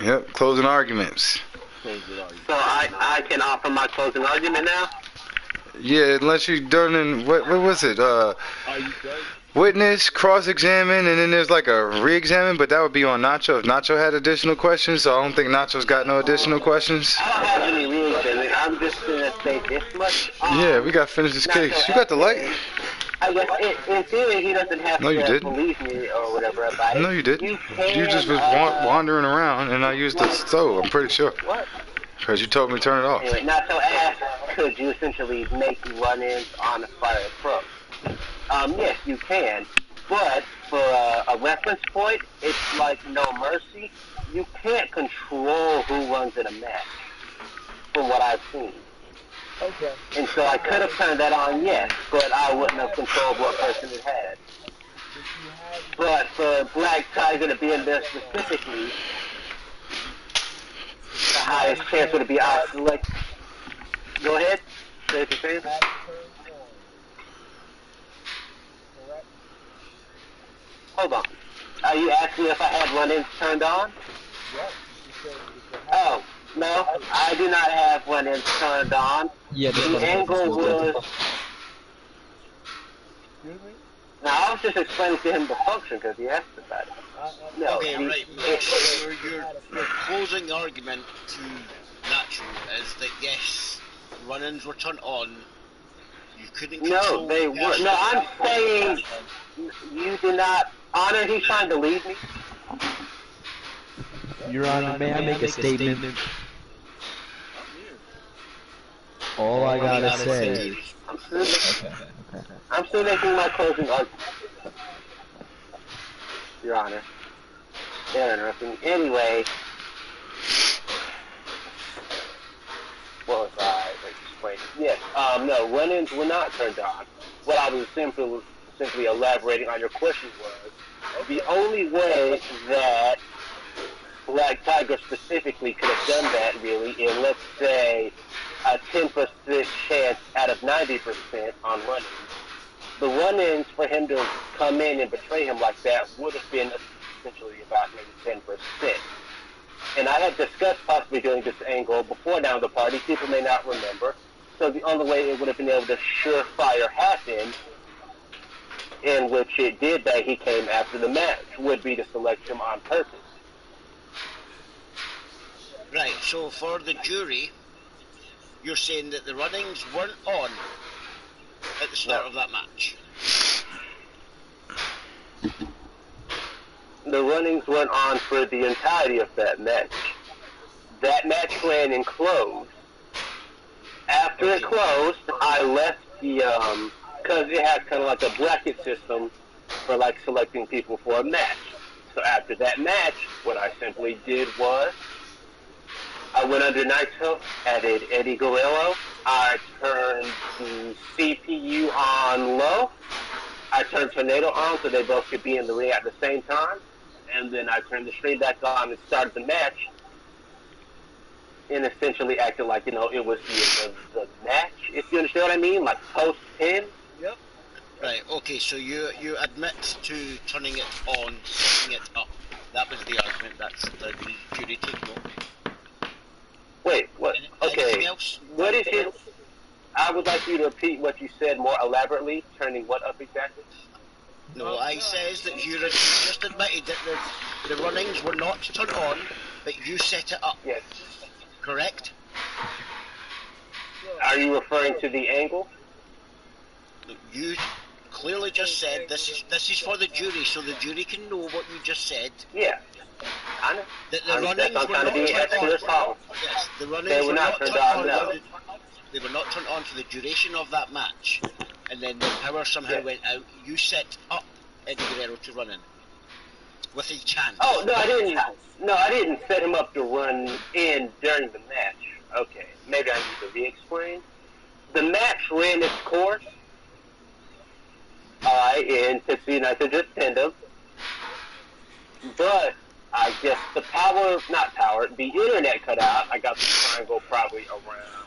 Yep, closing arguments. So I can offer my closing argument now? Yeah, unless you done in what was it? Are you done? Witness, cross-examine, and then there's like a re-examine, but that would be on Nacho if Nacho had additional questions. So I don't think Nacho's got no additional questions. I don't have any re-examine. I'm just gonna say this much. Yeah, we got to finish this case. You got the light? I guess in theory he doesn't have No, you to didn't. believe me or whatever about it. No, you didn't. You can, You just was wandering around, and I used the stove. I'm pretty sure. What? Because you told me to turn it off. Anyway, Nacho asked, could you essentially make run-ins on a fire approach? Yes, you can. But for a reference point, it's like No Mercy. You can't control who runs in a match, from what I've seen. Okay. And so I could have turned that on, yes, but I wouldn't have controlled what person it had. But for Black Tiger to be in there specifically, the highest chance would be I select. Go ahead. Say what you're saying. Hold on. Are you asking if I had run-ins turned on? Oh, no, I do not have run-ins turned on. Yeah, the angle was... Now, I was just explaining to him the function because he asked about it. No, okay, right. So your closing argument to Nacho is that yes, run-ins were turned on. You couldn't control. No, they weren't. No, I'm saying you did not. Honor, he's trying to lead me. Your Honor, may I make a statement? All I gotta say. I'm still making my closing argument. Your Honor. They're interrupting me. Anyway. What was I explaining? Yes. No, run-ins were not turned on. What I was simply elaborating on your question was, the only way that Black Tiger specifically could have done that, really, in, let's say, a 10% chance out of 90% on run-ins. The run-ins for him to come in and betray him like that would have been essentially about maybe 10%. And I had discussed possibly doing this angle before down the party. People may not remember. So the only way it would have been able to surefire happen, in which it did that he came after the match, would be to select him on purpose. Right, so for the jury, you're saying that the runnings weren't on at the start of that match. The runnings went on for the entirety of that match. That match ran and closed. After it closed, I left the, because it has kind of like a bracket system for like selecting people for a match. So after that match, what I simply did was, I went under Naito, added Eddie Guerrero, I turned the CPU on low, I turned Tornado on so they both could be in the ring at the same time, and then I turned the stream back on and started the match, and essentially acted like, you know, it was the match, if you understand what I mean, like post-pin. Yep. Right, okay, so you admit to turning it on, setting it up. That was the argument, that's the jury take note. Wait, what? Okay, anything else? What is it? I would like you to repeat what you said more elaborately, turning what up exactly? No, I says that you just admitted that the runnings were not turned on, but you set it up. Yes. Correct? Are you referring to the angle? You clearly just said this is for the jury, so the jury can know what you just said. Yeah. I know. The runnings were not turned on. Yes, the runnings were not turned on. No. They were not turned on for the duration of that match, and then the power somehow went out. You set up Eddie Guerrero to run in with a chance. Oh no, I didn't. No, I didn't set him up to run in during the match. Okay, maybe I need to re-explain. The match ran its course. And Tipsy United just pinned him. But I guess the internet cut out. I got the triangle probably around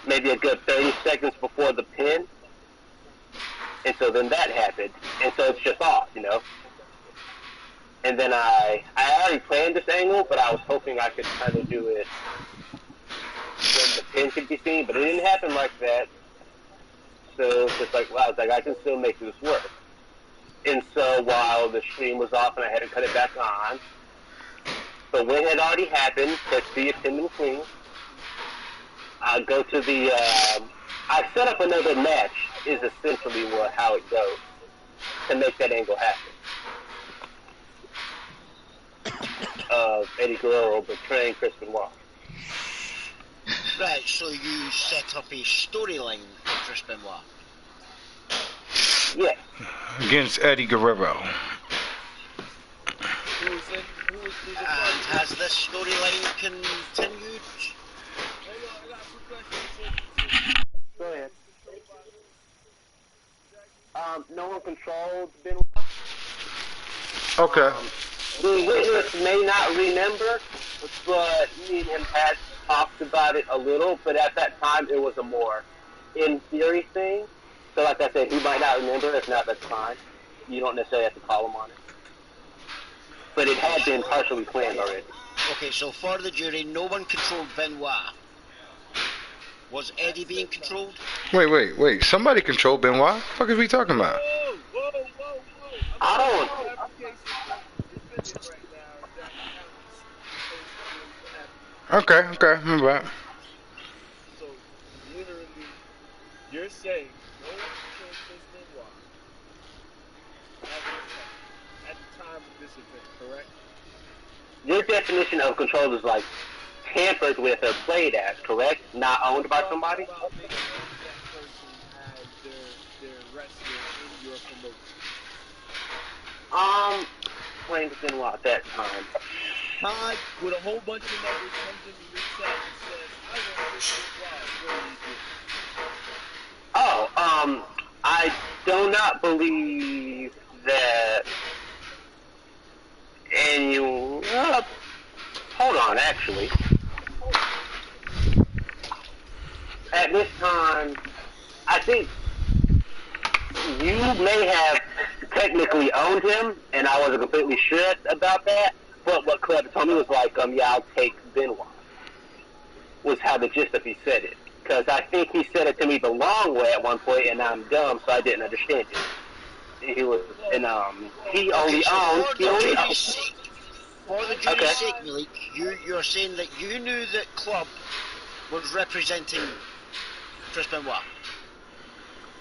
maybe a good 30 seconds before the pin. And so then that happened. And so it's just off, you know. And then I already planned this angle, but I was hoping I could kind of do it when the pin could be seen, but it didn't happen like that. So it's just like, wow, it's like I can still make this work. And so while the stream was off and I had to cut it back on, the win had already happened, catch the attendant queen. I go to the, I set up another match is essentially how it goes to make that angle happen. Of Eddie Guerrero betraying Chris Benoit. Right, so you set up a storyline for Chris Benoit. Yeah. Against Eddie Guerrero. And has this storyline continued? Go ahead. No one controlled Benoit. Okay. The witness may not remember, but me and him had talked about it a little, but at that time it was a more in theory thing. So like I said, he might not remember. If not, that's fine. You don't necessarily have to call him on it. But it had been partially planned already. Okay, so for the jury, no one controlled Benoit. Was Eddie being controlled? Wait. Somebody controlled Benoit? What the fuck is we talking about? I don't. Okay, my bad. So, literally, you're saying no one controlled Chris Benoit at the time of this event, correct? Your definition of control is like tampered with or played as, correct? Not owned by somebody? About they owned that person as their wrestler in your promotion. Playing with Benoit at that time. Todd, with a whole bunch of numbers, comes into your chat and says, I want Chris Benoit. What do you do? I do not believe that annual. Hold on, actually. At this time, I think you may have technically owned him, and I wasn't completely sure about that. But what Club told me was like, yeah, I'll take Benoit. Was how the gist of he said it. Because I think he said it to me the long way at one point, and I'm dumb, so I didn't understand it. He was, and he only owned. For the jury's sake, Malik, you're saying that you knew that Club was representing Chris Benoit.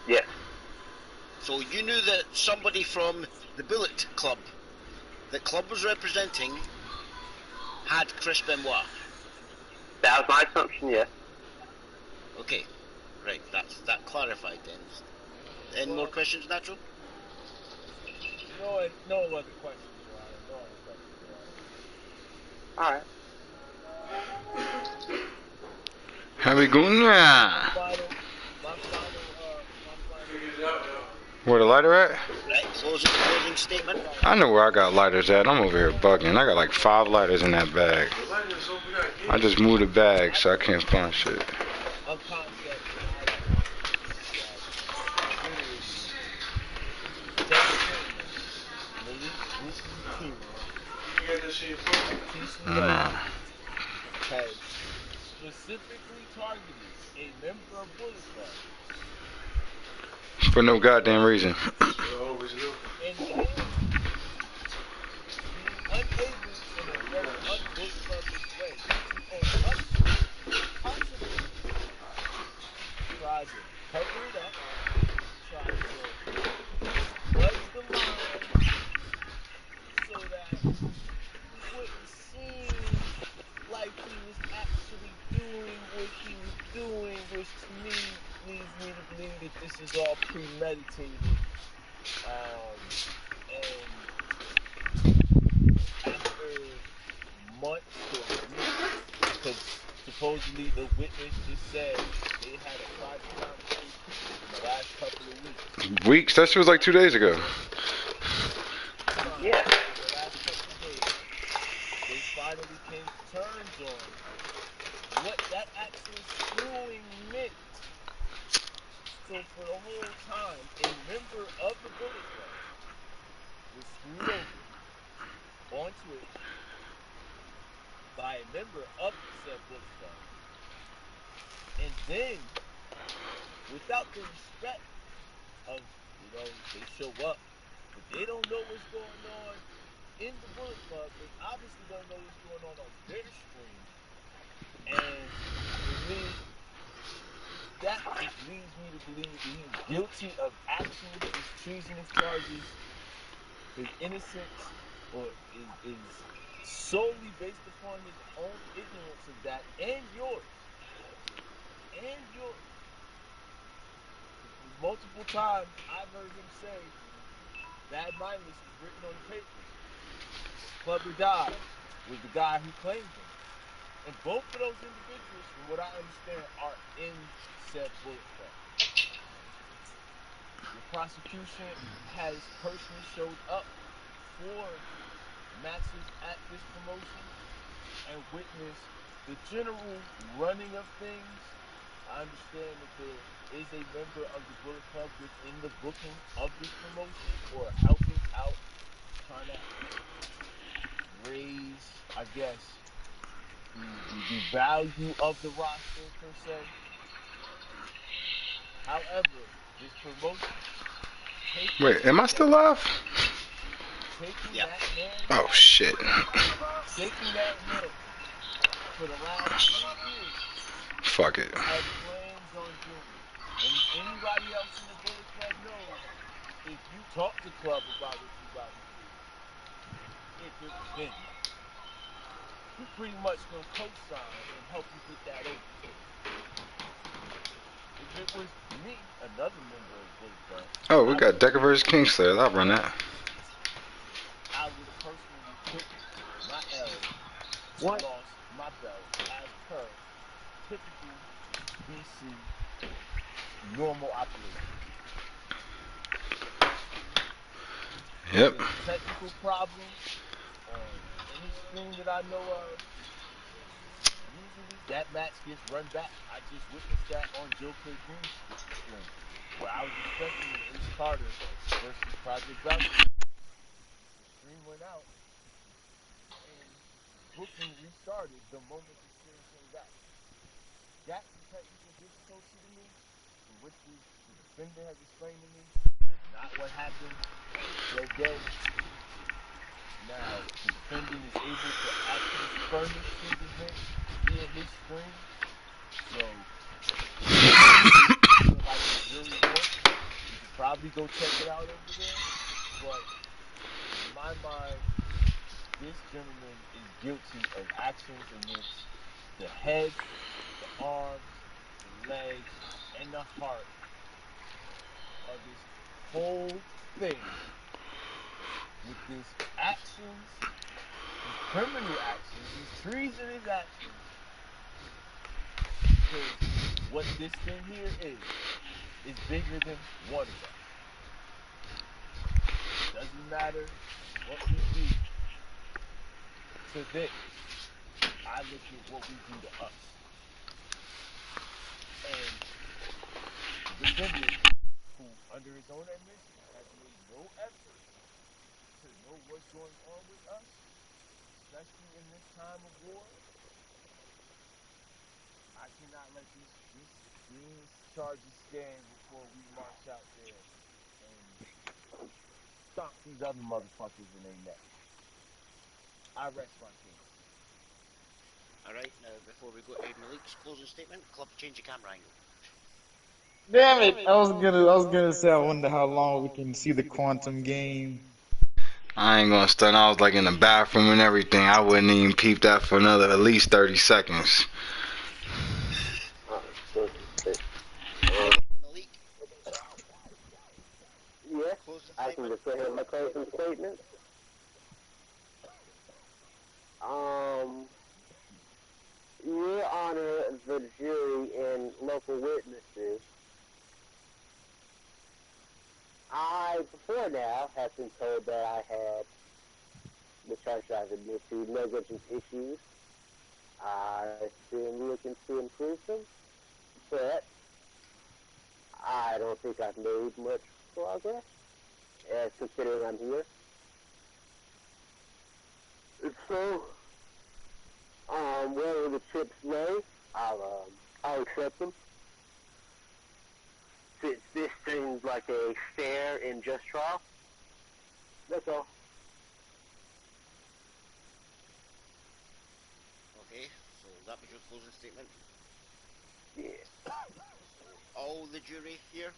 Yes. So you knew that somebody from the Bullet Club that Club was representing had Chris Benoit. That was my assumption, yes. Okay, right, that clarified then. Any more questions, Natural? No other questions, Your Honor. Alright. How we going now? Where the lighter at? Right, closing statement. I know where I got lighters at. I'm over here bugging. I got like 5 lighters in that bag. I just moved the bag so I can't find shit. Nah. Has specifically targeted a member of Bullet Club. For no goddamn reason. And being unable in a very un-Bullet Club-ish way to possibly try to cover it up, try to buzz the line so that it wouldn't seem like he was actually doing what he was doing, which to me leads me to believe that this is all premeditated. And after months to weeks, because supposedly the witness just said they had a private conversation in the last couple of weeks. Weeks? That shit was like 2 days ago. Yeah. The last couple of days, they finally came to terms on what that actual screwing meant. So for the whole time, a member of the Bullet Club was screwed over on Twitch by a member of the said Bullet Club And then, without the respect of, they show up, but they don't know what's going on in the Bullet Club. They obviously don't know what's going on their screen. And for me, that just leads me to believe that he's guilty of actions, these treasonous charges. His innocence or is solely based upon his own ignorance of that and yours. And yours. Multiple times I've heard him say, bad mindless is written on the papers. Club or Die was the guy who claimed him. And both of those individuals, from what I understand, are in said Bullet Club. Your prosecution has personally showed up for matches at this promotion and witnessed the general running of things. I understand that there is a member of the Bullet Club within the booking of this promotion or helping out, trying to raise, I guess, the value of the roster per se. However, this promotion Wait, am I still live? taking that hand, Oh shit. shaking that hand for the last 3 years. Fuck it. Had plans on doing. And anybody else in the Bullet Club knows, if you talk to Club about what you about to do, if it was him, he pretty much gonna co-sign and help you get that over. If it was me, another member of Bullet Club, Oh, we got Decker vs. Kingslayer. I'll run that. I would have personally took my L, lost my belt, as per typical BC normal operation. Yep. If there's a technical problem on any screen that I know of, usually that match gets run back. I just witnessed that on Joe Green's screen, where I was expecting an Ace Carter versus Project Bounty. The stream went out, and booking restarted the moment the stream came back. That's the technical difficulty to me, from which the defendant has explained to me. That's not what happened on said day. Now, the defendant is able to actually furnish his event via his screen. So, like the jury wants, you could probably go check it out over there. But in my mind, this gentleman is guilty of actions against the head, the arms, the legs, and the heart of this whole thing. With these actions, these criminal actions, these treasonous actions. Because what this thing here is bigger than one of us. Doesn't matter what we do to this. I look at what we do to us. And the defendant, who under his own admission has made no effort to know what's going on with us, especially in this time of war, I cannot let these charges stand before we march out there and stomp these other motherfuckers in their neck. I rest my case. Alright, now before we go to Malik's closing statement, Club, change your camera angle. Damn it! I was gonna say I wonder how long we can see the quantum game. I ain't gonna stun. I was like in the bathroom and everything. I wouldn't even peep that for another at least 30 seconds. Malik? Yes, I can just go ahead with my closing statement. Your Honor, the jury, and local witnesses, I, before now, have been told that I had the charge I've admitted to negligence issues. I've been looking to improve them, but I don't think I've made much progress, as considering I'm here. And so, wherever the chips lay, I'll I'll accept them. Since this seems like a fair and just trial. That's all. Okay, so that was your closing statement. Yeah. All the jury here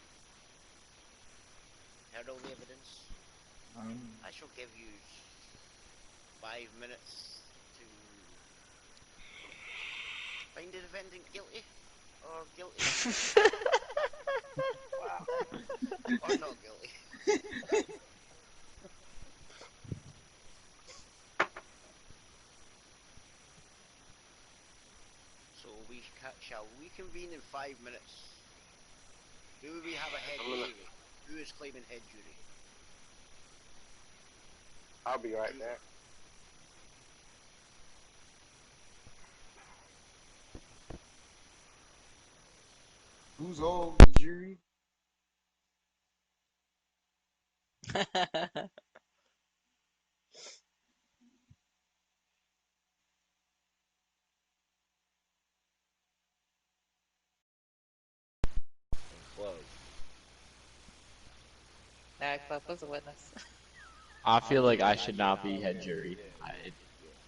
heard all the evidence. I shall give you 5 minutes to find the defendant guilty or guilty. Wow. Or not guilty. So we shall reconvene in 5 minutes. Who will we have a head jury? Who is claiming head jury? I'll be right back. Who's all the jury? Close. Next up was a witness. I feel like I should not be head jury.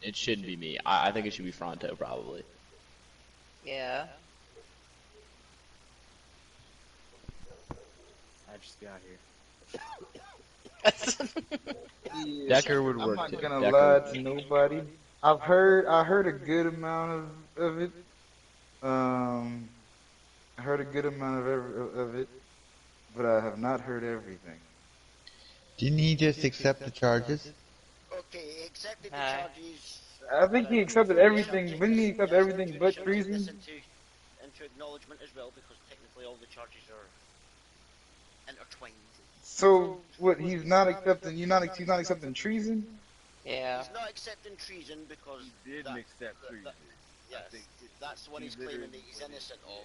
It shouldn't be me. I think it should be Fronto, probably. Yeah. I just got here. Yeah, Decker would I'm work not too. gonna Decker lie would to work. nobody. I heard a good amount of it. I heard a good amount of it, but I have not heard everything. Didn't he just accept the charges? Okay, he accepted the charges. I think he accepted everything. Didn't he accept everything but Shall take this treason? into acknowledgement as well, because technically all the charges are intertwined. So what? He's not accepting. He's not accepting treason. Yeah. He's not accepting treason because He didn't accept treason. Yes, that's the one he's claiming that he's innocent of.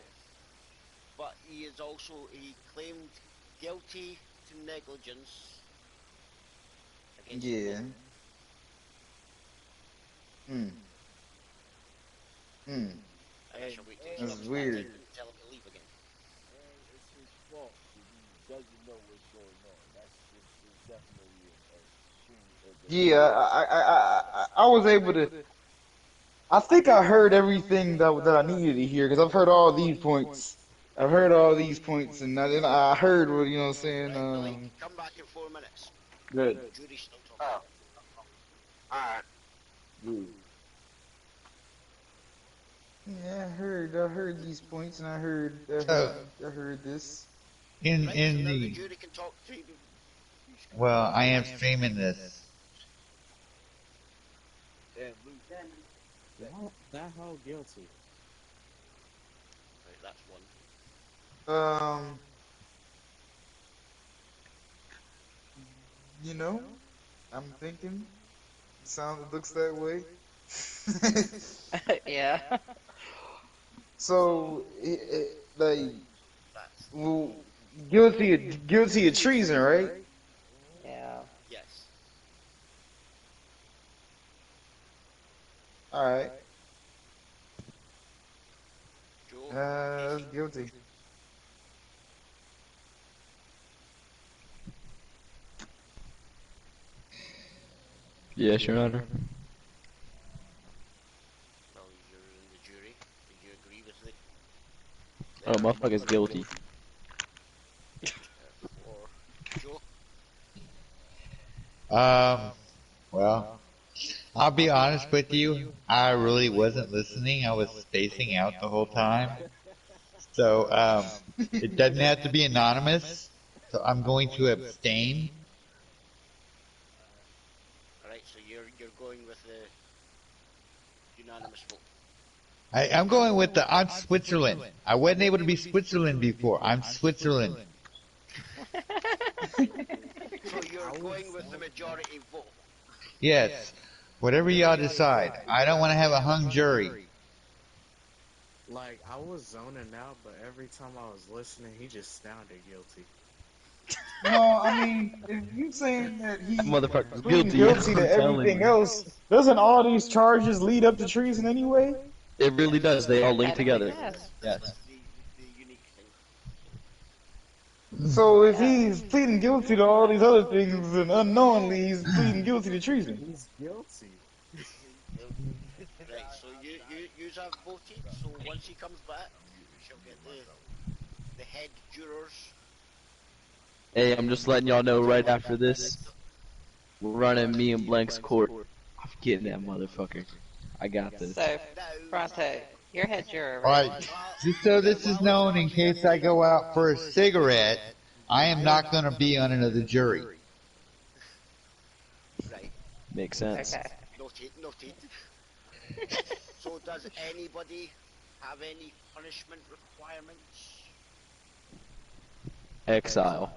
But he claimed guilty to negligence against the Yeah. And I shall wait till he That's comes weird. back in and tell him to leave again. And it's his fault that he doesn't know what's going on. That's it's definitely I was able to. I think I heard everything that I needed to hear because I've heard all these points. I've heard all these points, and I heard what you know what I'm saying. Come back in 4 minutes. Good. Judy's still talking. Alright. Yeah, I heard these points, and I heard this. In So now the the jury can talk to you. well, I am streaming this. And Luke, that whole guilty. Right, that's one. You know, I'm thinking. It looks that way. Yeah. So, like, well, guilty of treason, right? Yeah. Yes. All right. Joe, That's guilty. Yes, Your Honor. Well, you're in the jury. Did you agree with it? Oh, motherfucker's guilty. Joe? Well, I'll be honest with you. I really wasn't listening. I was spacing out the whole time. So, it doesn't have to be anonymous. So I'm going to abstain. Alright, so you're going with the unanimous vote. I'm going with I'm Switzerland. I wasn't able to be Switzerland before. I'm Switzerland. So you're going with the majority vote. Yes. Whatever y'all decide. I don't want to have a hung jury. Like, I was zoning out, but every time I was listening, he just sounded guilty. No, I mean, if you saying that he Motherfucker's pleading guilty. guilty I'm to telling everything you. else, doesn't all these charges lead up to treason anyway? It really does. They all link Technically, together. yes. Yes. The unique thing. So if he's pleading guilty to all these other things, and unknowingly he's pleading guilty to treason. He's guilty. Right, so you have voted, so once he comes back, you shall get the head jurors. Hey, I'm just letting y'all know right after this, we're running me and Blank's court. I'm getting that motherfucker. I got this. So, Bronte, your head juror, All right? right, just so this is known, in case I go out for a cigarette, I am not going to be on another jury. Right. Makes sense. Okay. Noted. So does anybody have any punishment requirements? Exile.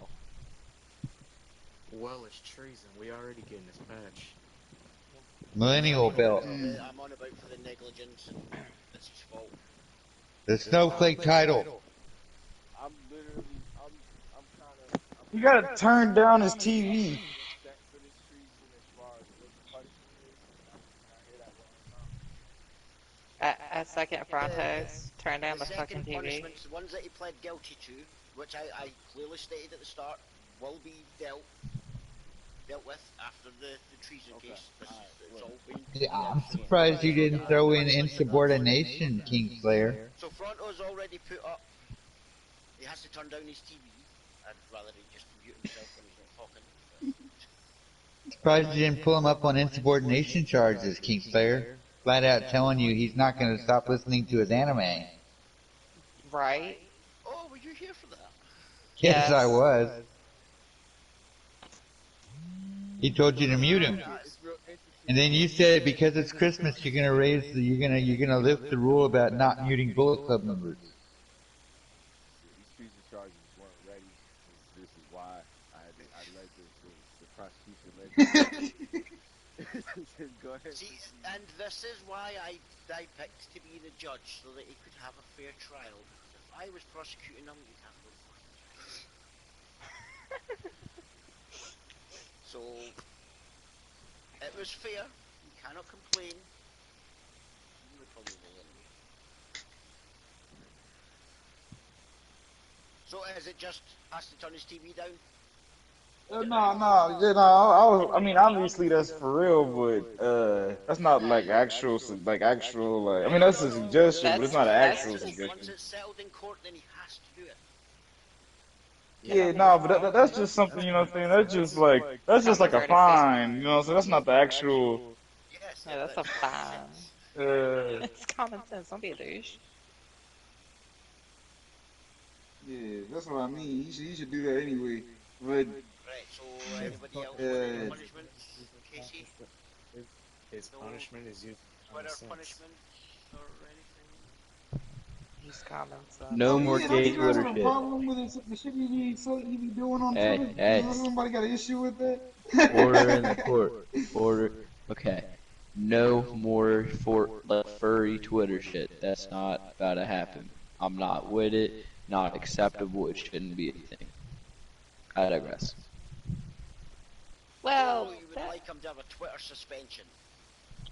Well, it's treason. We already getting this patch. Millennial belt. I'm on about for the negligence, and it's his fault. The snowflake title. I'm literally, I'm kind of. You gotta turn down his TV. Set for this treason as far as what the punishment is. I hear that one more time. I second Bronte's. Turn down the fucking second TV. punishments, the ones that he pled guilty to, which I clearly stated at the start, will be dealt with after the treason case. It's all been Yeah, I'm surprised you didn't throw in insubordination, Kingslayer. So Fronto's already put up. He has to turn down his TV. I'd rather he just mute himself when he's not talking. Surprised you didn't pull him up on insubordination charges, Kingslayer. Flat out telling you he's not going to stop listening to his anime. Right? Oh, were you here for that? Yes, I was. He told you to mute him. And then you said because it's Christmas, you're gonna you're gonna lift the rule about not muting Bullet Club members. These treason charges weren't ready. This is why I led the prosecution led. Go ahead. See, and this is why I picked to be the judge, so that he could have a fair trial. Because if I was prosecuting him, you'd have no fucking trial. So, it was fair. You cannot complain. You would probably will anyway. So, is it just has to turn his TV down? I mean, obviously that's for real, but that's not like actual. I mean, that's a suggestion, but it's not an actual suggestion. Once it's settled in court, then he has to do it. Yeah, but that's just something, you know what I'm saying? That's just like a fine, you know what I'm saying? That's not the actual. Yes, Yeah, that's a fine. It's common sense. Don't be a douche. Yeah, that's what I mean. He should do that anyway. But right, so everybody else with any punishments? Casey? His punishment is using Twitter sense. punishment or anything? Just common sense. No more gay Twitter a shit. problem with the shit he be doing on Hey, Twitter? hey. You know, somebody got an issue with that? Order in the court. Order. Okay. No more furry Twitter shit. That's not about to happen. I'm not with it. Not acceptable. It shouldn't be a thing. I digress. Well, you would like him to have a Twitter suspension.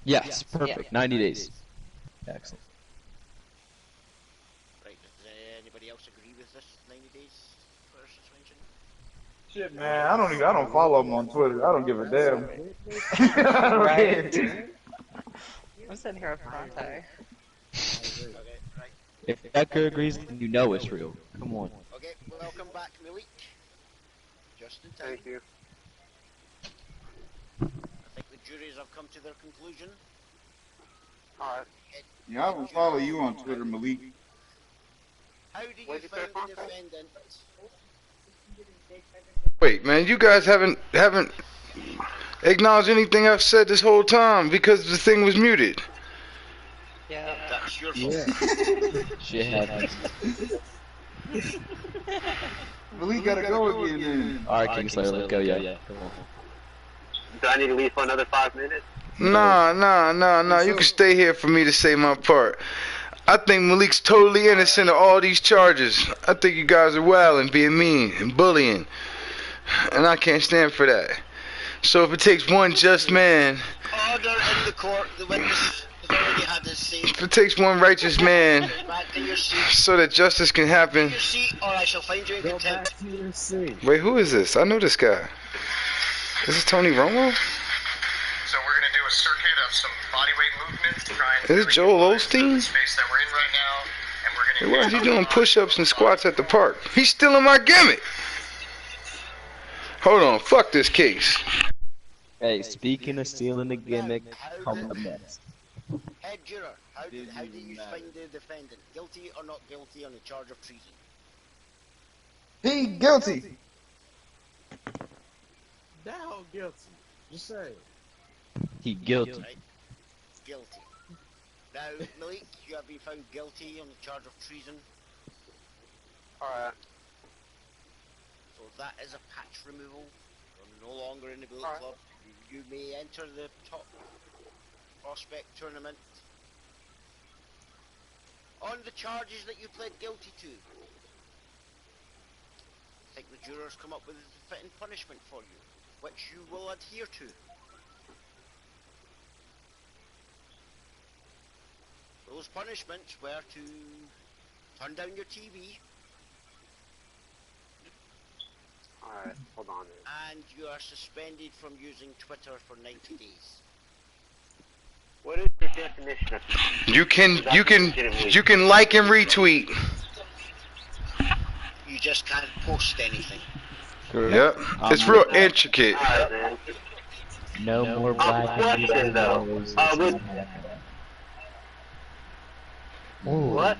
Yes, perfect. 90 days. Excellent. Right, does anybody else agree with this 90 days Twitter suspension? Shit, man, I don't follow him on Twitter. I don't give a damn. Right. I'm sitting here with Bronte. Okay, right. If Becca agrees, then you know it's real. Come on. Okay, welcome back, Malik. Just in time. Thank you. I think the juries have come to their conclusion. Alright. Yeah, I will follow you on Twitter, Malik. How do you find the defendant? Wait, man, you guys haven't acknowledged anything I've said this whole time because the thing was muted. Yeah. That's your fault. Yeah. Shit happens. Malik gotta go again then. Alright, Kingslayer, let's go, yeah. Come on. Do I need to leave for another 5 minutes? Nah. You can stay here for me to say my part. I think Malik's totally innocent of all these charges. I think you guys are wild and being mean and bullying. And I can't stand for that. So if it takes one just man... Order in the court. The witness has already had to say. If it takes one righteous man Back to your seat. so that justice can happen. Your seat, or I shall find you in contempt. Wait, who is this? I know this guy. This is Tony Romo? So we're gonna do a circuit of some bodyweight movements to try and Is this Joel Osteen? space that we're in right now, and we're Hey, gonna. why is he doing push-ups and squats at the park? He's stealing my gimmick. Hold on, fuck this case. Hey, speaking of stealing the gimmick, come up next. Head juror, how do you find the defendant? Guilty or not guilty on the charge of treason? He guilty. That whole guilty. Just say it. He guilty. Right? Guilty. Now, Malik, you have been found guilty on the charge of treason. Alright. So that is a patch removal. You're no longer in the Bullet Club. You may enter the top prospect tournament on the charges that you pled guilty to. I think the jurors come up with a fitting punishment for you, which you will adhere to. Those punishments were to turn down your TV. Alright, hold on. And you are suspended from using Twitter for 90 days. What is the definition of You can like and retweet. You just can't post anything. Yep. It's real intricate. Alright, man. No more black and Question though. What?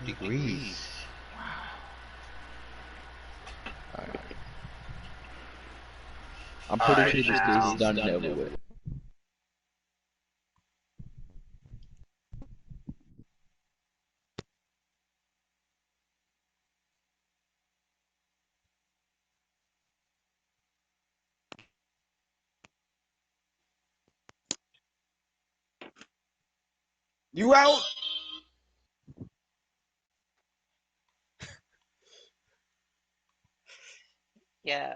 Degrees. I'm pretty sure this case is done and over with. You out? Yeah.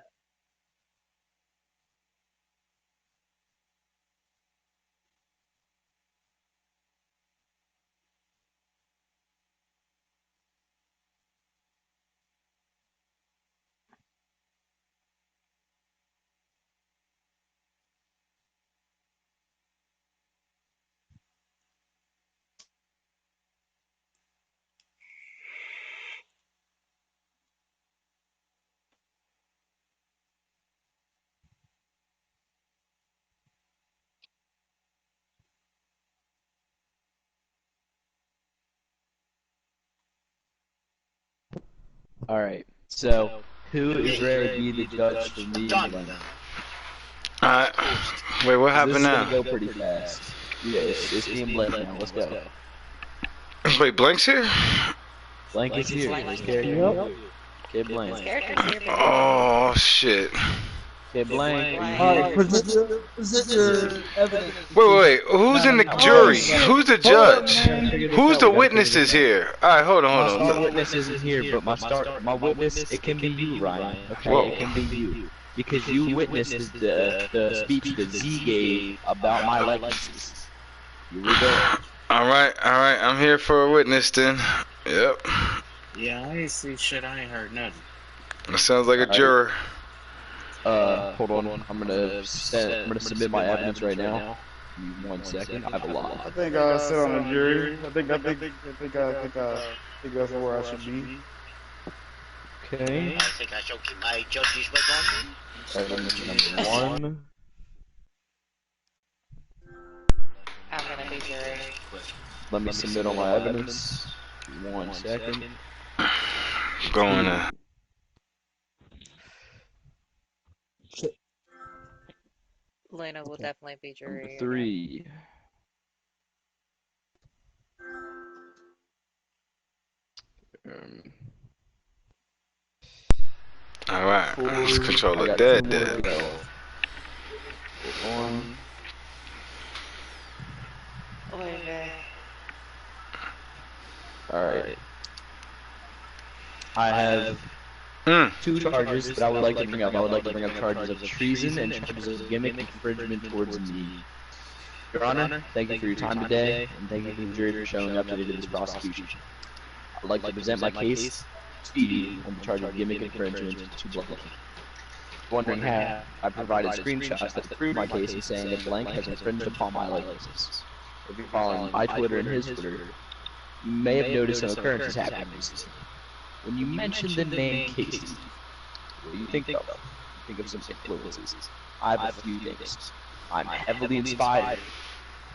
Alright, so who is ready to be the judge for me and Lena? Alright. Wait, what happened now? This is gonna go pretty fast. Yeah, it's me and Blake now. Let's go. Wait, Blank's here? Blank is here. His character. Okay, Blank. Oh, shit. Okay, Blank. Alright, present your evidence. Wait. Who's in the jury? Who's the judge? Who's the witnesses here? Alright, hold My on. star witness isn't here, but my witness, it can be you, Ryan. Okay, Whoa. it can be you. Because you witnessed the speech that Z gave about my likenesses. Here we go. Alright, I'm here for a witness then. Yep. Yeah, I ain't see shit. I ain't heard nothing. That sounds like a juror. Hold on. I'm gonna submit my evidence right now. Give me 1 second. I have a lot. I think I sit on the jury. I think that's where I should be. Okay. I think I shall keep my judge's wig on. Evidence number 1. I'm gonna be jury. Let me submit all my evidence. Give me 1 second. Going to. Lena will definitely be jury. Number 3. Alright, let's control I the got dead 2 more to dead. go. Hold on. Okay. Alright. I have 2 charges that I would like to bring up. I would like to bring up charges of treason and charges of gimmick infringement towards me. Your Honor, thank you for your time today, and thank you to the jury for showing up today to this prosecution. I'd like to present my case, Speedy, on the charge of gimmick infringement to Blank. Wondering how I provided screenshots that prove my case in saying that Blank has infringed upon my likeness. If you're following my Twitter and his Twitter, you may have noticed some occurrences happening recently. When you mention the name Casey, what do you think of? You think of some influences. I have a few things. I'm heavily inspired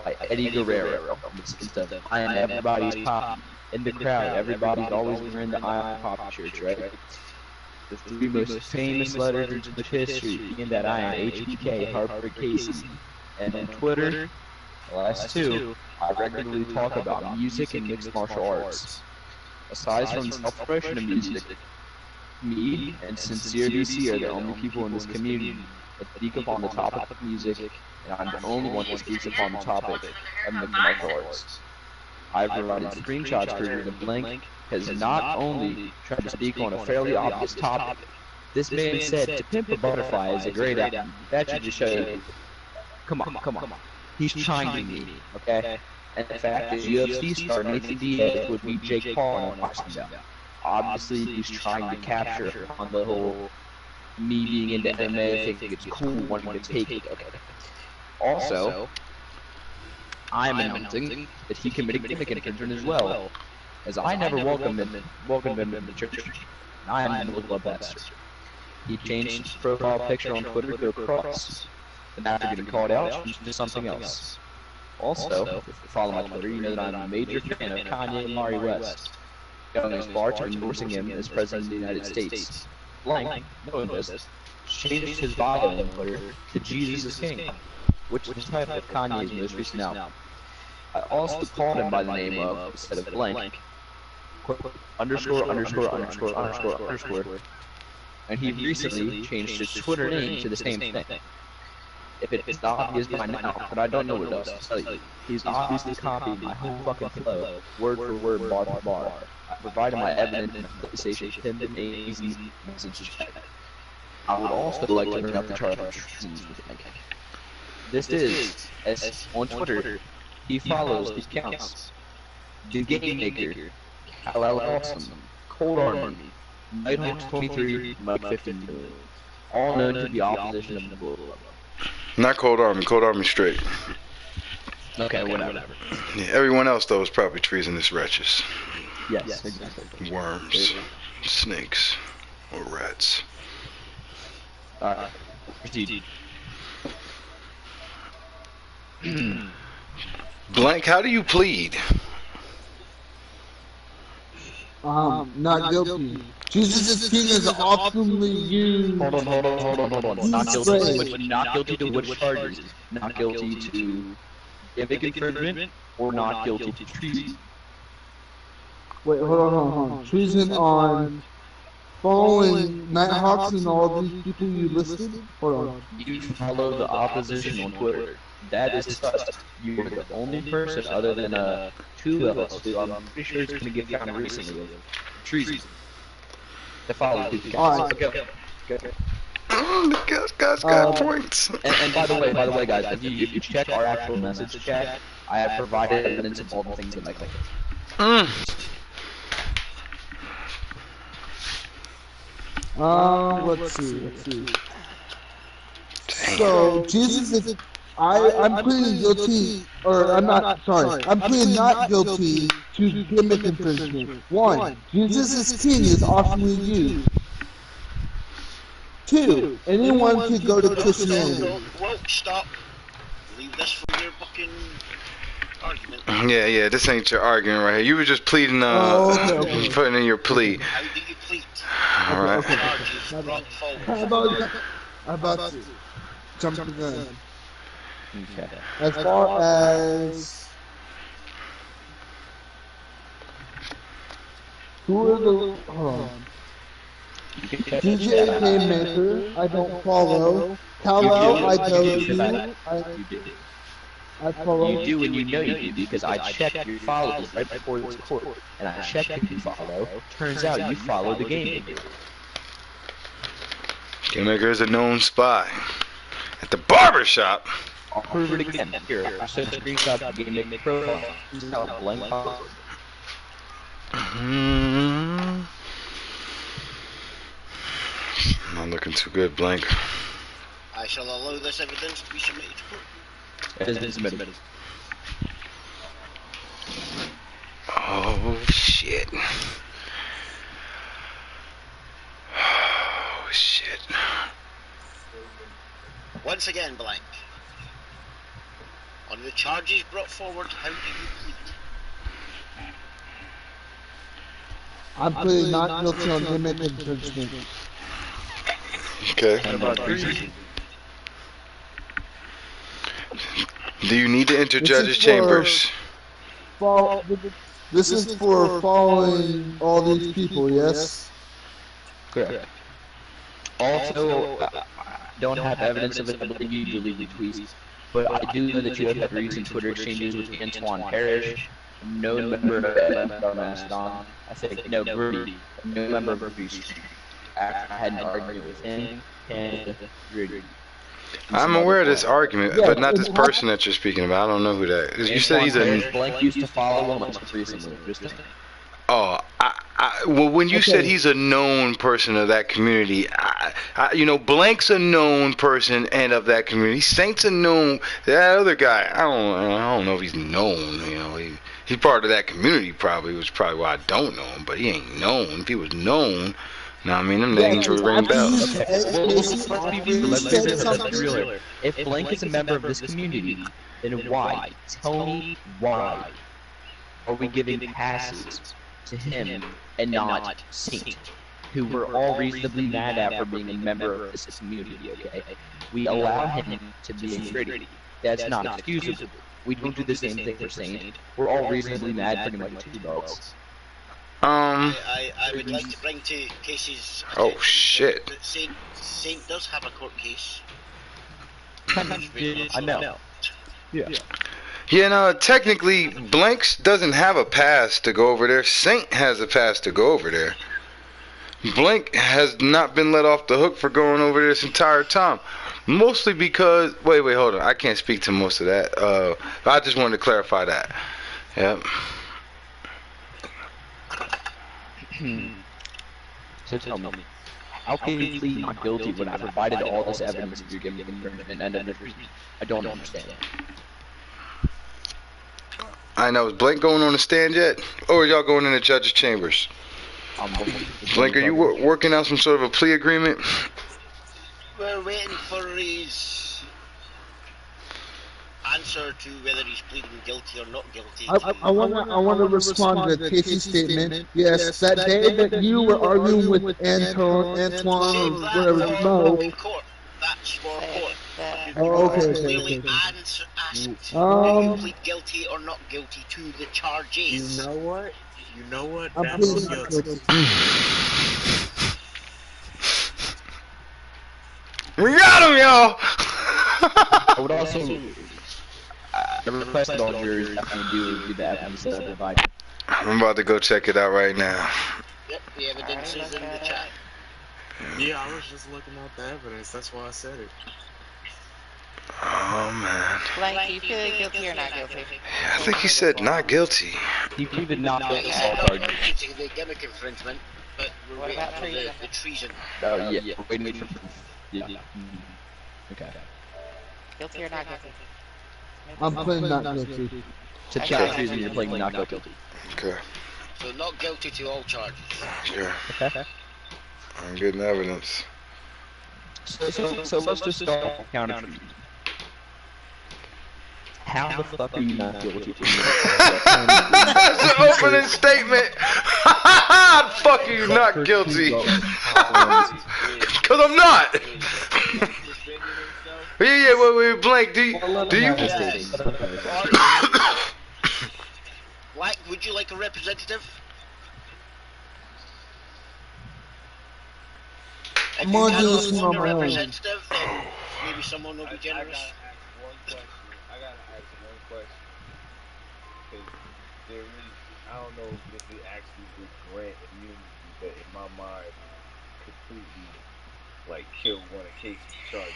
by Eddie Guerrero in the sense of I am everybody's poppy. In the crowd, everybody's always wearing the I am poppy shirts, right? The three most famous letters in English history being that I am HBK, Hartford Casey. And on Twitter, the last two, I regularly talk about music and mixed martial arts. Aside from self-promotion of music, me and Sincere DC are the only people in this community that speak upon the topic of music, and I'm the only one that speaks upon the topic of mixed martial arts. I've provided screenshots proving that Blank has not only tried to speak on a fairly obvious topic. This man said to pimp a butterfly is a great album. That should just show you. Come on. He's trying to be me, okay? And the fact is, UFC star Nathan Diaz would beat Jake Paul in a boxing bout. Obviously, he's trying to capture on the whole me being into MMA, thinking it's cool, wanting to take it, okay? Also, I'm announcing that he committed gimmick infringement as well, as I never welcomed him to the church, and I am the local pastor. He changed his profile picture on Twitter to a cross, and after getting called out, changed to something else. Also, if you follow my Twitter, you know that I'm a major fan of Kanye and Mari West, going as far to endorsing him as President of the United States. Blank, knowing this, changed his bio on Twitter to Jesus is King, which is the title of Kanye's most recent album. I also called him by the name of, instead of Blank, underscore, and he recently changed his Twitter name to the same thing. If it's obvious by now, but I don't know what else to tell you. He's obviously copied my whole fucking flow, word for word, bar for bar. I provided my evidence in the PlayStation pinned AZ message chat. I would also like to bring up the charge of treason with Blank. This is, as on Twitter, he follows these accounts: The Game Maker, Kal-El Awesome, Cold Army, Nighthawk 23, Mike 15 million, all known to be opposition of the Bull. Not Cold Army straight. Okay, whatever. Yeah, everyone else though is probably treasonous wretches. Yes, exactly. Worms, snakes, or rats. Alright, proceed. Blank, how do you plead? Not guilty. Jesus is King is optionally used. Hold on. Not guilty to which charges? Not guilty to gimmick infringement or not guilty to treason? Wait, hold on. Treason on following Nighthawks and all these people you listed? Hold on. You follow the opposition on Twitter. That is sus. You are the only person other than two else who I'm pretty sure is going to get found recently of treason. That follows these guys. Okay. The guy's got points. And by the way, guys, if you check our actual message chat, I have provided evidence of all the things that I click. Let's see. So, Jesus is... I'm pleading guilty, or I'm not, sorry, I'm pleading not guilty to gimmick infringement. 1. Jesus is King is optionally used. 2. Anyone could go to Christianity. Whoa, stop. Leave this for your fucking argument. Yeah, this ain't your argument right here. You were just pleading, okay. putting in your plea. How do you plead? Alright. How about to jump the gun? Okay. As far as who are the hold on. DJ Game Maker, I don't follow. Kal-El, I go to. I follow. You do, and you know you do, because I checked your follows right before this court, and I checked if you follow. Turns out you follow the Game Maker. Game Maker is a known spy at the barber shop. I'll prove it again. Here, I sent screenshots of the game profile. This is how blank talks. Not looking too good, blank. I shall allow this evidence to be submitted to court. It has been submitted. Oh shit. Oh shit. Once again, blank. On the charges brought forward, how do you plead? I'm pleading not guilty on gimmick infringement. Okay. Do you need to enter judges' chambers? This is for following all these people, yes? Correct. Also, I don't have evidence of it. I believe you deleted tweets. But I do know that you have had recent Twitter exchanges with Antoine Parrish, a known member of MFR Mastodon. I think, no, Gritty, a known member of Gritty. After I had an argument with him and Gritty. I'm aware of this argument, but not this person that you're speaking about. I don't know who that is. You said he's a... Blank used to follow him recently. Just saying. Oh, well, when you said he's a known person of that community, you know, Blank's a known person and of that community. Saint's a known. That other guy, I don't know if he's known. You know, he's part of that community probably, which is probably why I don't know him. But he ain't known. If he was known, I mean, them names would ring bells. Let's be real. If Blank is a member of this community, then why? Tell me why are we giving passes to him and not Saint, who we're all reasonably mad at for being a member of this community, okay? We allow him to be in Gritty. That's not excusable. We don't do the same thing for Saint. We're all reasonably mad pretty much at 2 belts. I would like to bring to Casey's attention that Saint does have a court case. I know. Yeah. Yeah, no, technically, Blanks doesn't have a pass to go over there. Saint has a pass to go over there. Blank has not been let off the hook for going over there this entire time. Mostly because... Wait, hold on. I can't speak to most of that. I just wanted to clarify that. Yep. So tell me, how can you plead not guilty when I provided all this evidence of your giving infringement and I don't understand. I know. Is Blank going on the stand yet? Or are y'all going in the judge's chambers? Blank, are you working out some sort of a plea agreement? We're waiting for his answer to whether he's pleading guilty or not guilty. I want to respond to Casey's statement. Yes, that day that you were arguing with Antoine, or whatever, no. That's for court. Oh, okay. Clearly asked, do you plead guilty or not guilty to the charges? You know what? I'm That's guilty. We got him, y'all! I would also request that all jurors definitely do the evidence that I provided. I'm about to go check it out right now. Yep, the evidence is in the chat. Yeah, I was just looking at the evidence. That's why I said it. Oh, man. Blank, you feel guilty or not guilty? Yeah, I think he said not guilty. He pleaded not guilty to all charges. The gimmick infringement, but we're What waiting about for treason? the treason. Oh, yeah. Waiting for proof. Yeah. Okay. Guilty or not guilty? I'm pleading not guilty. To charge treason, you're playing not guilty. Okay. So not guilty to all charges. Yeah. Okay. I'm getting evidence. So let's just start with counter treason. How the fuck are you not guilty? That's an opening statement. Fuck you, not guilty. Cause I'm not. Yeah, wait, Blank, do you? Like, would you like a representative? I'm gonna do this on my own. Representative, then maybe someone will be generous. I gotta ask one question. Cause there is, I don't know if it actually would grant immunity, but in my mind, completely, like, kill one of Casey's charges.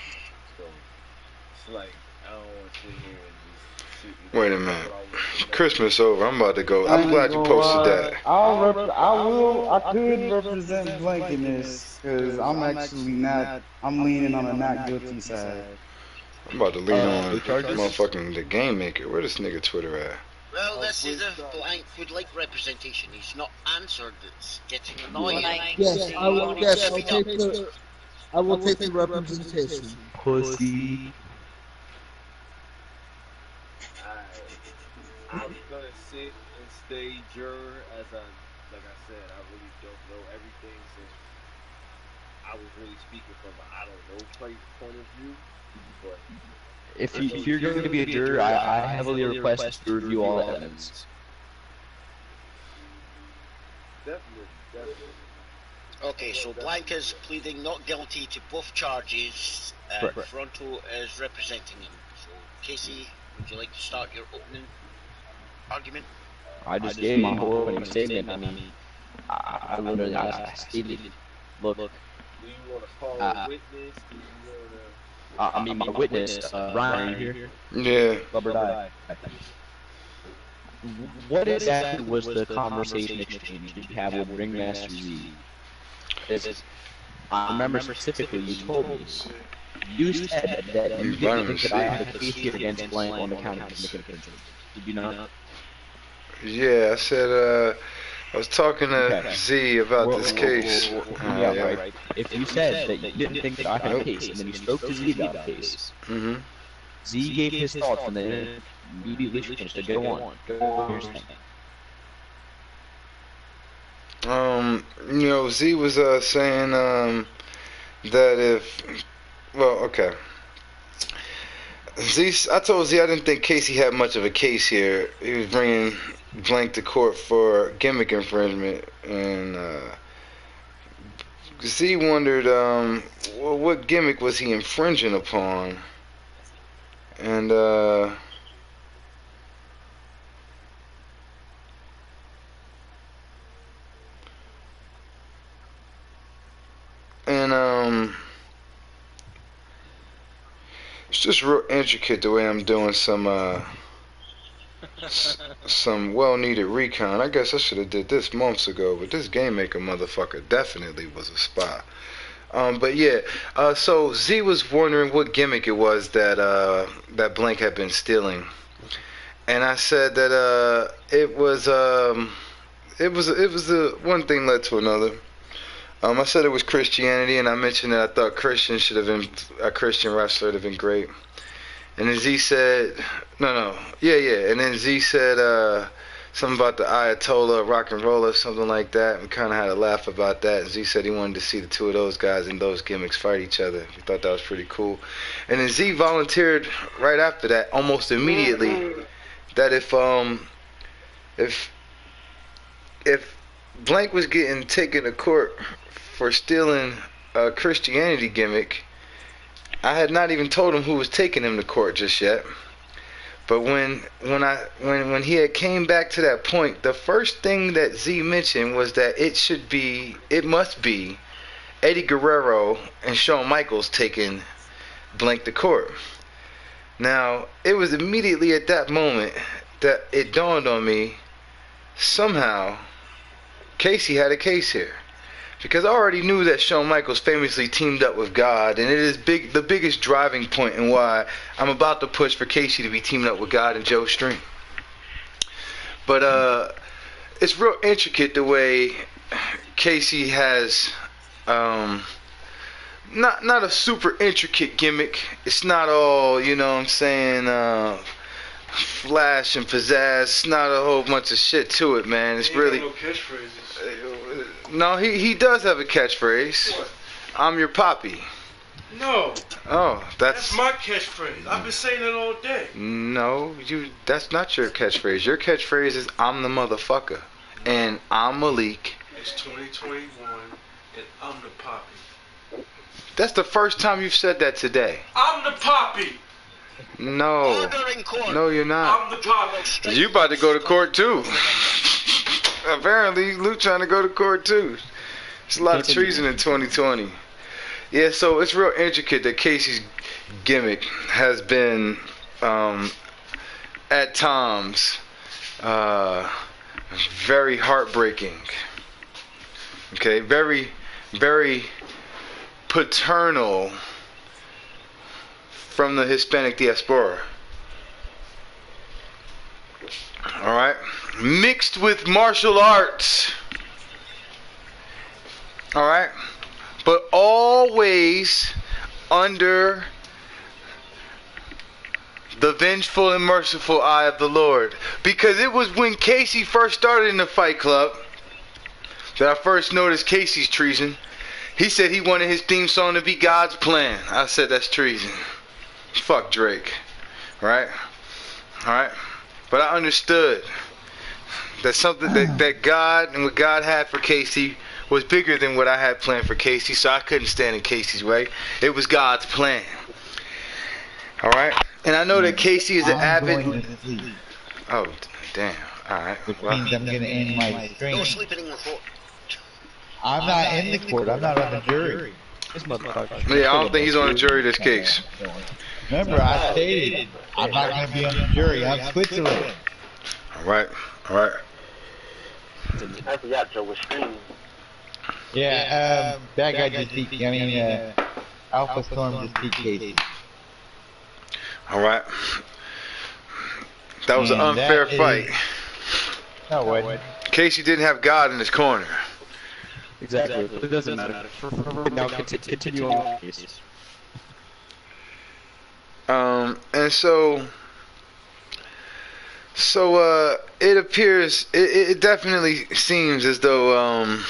So, it's like, I don't want to sit here and just sit and Wait a talk about minute. what I want to know. Christmas over. I'm about to go. I I'm ain't glad you gonna posted lie. that. I could represent Blank in this, because I'm actually not, I'm leaning on the not guilty side. I'm about to lean on No charges? motherfucking the game maker. Where this nigga Twitter at? Well, this is if Blank would like representation. He's not answered. It's getting annoying. Yes, I will. Yes, I will take the representation. Pussy. I'm gonna sit and stay juror as like I said, I really don't know everything since I was really speaking from an I don't know point of view. But If you're going to be a juror, I heavily request you review all the evidence. Definitely. Okay, so Blank is pleading not guilty to both charges, and Correct. Fronto is representing him. So, Casey, would you like to start your opening argument? I just gave my whole opening statement. I mean, I literally stated, look. Do you want to call a witness? Do you want to? I mean, my witness, Ryan here. Yeah. Rubber die. What exactly was the conversation exchange did you have with Ringmaster Z? I remember specifically you told me. You said that you didn't think that I had a case here against Blank on account of significant infringement. Did you not? Yeah, I said I was talking to Z about this case. Right. If you said that you didn't think that I had a case, and then you spoke to Z about a case, Z gave his thoughts, and then immediately changed to go on. Go on, you're saying. You know, Z was saying that if, well, okay. I told Z I didn't think Casey had much of a case here. He was bringing Blank to court for gimmick infringement, and Z wondered, well, what gimmick was he infringing upon? And it's just real intricate the way I'm doing some well-needed recon. I guess I should have did this months ago, but this game maker motherfucker definitely was a spy. But yeah, so Z was wondering what gimmick it was that Blank had been stealing, and I said that it was one thing led to another. I said it was Christianity, and I mentioned that I thought Christian should have been a Christian wrestler would have been great. And then Z said, yeah. And then Z said something about the Ayatollah rock and roller, something like that. We kind of had a laugh about that. And Z said he wanted to see the two of those guys in those gimmicks fight each other. He thought that was pretty cool. And then Z volunteered right after that, almost immediately, that if Blank was getting taken to court for stealing a Christianity gimmick, I had not even told him who was taking him to court just yet. But when he had came back to that point, the first thing that Z mentioned was that it must be Eddie Guerrero and Shawn Michaels taking Blank to court. Now, it was immediately at that moment that it dawned on me, somehow Casey had a case here. Because I already knew that Shawn Michaels famously teamed up with God, and it is the biggest driving point in why I'm about to push for Casey to be teaming up with God and Joe Stream. But it's real intricate the way Casey has not a super intricate gimmick. It's not all, you know what I'm saying, flash and pizzazz. It's not a whole bunch of shit to it, man. It's really no catchphrases. No, he does have a catchphrase. What? I'm your poppy. No. Oh, That's my catchphrase. I've been saying it all day. No, that's not your catchphrase. Your catchphrase is I'm the motherfucker. And I'm Malik. It's 2021 and I'm the poppy. That's the first time you've said that today. I'm the poppy. No. No, you're not. I'm the poppy. You about to go to court too. Apparently, Luke trying to go to court too. It's a lot of treason in 2020. Yeah, so it's real intricate that Casey's gimmick has been at times very heartbreaking. Okay, very, very paternal from the Hispanic diaspora. Alright? Mixed with martial arts. Alright? But always under the vengeful and merciful eye of the Lord. Because it was when Casey first started in the Fight Club that I first noticed Casey's treason. He said he wanted his theme song to be God's Plan. I said that's treason. Fuck Drake. Right? Alright? But I understood that something that God and what God had for Casey was bigger than what I had planned for Casey, so I couldn't stand in Casey's way. It was God's plan. Alright? And I know that Casey is an avid... going to sleep. Oh, damn. Alright. Which means I'm going to end my stream. No sleeping in the court. I'm not in the court. I'm not on the jury. This motherfucker. Yeah, I don't think he's on the jury this case. Remember, I stated I'm not going to be on the jury. I'm Switzerland. Alright. Alright. I forgot Joe was streaming. Yeah, that guy just beat, Alpha Storm just beat Casey. Alright. That was an unfair fight. No, it wasn't. Casey didn't have God in his corner. Exactly. It doesn't matter. Now continue on. And so it appears, it definitely seems as though, I'm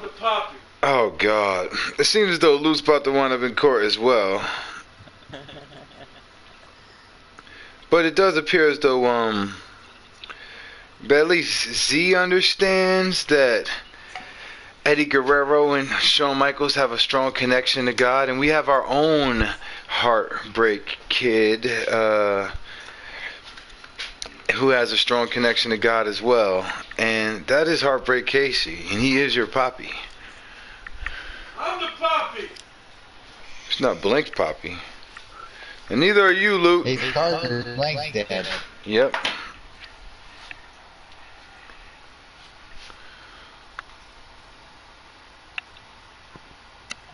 the poppy. oh God, it seems as though Luke's about to wind up in court as well. But it does appear as though, that at least Z understands that Eddie Guerrero and Shawn Michaels have a strong connection to God, and we have our own heartbreak kid who has a strong connection to God as well, and that is Heartbreak Casey, and he is your poppy. I'm the poppy. It's not Blink's poppy, and neither are you, Luke. He's Carter Blank's dad. Yep.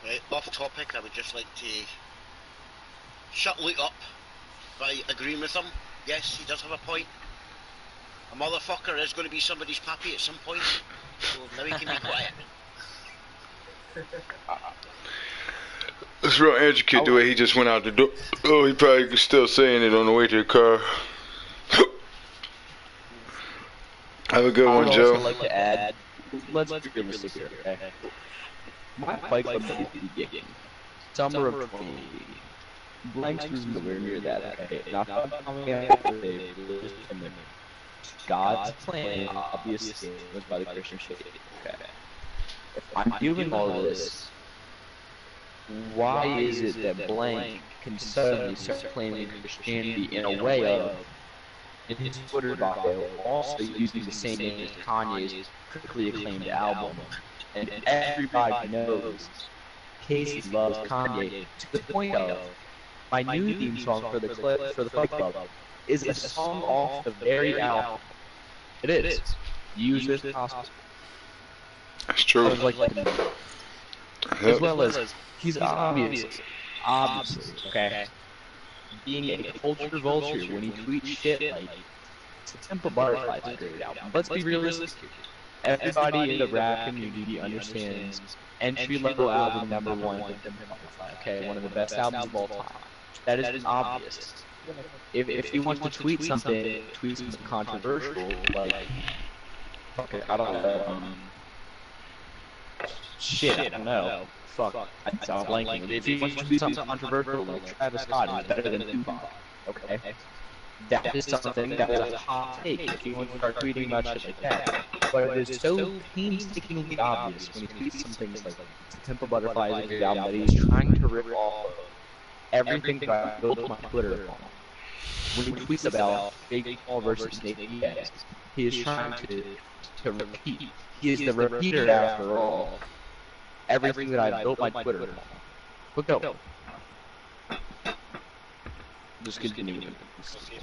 Right, off topic, I would just like to shut Luke up by agreeing with him. Yes, he does have a point. A motherfucker is going to be somebody's pappy at some point, so now he can be quiet. It's real intricate the way he just went out the door. Oh, he probably still saying it on the way to the car. Have a good one, I would Joe. also like to add, let's be realistic here, okay? My Fight Club days began summer of 2018. Blanks was nowhere near that, okay? Not coming after they released him. God's plan, obviously, was by the Christian Shvt, okay? If I'm doing all this, why is it that Blank can suddenly start claiming Christianity in a way of, in his Twitter bio, also using the same name as Kanye's critically acclaimed album? And everybody knows Casey loves Kanye to the point of my new theme song for the Fight Club is a song off the very album. It is. Use this possible. That's true. As well as he's obviously, okay, being a culture vulture when he tweets shit like Temple Butterfly is a great album. Let's be realistic here. Everybody in the rap community understands entry-level album #1 with Temple Butterfly, okay, one of the best albums of all time. That is obvious. If he wants to tweet something controversial, like, okay, I don't know, shit, I don't know, fuck, I'm blanking. If he wants to do something controversial, like Travis Scott is better than Tupac, okay? That is something that is a hot take if you want to start tweeting about shit like that. But it is so painstakingly obvious when he tweets some things like Temple Butterfly is a great album that he's trying to rip off of everything that I built my Twitter upon. When he tweets about Big Paul versus Nate Diaz, he is trying to repeat. He is the repeater after all. Everything that I built my Twitter upon. But go. Just continuing. Okay.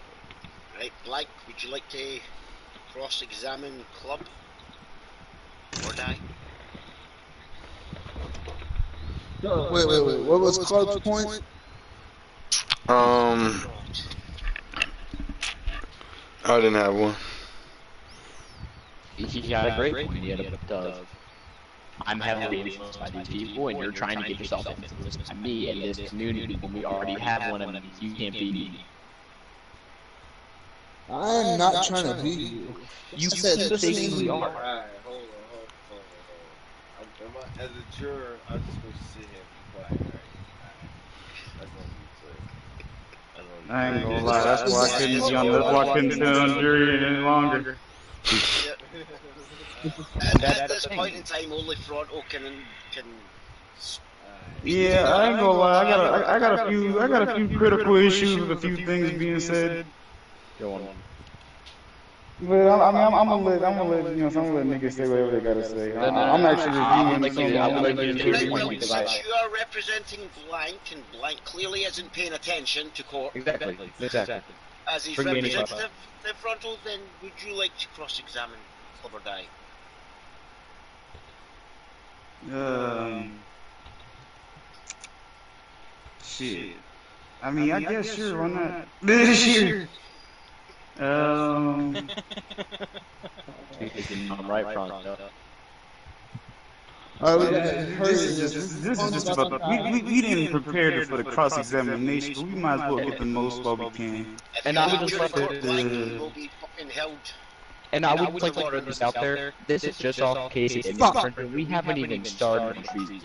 Right, Blank, would you like to cross-examine Club? Or die? Wait. What was Club's point? I didn't have one. He had a great point. He had a of, I'm heavily influenced by these people, and you're trying to get yourself influenced by me and this community when we already have one of these. You can't beat me. I am not trying to beat you. You specifically are. Alright, hold on. As a juror, I'm just supposed to sit here and be quiet, right? That's all I'm I ain't gonna lie, that's why I couldn't be on. That's why I couldn't sit on jury any longer. At this point in time, only Fronto can. Yeah, I ain't gonna lie. I got a few critical issues with a few things being said. Go on. But I'm gonna let niggas say whatever they gotta say. I'm actually reviewing some. Since you are representing Blank, and Blank clearly isn't paying attention to court. Exactly. As his representative, the Fronto, then would you like to cross-examine Club or die? Shit. I mean, I guess sure. Why not? Sure. I'm right front. This is just about the. We didn't prepare for the cross examination, but we might as well get the most while we can. And I would just like to. Will be fucking held. And I would like to throw this out there. This is just off Casey's infringement. We haven't even started on treason.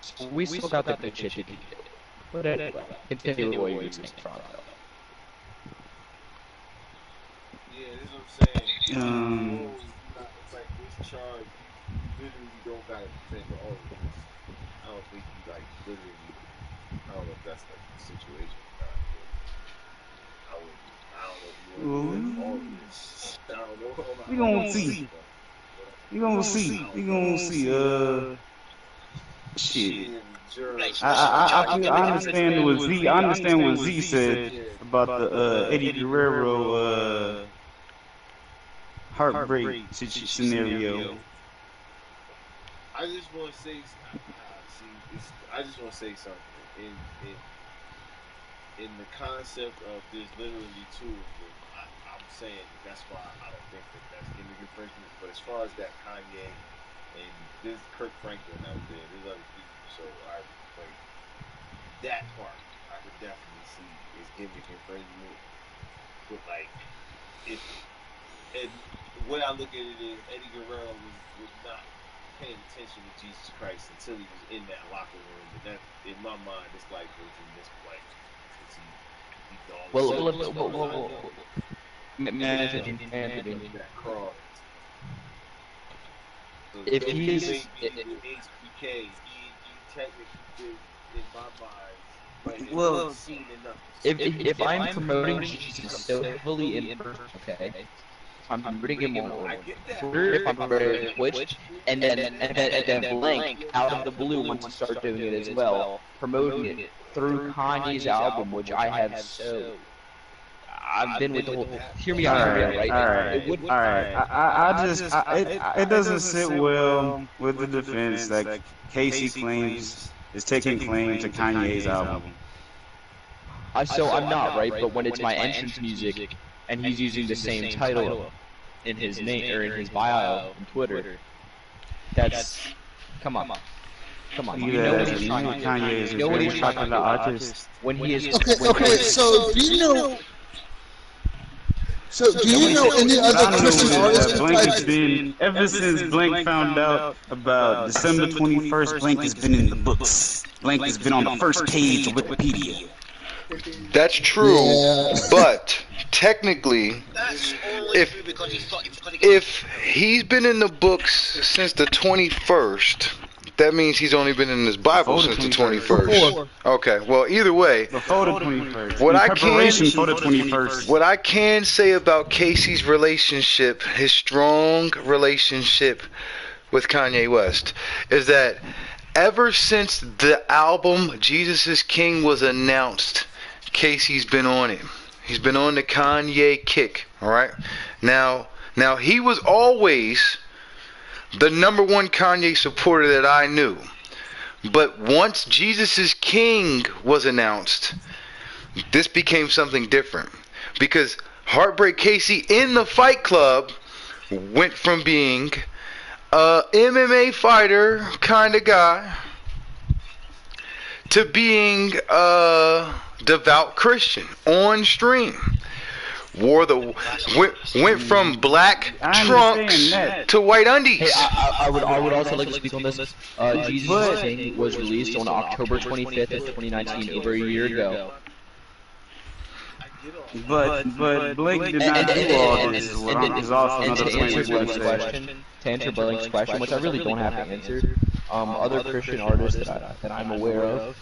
So we still got the good shit to do. But anyway, continue with what you were saying, Toronto. Yeah, this is what I'm saying. It's like this charge, you literally don't gotta defend all of this. I don't think you like literally. I don't know if that's like the situation or not. I don't know if you want to defend all of this. I don't know. We gonna see. Shit. I understand what Z. I understand what Z said about the Eddie Guerrero heartbreak scenario. I just want to say, something in the concept of there's literally two of them. I'm saying that's why I don't think that's gimmick infringement. But as far as that Kanye and this Kirk Franklin out there, there's other people. So I like that part. I could definitely see is gimmick infringement. But like, and the way I look at it is Eddie Guerrero was not paying attention to Jesus Christ until he was in that locker room. But that, in my mind, this life was in this place. If he's HBK, he technically did, in my mind, but well, seen enough. If I'm promoting Jesus so heavily in person, okay, I'm promoting him on Twitter, if I'm promoting Twitch, and then Blank out of the blue wants to start doing it as well, promoting it through Kanye's album, which I have so. I've been with the whole. Hear me out, right? It doesn't sit well with the defense that Casey claims is taking claim to Kanye's album. So I'm not, right? But when it's my entrance music and he's using the same title in his name or in his bio on Twitter, that's come on. You know what he's trying to do. You know what he's trying to do. When he is. Okay. So do you know? So do you know any other Christian artists? Blank has been ever since Blank found out about December 21st. Blank has been in the books. Blank has been on the first page of Wikipedia. That's true, but technically, if he's been in the books since the 21st, that means he's only been in his Bible since the 21st. Okay, well, either way, before the 21st. What I can say about Casey's relationship, his strong relationship with Kanye West, is that ever since the album Jesus is King was announced, Casey's been on it. He's been on the Kanye kick. All right. Now he was always the number one Kanye supporter that I knew. But once Jesus is King was announced, this became something different. Because Heartbreak Casey in the Fight Club went from being a MMA fighter kind of guy to being a devout Christian on stream. Went from black trunks to white undies. Hey, I would also like to speak on this. Jesus is King was released on October 25th of 2019, over a year ago. But Blake did not do all this. To answer Blake's question, which I really don't have to answer, other Christian artists that I'm aware of,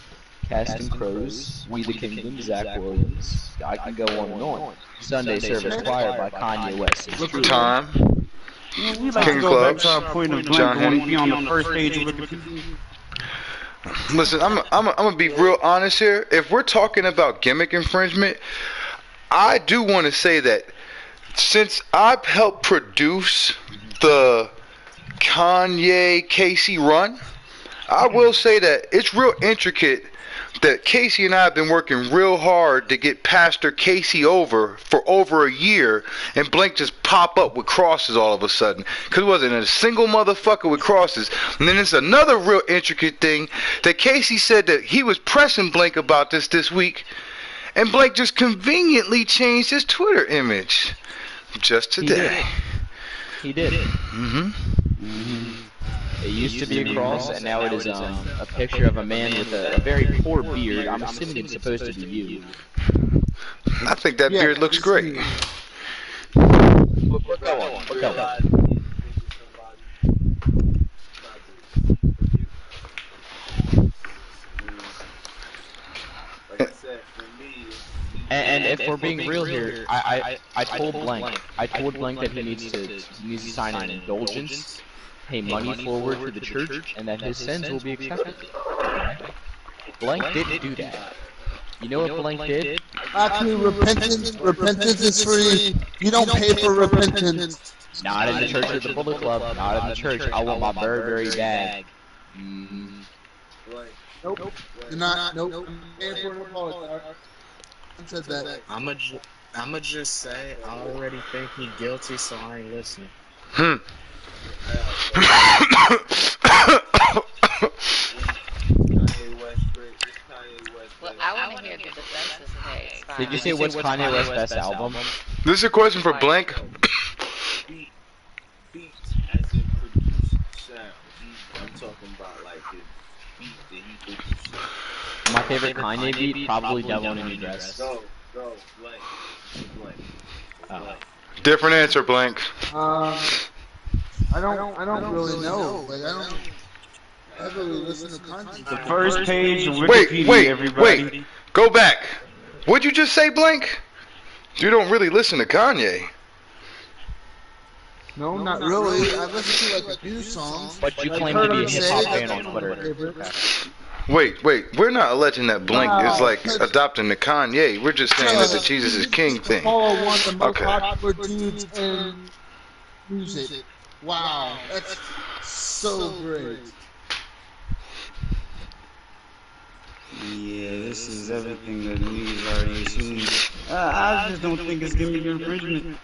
Casting Crows, We the Kingdom, Zach Williams, I can go on and on. Sunday Service Choir by Kanye West. Time. We like to go back to our point of Blake going to be on the first page of Wikipedia. Listen, I'm gonna be real honest here. If we're talking about gimmick infringement, I do want to say that since I've helped produce the Kanye Casey run, I will say that it's real intricate that Casey and I have been working real hard to get Pastor Casey over for over a year, and Blake just pop up with crosses all of a sudden. Because it wasn't a single motherfucker with crosses. And then there's another real intricate thing that Casey said that he was pressing Blake about this week, and Blake just conveniently changed his Twitter image just today. He did. Mm-hmm. It used to be a cross, and now it is a picture of a man with a very poor beard. I'm assuming it's supposed to be you. I think that beard looks great. We're going. And if we're being real here, I told Blank that he needs to sign an indulgence, pay money forward to the church, and that his sins will be accepted. Blank didn't do that. You know what Blank did? Actually, repentance is free. You don't pay for repentance. Not in the Church of the Bullet Club. Not in the church. I want my Burberry bag. Nope. You're not. Nope. Said that. I'ma just say I already think he guilty, so I ain't listening. Well, I want to hear the defense's case. Did you say what's Kanye West's best album? This is a question for Blank. Beat as in produced sound. I'm talking about like the beat that he produced. My favorite Kanye beat, probably Devil in a New Dress. Go, Blank. Different answer, Blank. I don't really know. Like, I don't ever really listen to Kanye. The first page of Wikipedia, everybody. Wait. Go back. What'd you just say, Blank? You don't really listen to Kanye. No, not really. I listen to like a few songs. But you claim to be a hip-hop fan on Twitter. Wait. We're not alleging that Blink is like adopting the Kanye. We're just saying that the Jesus is King thing. Paul one of the most popular dudes in music. Wow, that's so great. Yeah, this is everything that niggas already assumed. I just don't think it's gimmick infringement.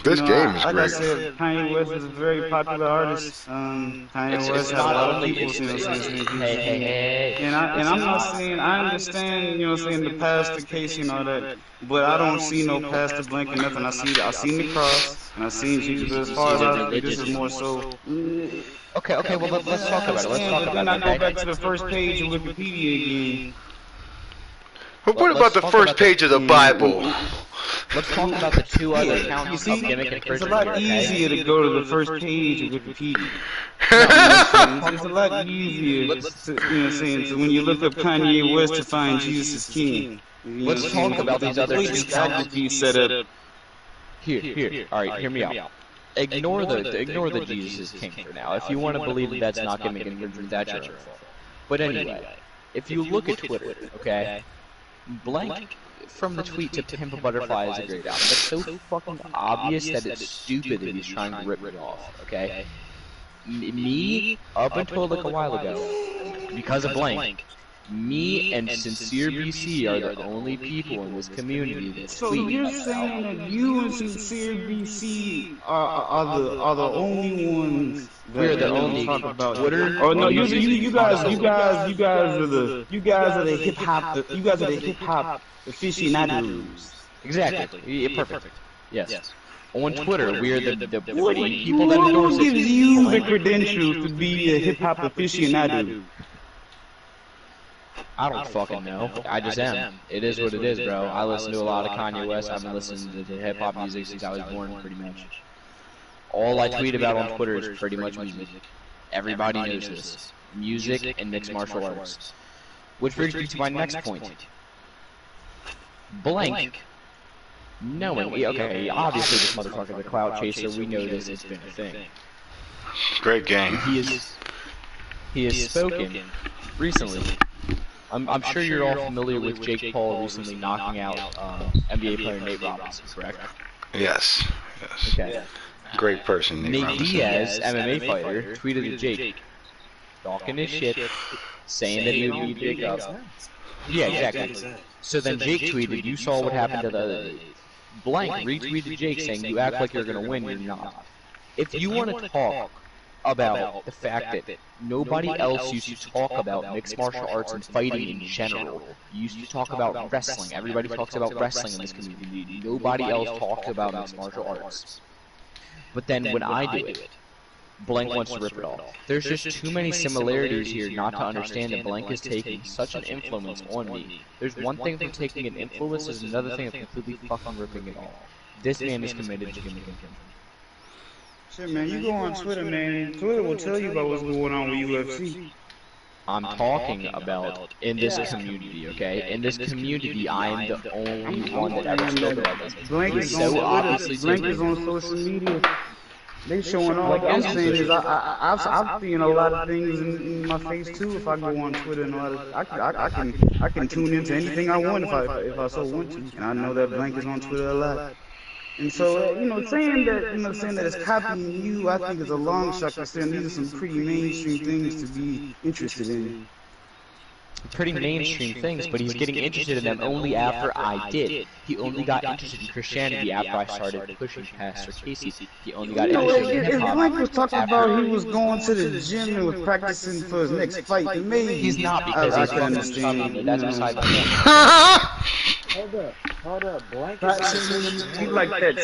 This game is like great. I said, Kanye West is a very popular artist. Kanye West has a lot of people listening to music. And I'm not saying, I understand, the Pastor Casey and all that, but I don't see no Pastor Blank or nothing. I seen the cross, and I seen Jesus, but as far as I think this is more so... Okay, well let's talk about it. Then I go back to the first page of Wikipedia again. But what about the first page of the Bible? Let's talk about the two other accounts of gimmick and It's a lot easier to go to the first page of Wikipedia. It's a lot easier, so when you look up Kanye West to find Jesus is King. Let's talk about these other two accounts. Set up. Here. Alright, hear me out. ignore the Jesus is king for now. If you want to believe that's not going to make any difference, that's your own fault. But anyway, if you look at Twitter, okay, blank from the tweet to Pimp a Butterfly is a great album. That's so fucking obvious that it's stupid that he's trying to rip me off, okay? Me, up until like a while ago, because of blank, me and Sincere BC are the only people in this community that So tweet you're about. saying that you and Sincere BC are the only ones that We're the only talk about Twitter. Oh no, you guys are the hip hop aficionados. Exactly. Yeah, perfect. Yes. On Twitter, we're the people Who that endorse it. gives you the credentials to be a hip hop aficionado? I don't fucking know. I just am. It is what it is, bro. I listen to a lot of Kanye West. I've been listening to hip hop music since I was born, pretty much. All I tweet about on Twitter is pretty much music. Everybody knows this. Music and mixed martial arts. Which brings me to my next point. Blank. Knowing, okay, obviously this motherfucker, the cloud chaser, we know this, it's been a thing. Great game. He has spoken recently. I'm sure you're all familiar with Jake Paul recently knocking out NBA player Nate Robinson, correct? Yes. Okay. Great person, Nate Nate Robinson. Diaz, MMA fighter, tweeted at Jake, talking his shit, saying that he would beat Jake up. Yeah, exactly. So then Jake tweeted, you saw what happened to the other blank retweeted Jake saying, you act like you're going to win, you're not. If you want to talk about the fact that nobody else used to talk about mixed martial arts and fighting in general, you used to talk about wrestling. Everybody talks about wrestling in this community. Nobody else talks about mixed martial arts. But then when I do it, Blank wants to rip it off. There's just too many similarities here not to understand that Blank is taking such an influence on me. There's one thing from taking an influence, there's another thing of completely fucking ripping it off. This man is committed to giving it. Shit, man, you go on Twitter, man. Twitter will tell you about what's going on with UFC. I'm talking about in this community, okay? In this community, I am the only one that ever spoke about this. Blank is on social media. They showing all I'm saying is I've seen a lot of things in my face too. If I go on Twitter and all that, I can tune into anything I want if I so want to. And I know that Blank is on Twitter a lot. And so saying that it's copying you, I think is a long shot. Saying these are some pretty mainstream things to be interested in. Pretty mainstream things, but he's getting interested in them only after I did. He only got interested in Christianity after I started pushing Pastor Casey. He only got interested in hip hop. If Blank was talking about he was going to the gym and was practicing for his next fight, then maybe he's not, because I he's can understand. That's beside the point. Hold up, Blank is you like that.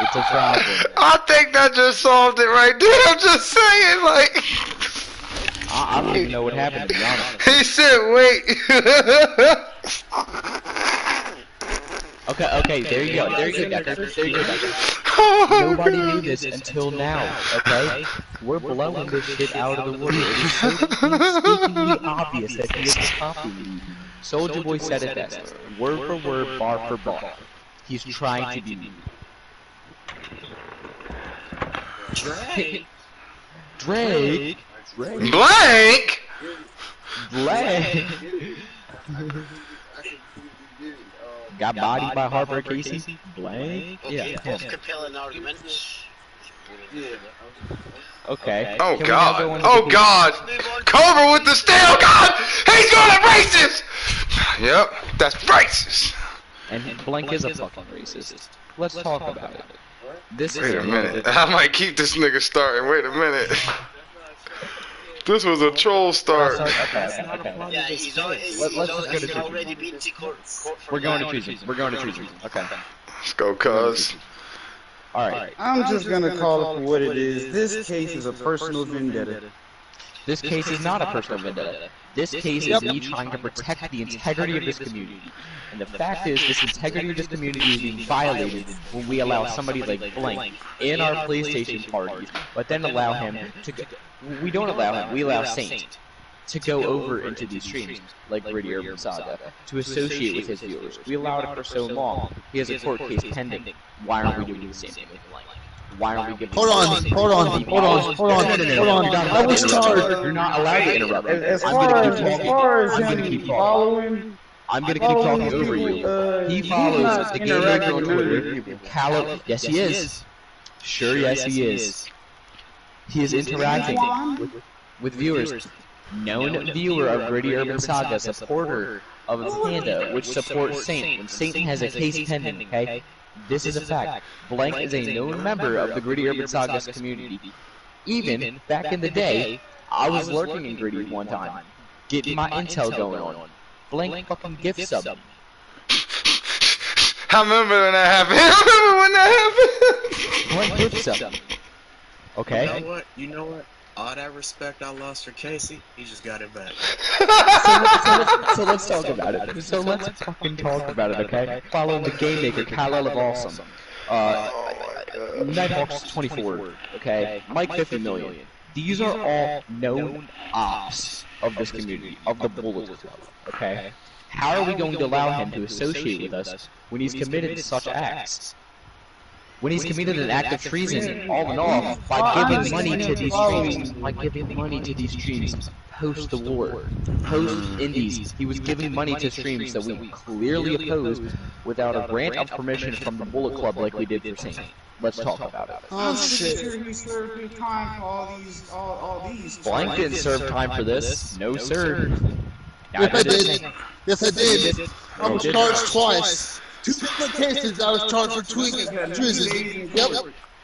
It's a problem. I think that just solved it right there. I'm just saying, like. I don't even know what happened, to be honest. He said, wait. Okay, there you go, Decker. Nobody knew this until now, okay? We're blowing this shit out of the water. It is so painstakingly obvious that he is copying me. Soulja Boy said it best. Word for word, bar for bar. He's trying to be me. Drake. Blank. Got bodied by Harper Casey? Blank? Okay, Yeah. both compelling arguments. Okay. Oh God. Oh God. Cobra with the steel. Oh God. He's going to racist. Yep. That's racist. And Blank is a fucking racist. Let's talk about it. Wait a minute. I might keep this nigga starting. Wait a minute. This was a troll start. Yeah, he's already been to court for We're going to treason. Okay. Let's go, cuz. Alright. I'm just gonna call it for what it is. This case is a personal vendetta. This case is not a personal vendetta. This case is me trying to protect the integrity of this community. And the fact is, this integrity of this community is being violated when we allow somebody like Blank in our PlayStation parties, but then allow him to go. We don't allow him, we allow Saint. to go over into these streams, like Gritty Urban Saga, to associate with his viewers. We allowed it for so long. He has a court case pending. Why aren't we doing the same thing with Blank? Why aren't we giving Hold on. I was charged. You're not allowed to interrupt me. As far as him following, I'm gonna keep talking over you. He follows the game maker on Twitter. Yes, he is. Sure, yes, he is. He is interacting with viewers. Known viewer of Gritty Urban Saga, supporter of Panda, which supports Saint. When Saint has a case pending, okay? This is a fact. Blank is a known member of the Gritty Urban Saga's community. Even back in the day, I was lurking in Gritty one time, getting my intel going on. Blank fucking gift sub. I remember when that happened. Blank gift sub. Okay. You know what? All that respect I lost for Casey, he just got it back. So let's talk about it. So let's fucking talk about it, okay? Following the game maker, Kyle of Awesome. Nighthawks 24, okay? Mike 50 million. These are all known ops of this community, of the Bullet Club, okay? How are we going to allow him to associate with us when he's committed such acts? When he's committed an act of treason, all in all, by giving money to these streams, post the war, post Indies, he was giving money to streams that we clearly opposed without a grant of permission from the Bullet Club like we did for Saint. Let's talk about it. Oh shit! He served his time for all these. Blank didn't serve time for this. No, sir. Yes, I did. Yes, I did. I was charged twice. 2 different cases I was charged for treason. Yep.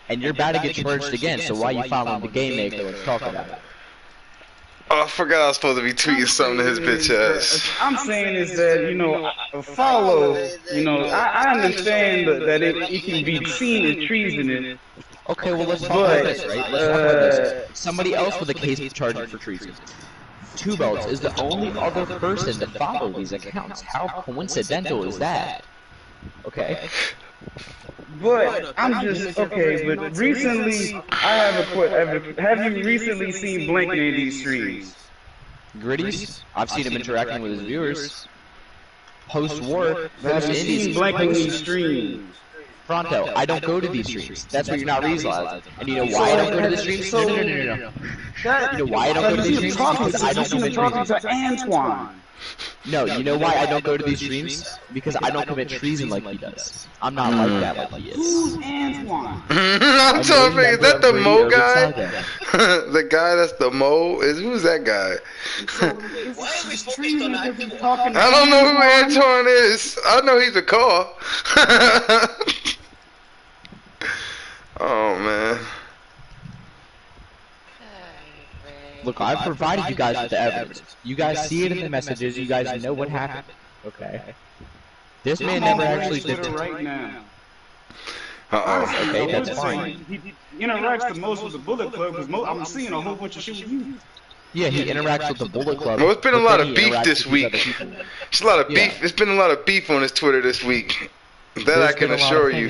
And you're about to get charged again, so why are you following the game maker? Let's talk about it. Oh, I forgot I was supposed to be tweeting something to his bitch ass. I'm saying is that, follow, I understand that it can be seen as treasonous. Okay, well, let's talk about this, right? Let's talk about this. Somebody else with a case charged for treason. Two Belts is the only other person to follow these accounts. How coincidental is that? Okay. But I'm just but recently I have you recently seen Blank in these streams? Gritties? I've seen him interacting with his viewers. Post-war, I've seen Blank in these streams. Pronto, I don't go to these streams. That's what you're not realizing. And you know why I don't go to the streams? No. You know why I don't go to these streams? Because I don't commit treason. Antoine. No, you know why I don't go to these streams? Because I don't commit treason like he does. I'm not like that like he is. Who's Antoine? I'm trying to figure, is that the Mo guy? The guy that's the Mo? Who's that guy? I don't know who Antoine is. I know he's a car. Oh, man. Look, I've provided you guys with the evidence. You guys see it in the messages. You guys know what happened. Okay. This man never actually did it. Right now. Okay, that's fine. He interacts the most with the Bullet Club because I'm seeing a whole bunch of shit with you. Yeah, he interacts with the Bullet Club. Well, it's been a lot of beef this week. It's a lot of beef. It's been a lot of beef on his Twitter this week. That I can assure you.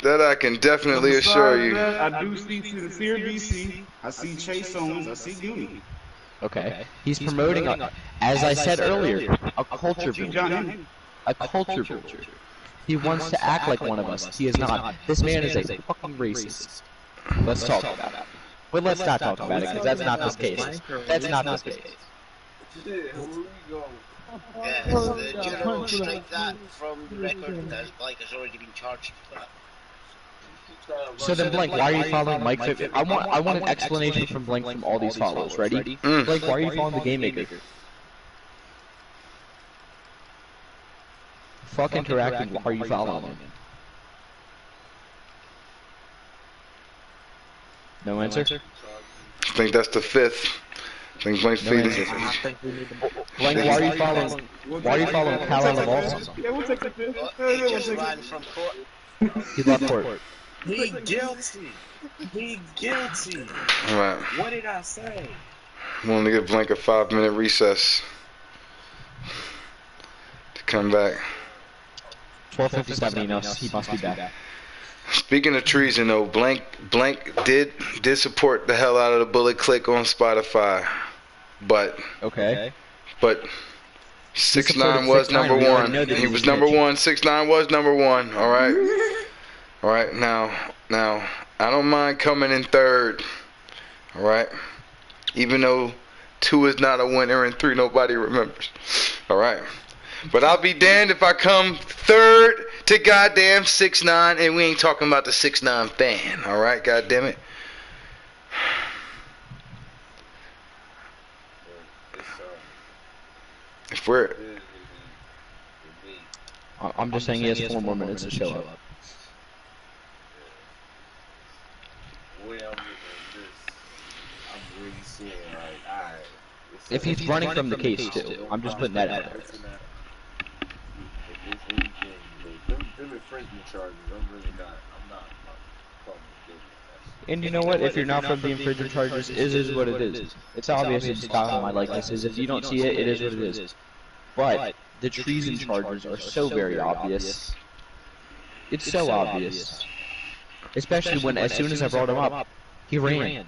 That I can definitely assure you. I do see Sincere BC. I see Chase Owens. I see Goonie. Okay. He's promoting, as I said earlier, a culture vulture. A culture vulture. He wants to act like one of us. He is not. This man is a fucking racist. Let's talk about it. But let's not talk about it, because that's not this case. That's not this case. Yeah, the jury will strike that from the record as Blake has already been charged for that. So then, Blank, why are you following Mike 50? I want an explanation from Blank from all these followers. Ready? Blank, why are you following the game maker? Fuck interacting. Why are you following him? No answer? I think that's the fifth. I think Blank's feeding. Blank, why are you following? Why are you following Cal of Awesome? Yeah, we'll take the fifth. He just ran from court. He left court. He guilty. He guilty. Alright. What did I say? I'm going to give Blank a 5-minute recess to come back. 12:57. He must be back. Speaking of treason, though, Blank did support the hell out of the Bullet Click on Spotify. But Okay. But 6ix9ine was number We already one. know that He he's was a number snitch. one. 6ix9ine was number one. All right. All right. Now, I don't mind coming in third. All right. Even though 2 is not a winner and 3 nobody remembers. All right. But I'll be damned if I come third to goddamn 6ix9ine and we ain't talking about the 6ix9ine fan. All right. God damn it. If we're I'm just saying he has 4 more minutes to show up. The way I'm looking at this, I'm really seeing like, alright. If he's running from the case too, I'm just putting that out there. If there's anything, them infringement charges, I'm not calling it guilty. And you know what? If you're not from the infringement charges, it is what it is. It's obvious in style and my likenesses. If you don't see it, it is what it is. But the treason charges are so very obvious. It's so obvious. Especially when, as soon as I brought him up, he ran.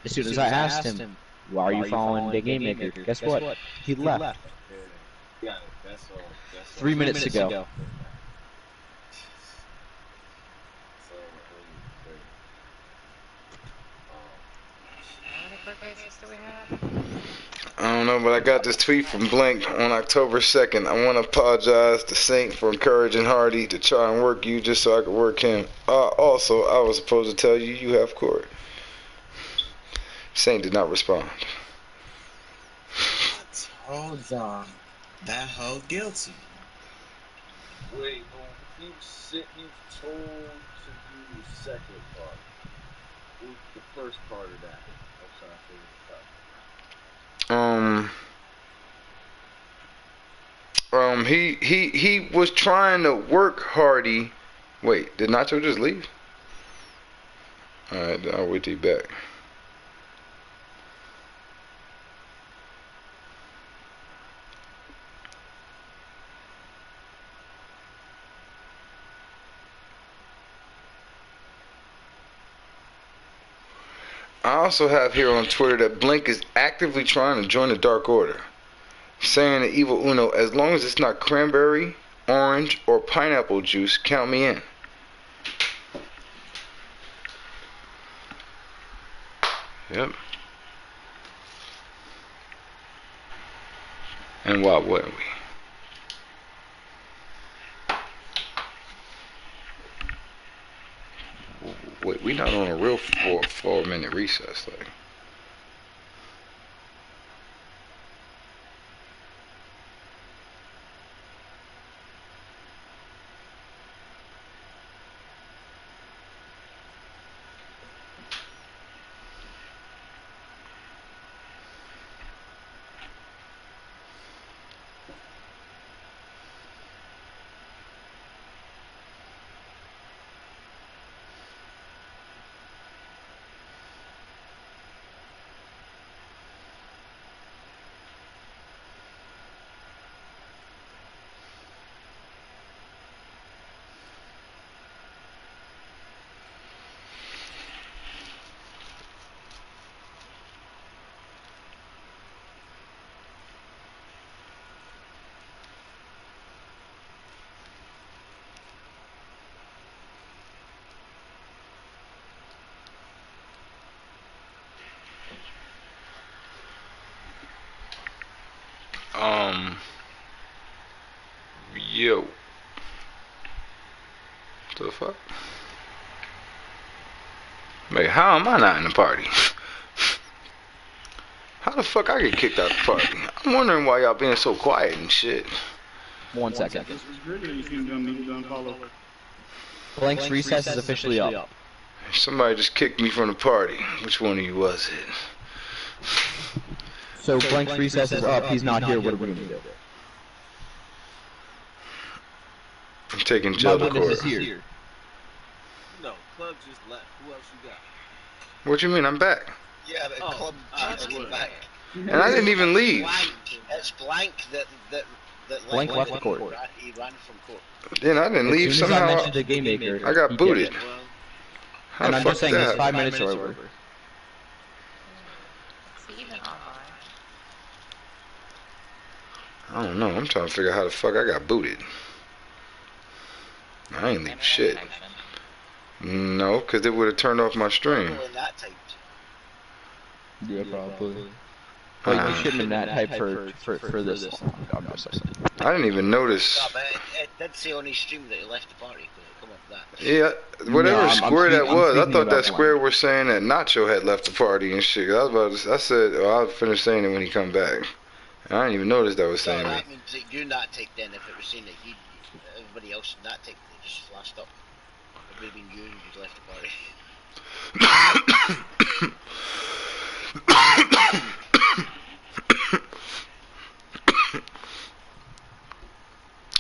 As soon as I asked him, why are you following the game maker? Guess what? He left. Yeah, that's all. 3 minutes to go. So, How many court cases do we have? I don't know, but I got this tweet from Blink on October 2nd. I want to apologize to Saint for encouraging Hardy to try and work you just so I could work him. Also, I was supposed to tell you you have court. Saint did not respond. I told y'all that hoe guilty. wait, he told to do the second part. What's the first part of that? I'm trying to figure it out. He was trying to work Hardy. Wait, did Nacho just leave? Alright, I'll wait till he's back. I also have here on Twitter that Blink is actively trying to join the Dark Order, saying to Evil Uno, as long as it's not cranberry, orange, or pineapple juice, count me in. Yep. And why wouldn't we? Wait, we not on a real 4-minute recess, like. Yo. What the fuck? Wait, how am I not in the party? How the fuck I get kicked out the party? I'm wondering why y'all being so quiet and shit. 1 second. Follow. Blank's recess is officially up. Somebody just kicked me from the party. Which one of you was it? So Blank's recess is up. He's not here. What are we gonna do? I'm taking jail to court. Here. No, Club just left. Who else you got? What you mean? I'm back. Yeah, but Club just came back. And I didn't even leave. It's Blank that Blank left the court. He ran from court. Then I didn't leave. As soon as Somehow I mentioned the game maker, I got booted. How And the I'm fuck just saying, that his 5 happen? minutes are over. Is he even online? I don't know. I'm trying to figure out how the fuck I got booted. I ain't leave shit. No, because it would have turned off my stream. Yeah, probably. But you shouldn't have that type for this long. I'm just saying. I didn't even notice. No, but it did say on his stream that he left the party. Come up with that. Yeah, whatever square that was. I thought that square Blank. was saying that Nacho had left the party and shit. I said, I'll finish saying it when he come back. I didn't even notice that was So saying that it. means that you're not take then if it was saying that everybody else should not take, they just flashed up. It would have been you and you'd left the party.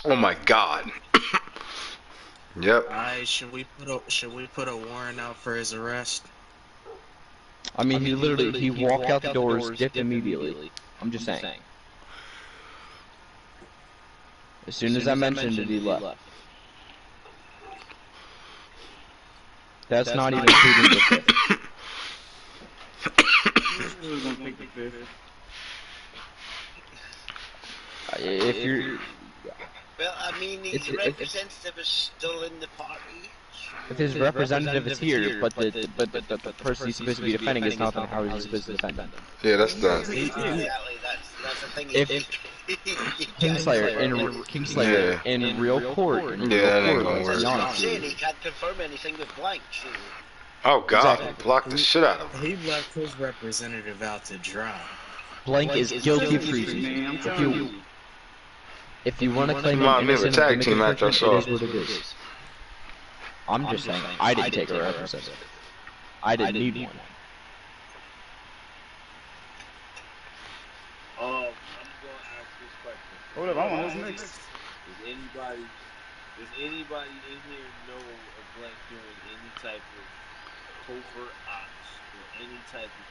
Oh my god. Yep. Alright, should we put a warrant out for his arrest? I mean, he walked out the doors, dipped immediately. I'm just saying. As soon as I mentioned it, he left. That's not even including the fifth. If you're... Well, I mean, his representative is still in the party. If his representative is here, but the person he's supposed to be defending is not, then how is he supposed to defend him? Yeah, that's done. Exactly, that's the thing. Kingslayer, in real court, that ain't gonna work. I'm saying he can't confirm anything with blank. So. Oh god, block the shit out of him. He left his representative out to dry. Blank is guilty of treason. If you want to claim him innocent, tag team match I saw. It is what it is. I'm just saying, I didn't take a representative. I didn't need one. I'm gonna ask this question. Hold up, I want what's next. Does anybody in here know of Blank doing any type of covert ops or any type of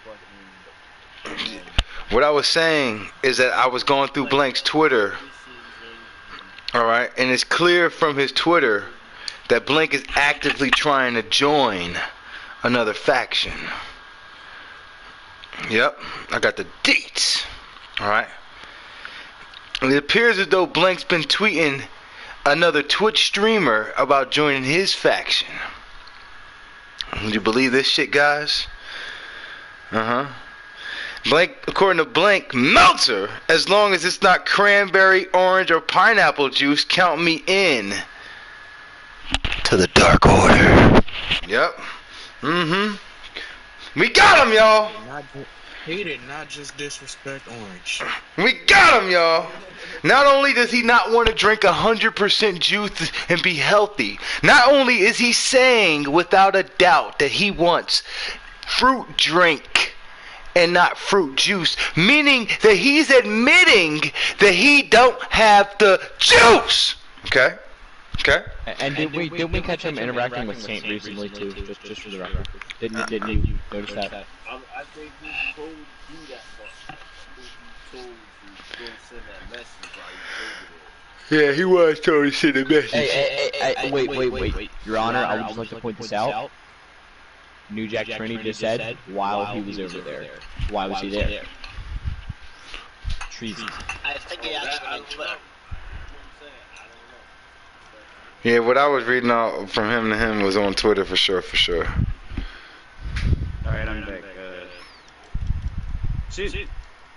fucking? What I was saying is that I was going through Blank's Twitter. Alright, and it's clear from his Twitter that Blank is actively trying to join another faction. Yep, I got the dates. Alright. It appears as though Blank's been tweeting another Twitch streamer about joining his faction. Would you believe this shit, guys? Blank, according to Blank, Meltzer, as long as it's not cranberry, orange, or pineapple juice, count me in to the Dark Order. Yep. We got him, y'all. He did not just disrespect orange. We got him, y'all. Not only does he not want to drink 100% juice and be healthy, not only is he saying without a doubt that he wants fruit drink and not fruit juice, meaning that he's admitting that he don't have the juice. Okay? And did we catch him interacting with Saint recently too? Just for the record, didn't you notice that? I think he told you that much. I think he told you to go send that message while he was over there. Yeah, he was told to send a message. Hey, wait. Your Honor, I would just like to point this out. New Jack Trini just said while he was over there. Why was he there? Treason. I think he actually on Twitter. Yeah, what I was reading out from him to him was on Twitter for sure. Alright, I'm back.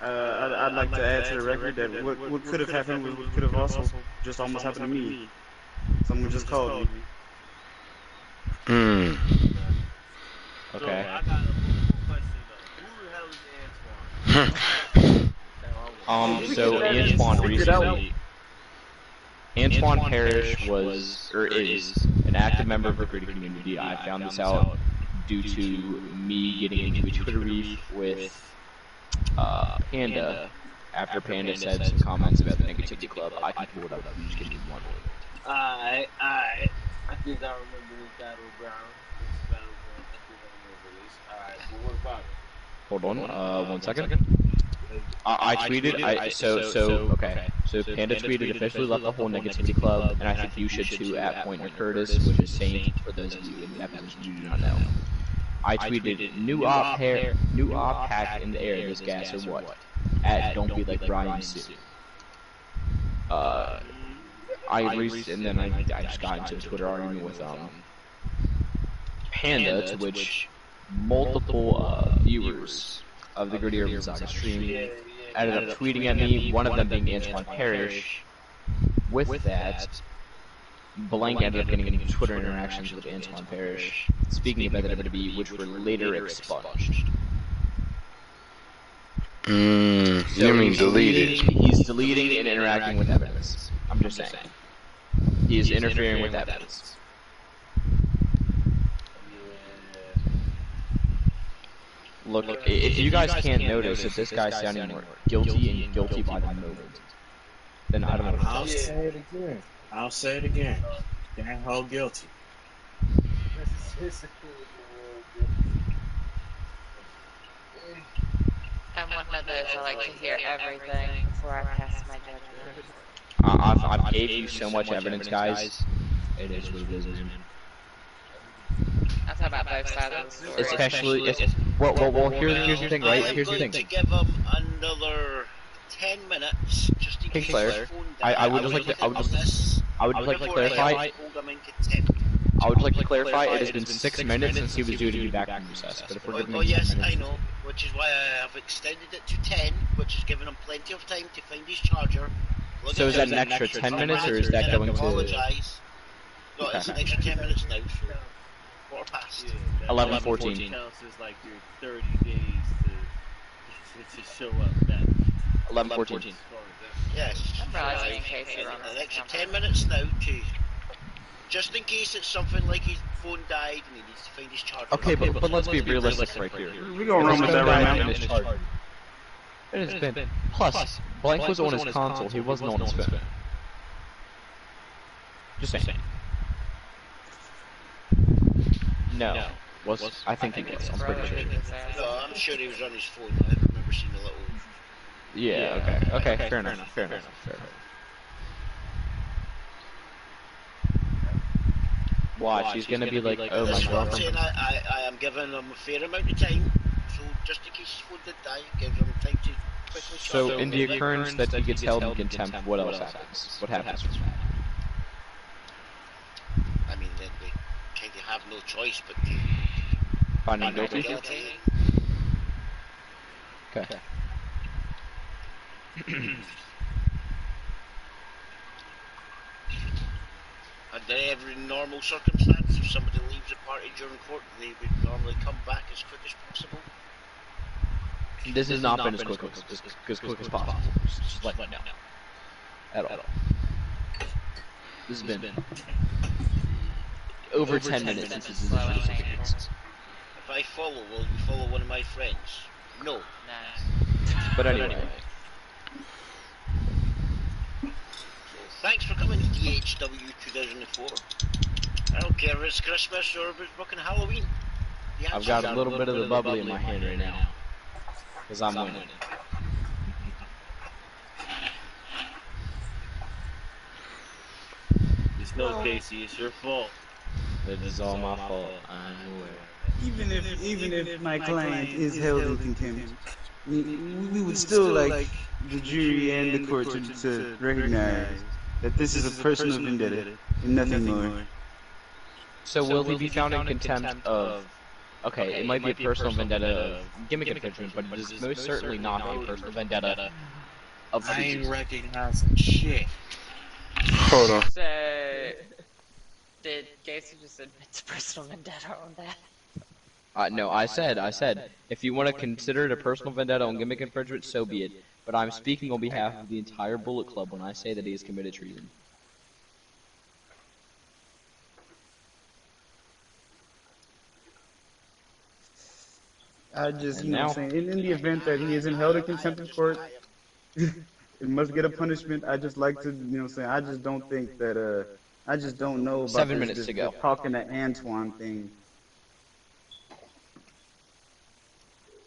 I'd like to add to the record that what could have happened could have also just almost happened to me. Someone just called me. Okay. So I got a question though. Who the hell is Antoine? So Antoine recently. Antoine Parrish was, or is, an active member of the recruiting community. I found this out due to me getting into a Twitter beef with Panda after Panda said some comments about the Negativity Club. I can pull it up. I'm just kidding. Alright. I think I remember this battleground. Alright, but what about it? Hold on, 1 second. I tweeted, So Panda tweeted, officially left the whole Negativity Club, and I think you should too, at Pointer Curtis, which is Saint, for those of you in that position you do not know. I tweeted, new op pack in the air, this gas or what? At Don't Be Like Brian Sue. and then I just got into a Twitter argument with Panda, to which multiple viewers of the Gritty Urban Saga stream ended up tweeting at me, one of them being Antoine Parrish. With that, Blank ended up getting into Twitter interactions with Antoine Parrish, speaking about WWE, which were later expunged. You mean deleted? He's deleting and interacting with evidence. I'm just saying. He is interfering with evidence. Look, if you guys can't notice that this guy's sounding more guilty and guilty by the moment, then I don't know what I'll say it again. I'll say it again. Damn how guilty. I'm one of those I like to hear everything before I pass my judgment. I've gave you so much evidence, guys. It is what it is, man. I'm talking about both sides of the story. Especially, well, here's the thing, right? Here's the thing. I'm going to give him another 10 minutes just in case his phone dies. I would just like to clarify. I would like to clarify. It has been 6 minutes since he was due to be back from recess. But if we're giving him 10 minutes, I know, which is why I have extended it to 10, which has given him plenty of time to find his charger. So is that an extra 10 minutes, or is that going to? Apologise. No, it's an extra 10 minutes now. So quarter past. 11:14. Counts as like your 30 days to show up back. 11:14. Yes. An extra 10 minutes now to, just in case it's something like his phone died and he needs to find his charger. Okay, but let's be realistic right here. We're gonna run with that right now. It has been. Plus, Blank was on his console. He wasn't on his phone. Just saying. No. I think he was. I'm pretty sure. No, I'm sure he was on his phone. I remember seeing a little. Yeah. Okay. Fair enough. Watch, he's gonna be like, oh my god. I'm saying I am giving him a fair amount of time, so just in case his phone did die, give him time to quickly charge. So in the occurrence that he gets held in contempt, what else happens? What happens from that? I mean, then they kind of have no choice but to find him guilty. Okay. Under every normal circumstance, if somebody leaves a party during court, they would normally come back as quick as possible. This has not been as quick as possible. Just let me know. At all. This has been over 10 minutes since this is If I follow, will you follow one of my friends? No. But anyway. Thanks for coming to DHW 2004. I don't care if it's Christmas or if it's fucking Halloween. I've got a little bit of the bubbly in my hand right now. Because I'm winning. It's no, Casey, it's your fault. It is all my fault. I'm aware. Even if my client is held in contempt, we would still like the jury and the court to recognize that this is a personal vendetta and nothing more. So will he be found in contempt of... Okay, it might be a personal vendetta of gimmick infringement, but it is most certainly not a personal vendetta of... I ain't recognizing shit. Hold on. So, did Casey just admit to personal vendetta on that? No, I said, if you want to consider it a personal vendetta on gimmick infringement, so be it. But I'm speaking on behalf of the entire Bullet Club when I say that he has committed treason. I just, saying, in the event that he isn't held in contempt of court, it must get a punishment. I just like to, I just don't think that, I just don't know about 7 minutes to go. Talking to Antoine thing.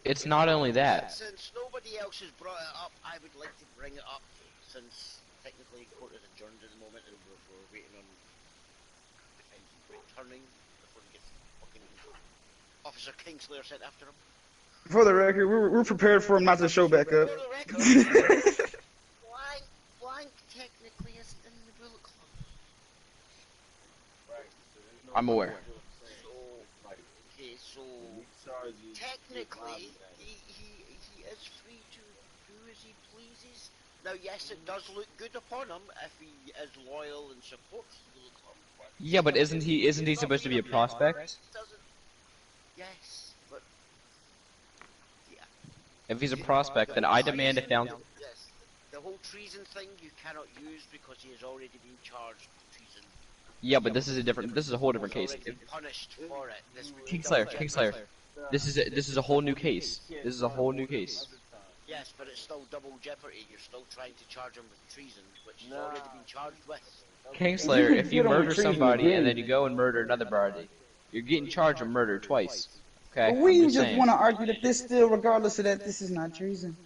It's not only that. Since nobody else has brought it up, I would like to bring it up, since technically court is adjourned at the moment and we're waiting on defendant returning before he gets fucking Officer Kingslayer sent after him. For the record, we're prepared for him not to show back up. Blank technically I'm aware. Okay, so When he charges his technically, lobby at it. he is free to do as he pleases. Now, yes, it does look good upon him if he is loyal and supports the club. But Yeah, but isn't he he's not supposed to being be a prospect? doesn't. Yes, but yeah. If he's a prospect, then I demand a found. Yes, the whole treason thing you cannot use because he has already been charged with treason. Yeah, but this is a different. This is a whole different He's case. already been punished for it. This would be Kingslayer, double Kingslayer. jeopardy. This is a whole new case. This is a whole new case. Yes, but it's still double jeopardy. You're still trying to charge him with treason, which he's already been charged with. Kingslayer, if you murder somebody and then you go and murder another body, you're getting charged with murder twice. Okay, I'm We just just saying. want to argue that this still, regardless of that, this is not treason.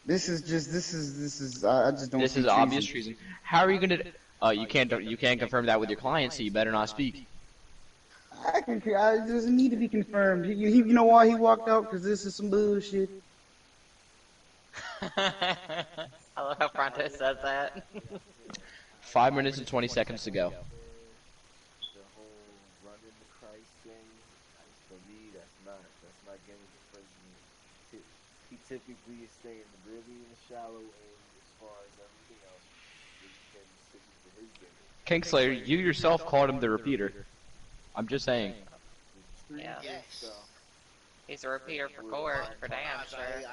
This is just, this is. I just don't This see is treason. obvious treason. How are you gonna? You can't confirm that with your client, so you better not speak. I can. It doesn't need to be confirmed. You know why he walked out? Because this is some bullshit. I love how Pronto says that. 5 minutes and 20 seconds to go. The whole running the Christ thing, for me, that's not getting infringement. He typically is staying really in the shallow end as far as everything else. Really can't stick to his game. Kingslayer, you yourself called him the repeater. I'm just saying. Yeah. Yes. He's a repeater for court, for damn As sure. as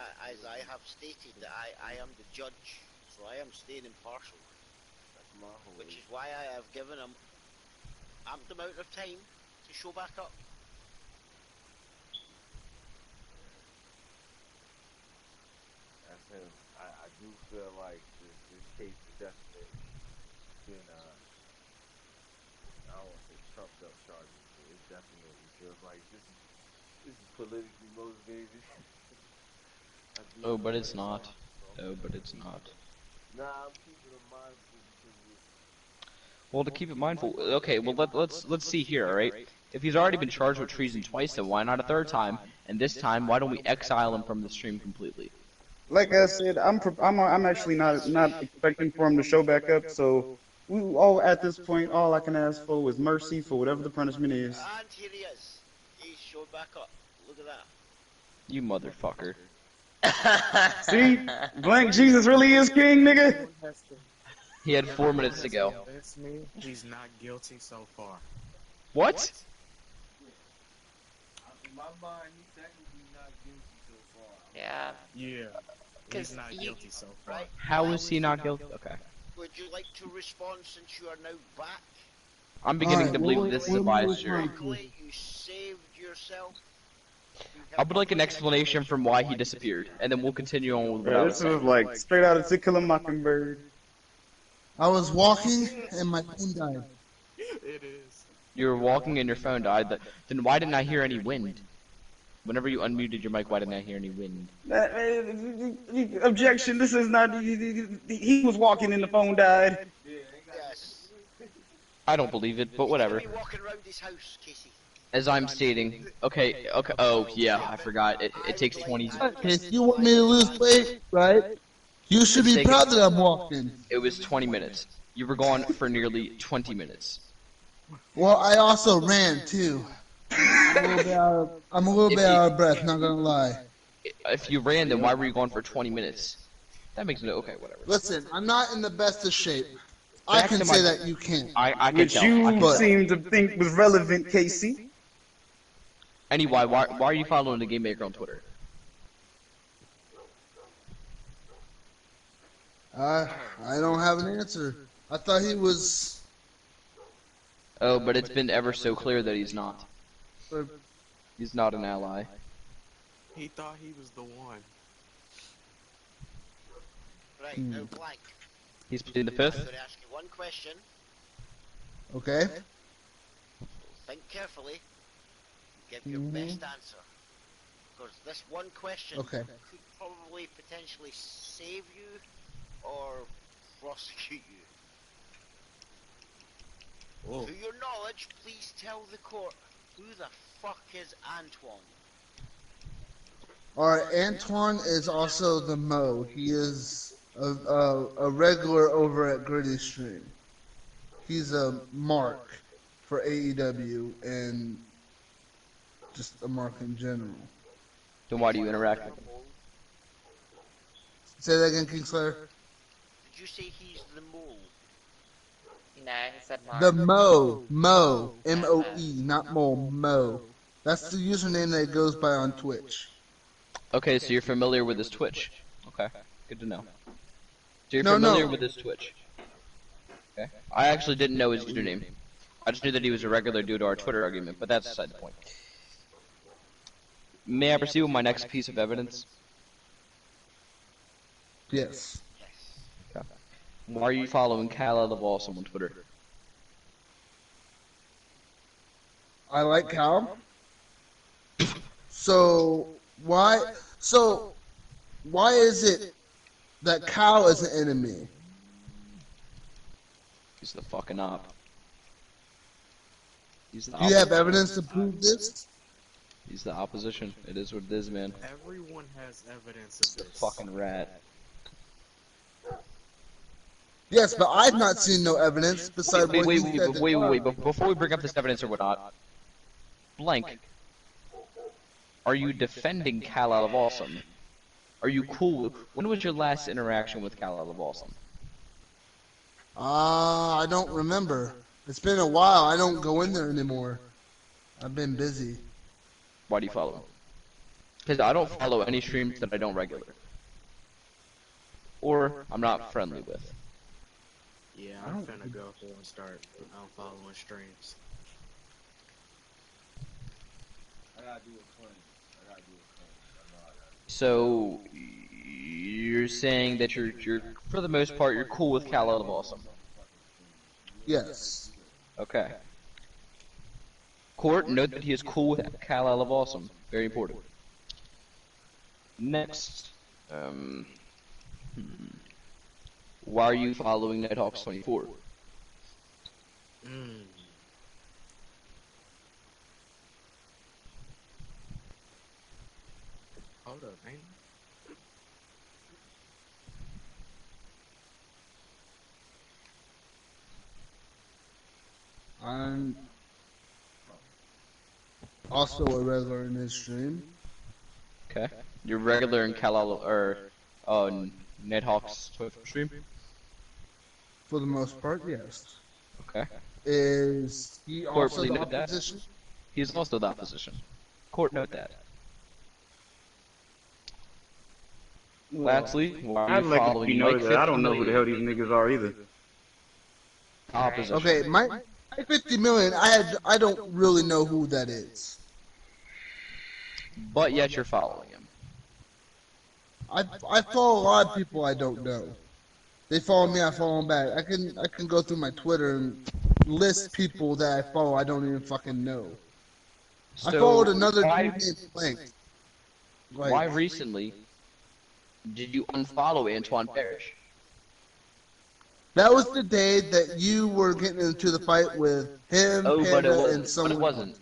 I have stated, I am the judge, so I am staying impartial. That's my whole. Which is why I have given him ample amount of time to show back up. That's him. I do feel like this case is definitely been I don't want to say trumped up charges, but it definitely feels like this is politically motivated. Oh, but it's not. Oh, but it's not. Nah, I'm keeping it mindful because it's. Well, to keep it mindful, okay. Well, let's see here, all right? If he's already been charged with treason twice, then why not a third time? And this time, why don't we exile him from the stream completely? Like I said, I'm actually not expecting for him to show back up. So we all at this point, all I can ask for is mercy for whatever the punishment is. And here he is. He's showed back up. Look at that. You motherfucker. See, blank Jesus really is king, nigga. He had 4 minutes to go. That's me. He's not guilty so far. What? In my mind, he's technically not guilty so far. Yeah. Yeah. He's not guilty so far. Right. How is he not guilty? Okay. Would you like to respond since you are now back? I'm beginning to believe this is a biased jury. You saved yourself. I would like an explanation from why he disappeared, and then we'll continue on with what I was This was saying. like straight out of To Kill a Mockingbird. I was walking and my phone died. It is. You were walking and your phone died. Then why didn't I hear any wind? Whenever you unmuted your mic, why didn't I hear any wind? Objection. This is not. He was walking and the phone died. Yes. I don't believe it, but whatever. He's walking around his house, Casey. As I'm stating, okay. Oh yeah, I forgot. It takes 20. If you want me to lose weight, right? You should be proud that I'm walking. It was 20 minutes. You were gone for nearly 20 minutes. Well, I also ran too. I'm a little bit out of breath, not gonna lie. If you ran, then why were you gone for 20 minutes? That makes no. Okay, whatever. Listen, I'm not in the best of shape. I can say that you can't. I can Which tell. you seem to think was relevant, Casey. Anyway, why are you following the Game Maker on Twitter? I don't have an answer. I thought he was. Oh, but it's been ever so clear that he's not. He's not an ally. He thought he was the one. Right, now blank. He's pleading the I'm fifth. going to ask you one question. Okay. Think carefully. Give your best answer. Because this one question Okay. could probably potentially save you or prosecute you. Whoa. To your knowledge, please tell the court who the fuck is Antoine? Alright, Antoine is also the Mo. He is a regular over at Gritty Stream. He's a Mark. for AEW and just a mark in general. Then why do you interact with him? Say that again, Kingslayer. Did you say he's the mole? Nah, he said Mark. The Mo, M-O-E, not Mole, Mo. That's the username that it goes by on Twitch. Okay, so you're familiar with his Twitch. Okay, good to know. So you're No, familiar no. with his Twitch. Okay. I actually didn't know his username. I just knew that he was a regular due to our Twitter argument, but that's beside the point. May I proceed with my next piece of evidence? Yes. Okay. Why are you following Cal Out of Awesome on Twitter? I like Cal. So why is it that Cal is an enemy? He's the fucking op. He's the Do you have evidence to prove this? He's the opposition. It is what it is, man. Everyone has evidence He's of the this. fucking rat. Yes, but I've not seen no evidence besides what he said. Wait. Before we bring up this evidence or whatnot, blank. Are you defending Cal Out of Awesome? Are you cool with... When was your last interaction with Cal Out of Awesome? I don't remember. It's been a while. I don't go in there anymore. I've been busy. Why do you follow him? Because I don't follow any streams that I don't regular. Or I'm not friendly with. Yeah, I'm finna go through and start following streams. I gotta do a cleanse. I know I gotta. So you're saying that you're for the most part you're cool with Cal Out of Awesome. Yes. Okay. Court, note that he is cool with Cal Out of Awesome. Very important. Next, why are you following Nighthawks 24? Hold up, man. I'm also a regular in his stream. Okay. You're regular in Cal Out or Nighthawks 24 stream? For the most part, yes. Okay. Is he Court, also please the note that. opposition? He's also the opposition. Court, note that. Lastly, why are I'd you like to following be Mike noted that I don't know who the hell 50 these niggas are either. Opposition. Okay, my 50 million. I don't really know who that is. But yet you're following him. I follow a lot of people I don't know. They follow me, I follow them back. I can go through my Twitter and list people that I follow I don't even fucking know. I followed another dude named Blank. Why recently did you unfollow Antoine Parrish? That was the day that you were getting into the fight with him, Panda, and someone. But it wasn't.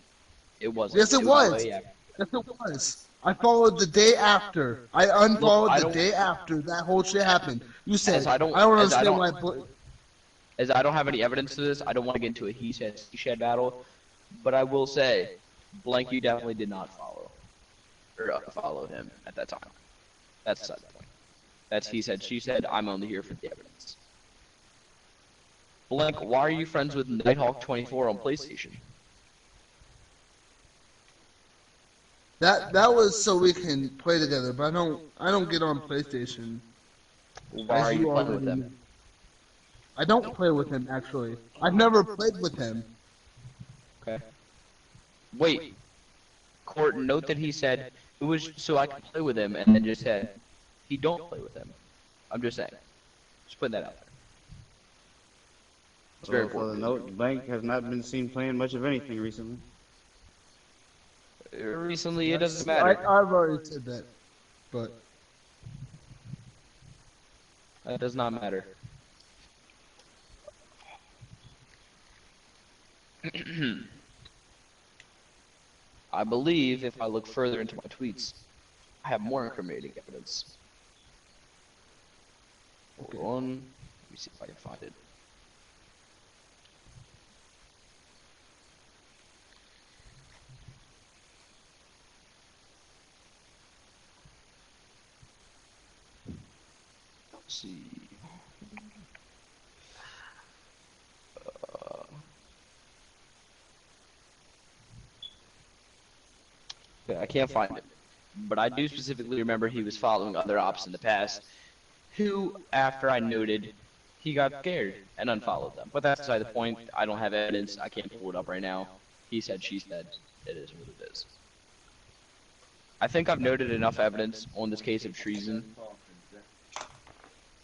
It wasn't. Yes, it was. Way after. Yes, it was. I followed the day after. I unfollowed the day after that whole shit happened. You said, I don't understand why. As I don't have any evidence to this, I don't want to get into a he said, she said battle, but I will say, Blank, you definitely did not follow, or follow him at that time. That's the point. That's he said, she said, I'm only here for the evidence. Blank, why are you friends with Nighthawk 24 on PlayStation? That was so we can play together, but I don't get on PlayStation. Why are you playing with them? I don't play with him actually. I've never played with him. Okay. Wait. Court, note that he said it was so I could play with him, and then just said he don't play with him. I'm just saying. Just putting that out there. It's very For the important. note, Blank has not been seen playing much of anything recently. Recently, it doesn't matter. I've already said that, but that does not matter. I believe if I look further into my tweets, I have more incriminating evidence. Hold on. Let me see if I can find it. see. I can't find it. But I do specifically remember he was following other ops in the past who, after I noted, he got scared and unfollowed them. But that's beside the point. I don't have evidence. I can't pull it up right now. He said, she said. It is what it is. I think I've noted enough evidence on this case of treason.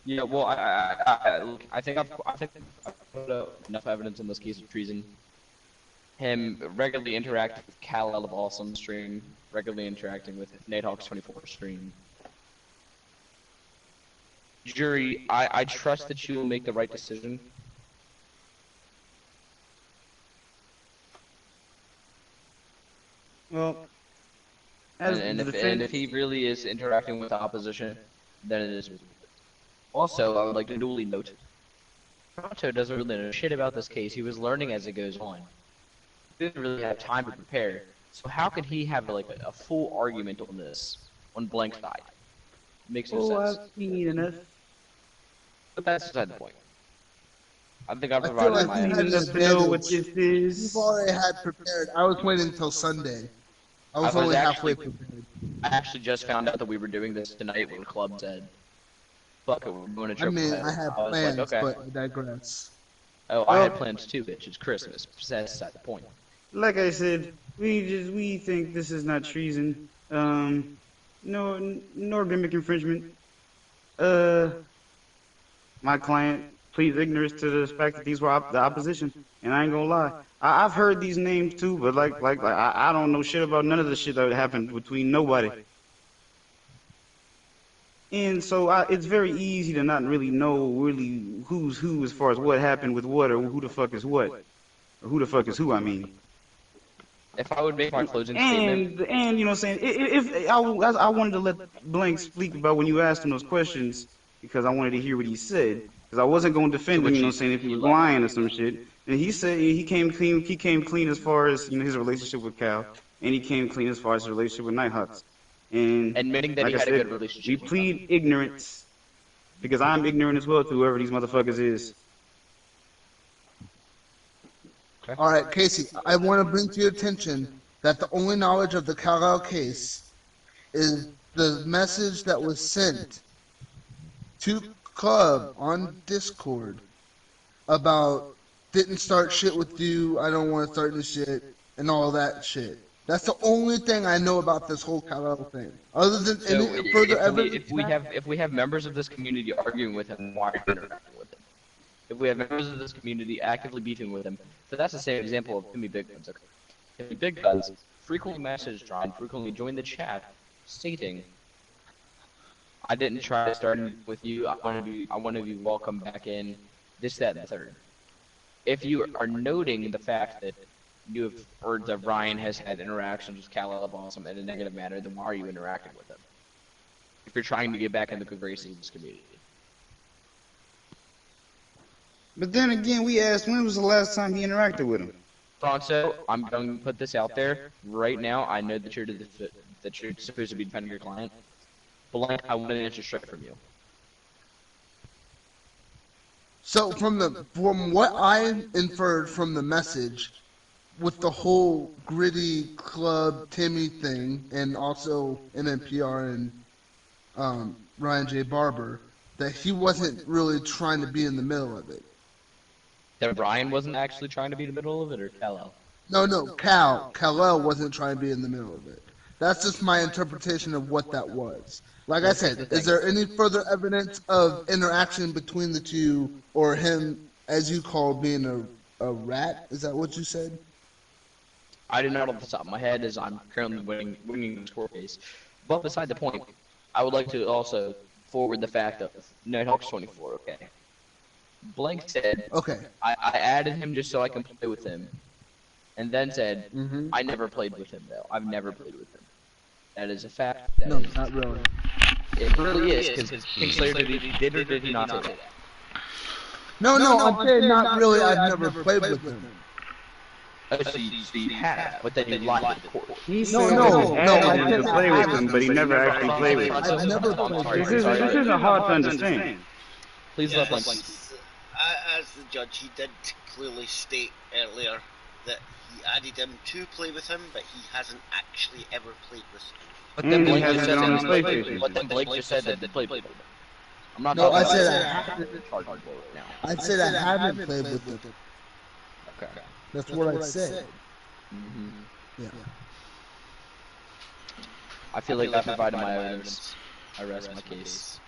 Yeah, well, I think I've put up enough evidence in this case of treason. Him regularly interacting with Kal-El of Awesome stream, regularly interacting with Nighthawks 24 stream. Jury, I trust that you will make the right decision. Well, And if he really is interacting with the opposition, then it is. Also, I would like to duly note, Pronto doesn't really know shit about this case. He was learning as it goes on. He didn't really have time to prepare. So how can he have like a full argument on this on Blank's side? Makes no sense. Enough. But that's beside the point. I think I've I feel provided like my you had evidence. an advantage. You've already had prepared. I was waiting until Sunday. I was only halfway prepared. I actually just found out that we were doing this tonight when Club said, fuck it, we're doing a triple header. I had was plans, like, okay. but I digress. Oh, I had plans too, bitch. It's Christmas. That's beside the point. Like I said, we think this is not treason. Nor gimmick infringement. My client pleads ignorance to the fact that these were the opposition, and I ain't gonna lie. I've heard these names too, but like I don't know shit about none of the shit that happened between nobody. And so it's very easy to not really know who's who as far as what happened with what, or who the fuck is what, or who the fuck is who. I mean. If I would make my closing statement, and you know what I'm saying, if I wanted to let Blank speak about when you asked him those questions, because I wanted to hear what he said, because I wasn't going to defend him, you know what I'm saying, if he was lying or some shit. And he said he came clean as far as, you know, his relationship with Cal, and he came clean as far as his relationship with Nighthawks. And admitting that like he I had said, a good relationship. We plead ignorance, because I'm ignorant as well to whoever these motherfuckers is. Okay. All right, Casey, I want to bring to your attention that the only knowledge of the Kal-El case is the message that was sent to Club on Discord about didn't start shit with you, I don't want to start this shit, and all that shit. That's the only thing I know about this whole Kal-El thing. Other than any further evidence, if we have members of this community arguing with him, why are you interacting with him? If we have members of this community actively beefing with him, so that's the same example of Timmy Big Guns. Okay. Timmy Big Guns frequently messaged John, frequently joined the chat, stating, "I didn't try to start with you. I want to be welcome back in. This, that, and the third." If you are noting the fact that you have heard that Ryan has had interactions with Kal-El of Awesome in a negative manner, then why are you interacting with him? If you're trying to get back in the good graces of this community. But then again, we asked when was the last time he interacted with him. Pronto, I'm going to put this out there right now. I know that you're supposed to be defending your client. Blank, I want an answer straight from you. so from what I inferred from the message, with the whole gritty Club Timmy thing, and also MNPR and Ryan J. Barber, that he wasn't really trying to be in the middle of it. That Ryan wasn't actually trying to be in the middle of it, or Kal-El? No, Kal-El wasn't trying to be in the middle of it. That's just my interpretation of what that was. Like I said, is there any further evidence of interaction between the two, or him, as you called, being a rat? Is that what you said? I do not off the top of my head, as I'm currently winning the score case. But beside the point, I would like to also forward the fact of Nighthawks 24, okay? Blank said, okay, I added him just so I can play with him. And then said, I never played with him, though. I've never played with him. That is a fact. No, not really. It really is, because Kingslayer did or did he not say that? No, I'm saying not really. I've never played with him. Oh, so you have, but then you lied to the court. No, I didn't play with him, but he never actually played with him. I've never played with him. This isn't hard to understand. Please let Blank. As the judge, he did clearly state earlier that he added him to play with him, but he hasn't actually ever played with him. But then Blake has just it said on that his PlayStation. But then Blake just said that he played with him. I'm not No, talking I about said the I haven't. charge Blake now. I said I haven't played with them. Okay. That's what I said. Mm-hmm. Yeah. I feel like I've provided my evidence. I rest my case.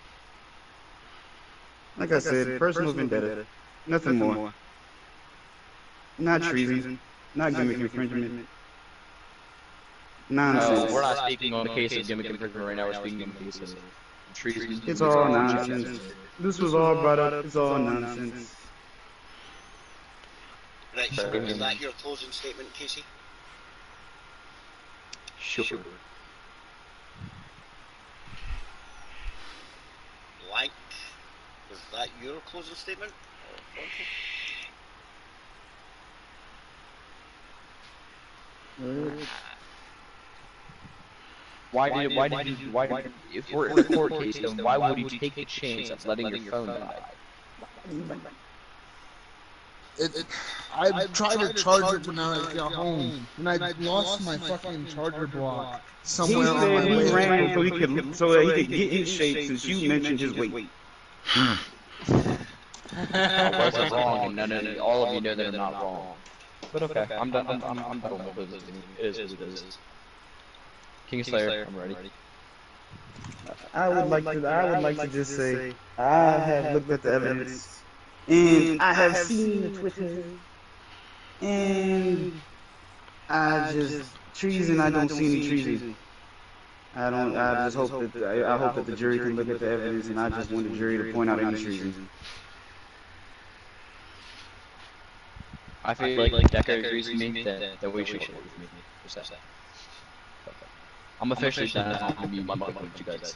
Like I said, personal vendetta. Nothing more. Not treason. Not gimmick infringement. Nonsense. No, we're not speaking on the case of gimmick infringement right now. We're speaking on the case of treason. It's all nonsense. This was all brought up. It's all nonsense. Right, so is that your closing statement, Casey? Sure. Blank, was that your closing statement? If we're in a court case, then why would you take the chance of letting your phone die? I tried to charge it when I got home, and I lost my fucking charger block somewhere He on said my he way. ran so that he could get in shape since you mentioned his weight. I wasn't wrong, and all of you know that I'm not wrong. But okay, I'm done. I'm done with my closing statement. It is what it is. Kingslayer, I'm ready. I would like to just say I have looked at the evidence and I have seen the Twitter and I just treason. I don't see any treason. I don't. I just hope that I hope that the jury can look at the evidence, and I just want the jury to point out any treason. I feel like Decker agrees with me that we should work with me. Just that. I'm officially done. I'm gonna be one with you guys.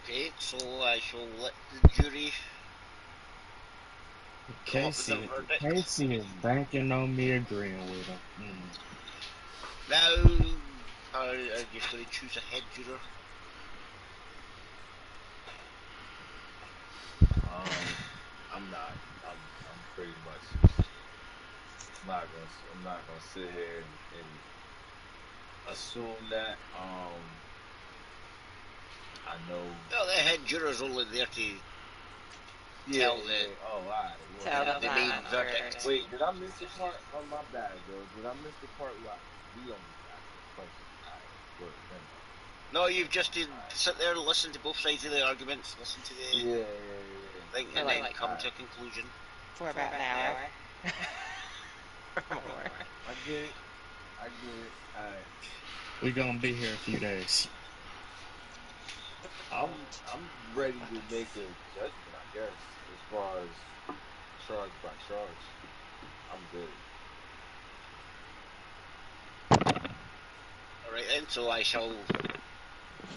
Okay, so I shall let the jury Casey is banking on me agreeing with him. Now, are you just going to choose a head juror? I'm not. I'm pretty much just I'm not gonna sit here and assume that. I know. No, the head juror's only there to tell the the main verdict. Wait, did I miss the part? Oh, my bad, bro. Did I miss the part where Leon was asking questions? Alright, word, never mind. No, you've just to sit there and listen to both sides of the arguments, listen to the thing, and then come to a conclusion. For about an hour. Or more. I get it. Alright. We're gonna be here a few days. I'm ready to make a judgment, I guess, as far as charge by charge. I'm good. Alright then, so I shall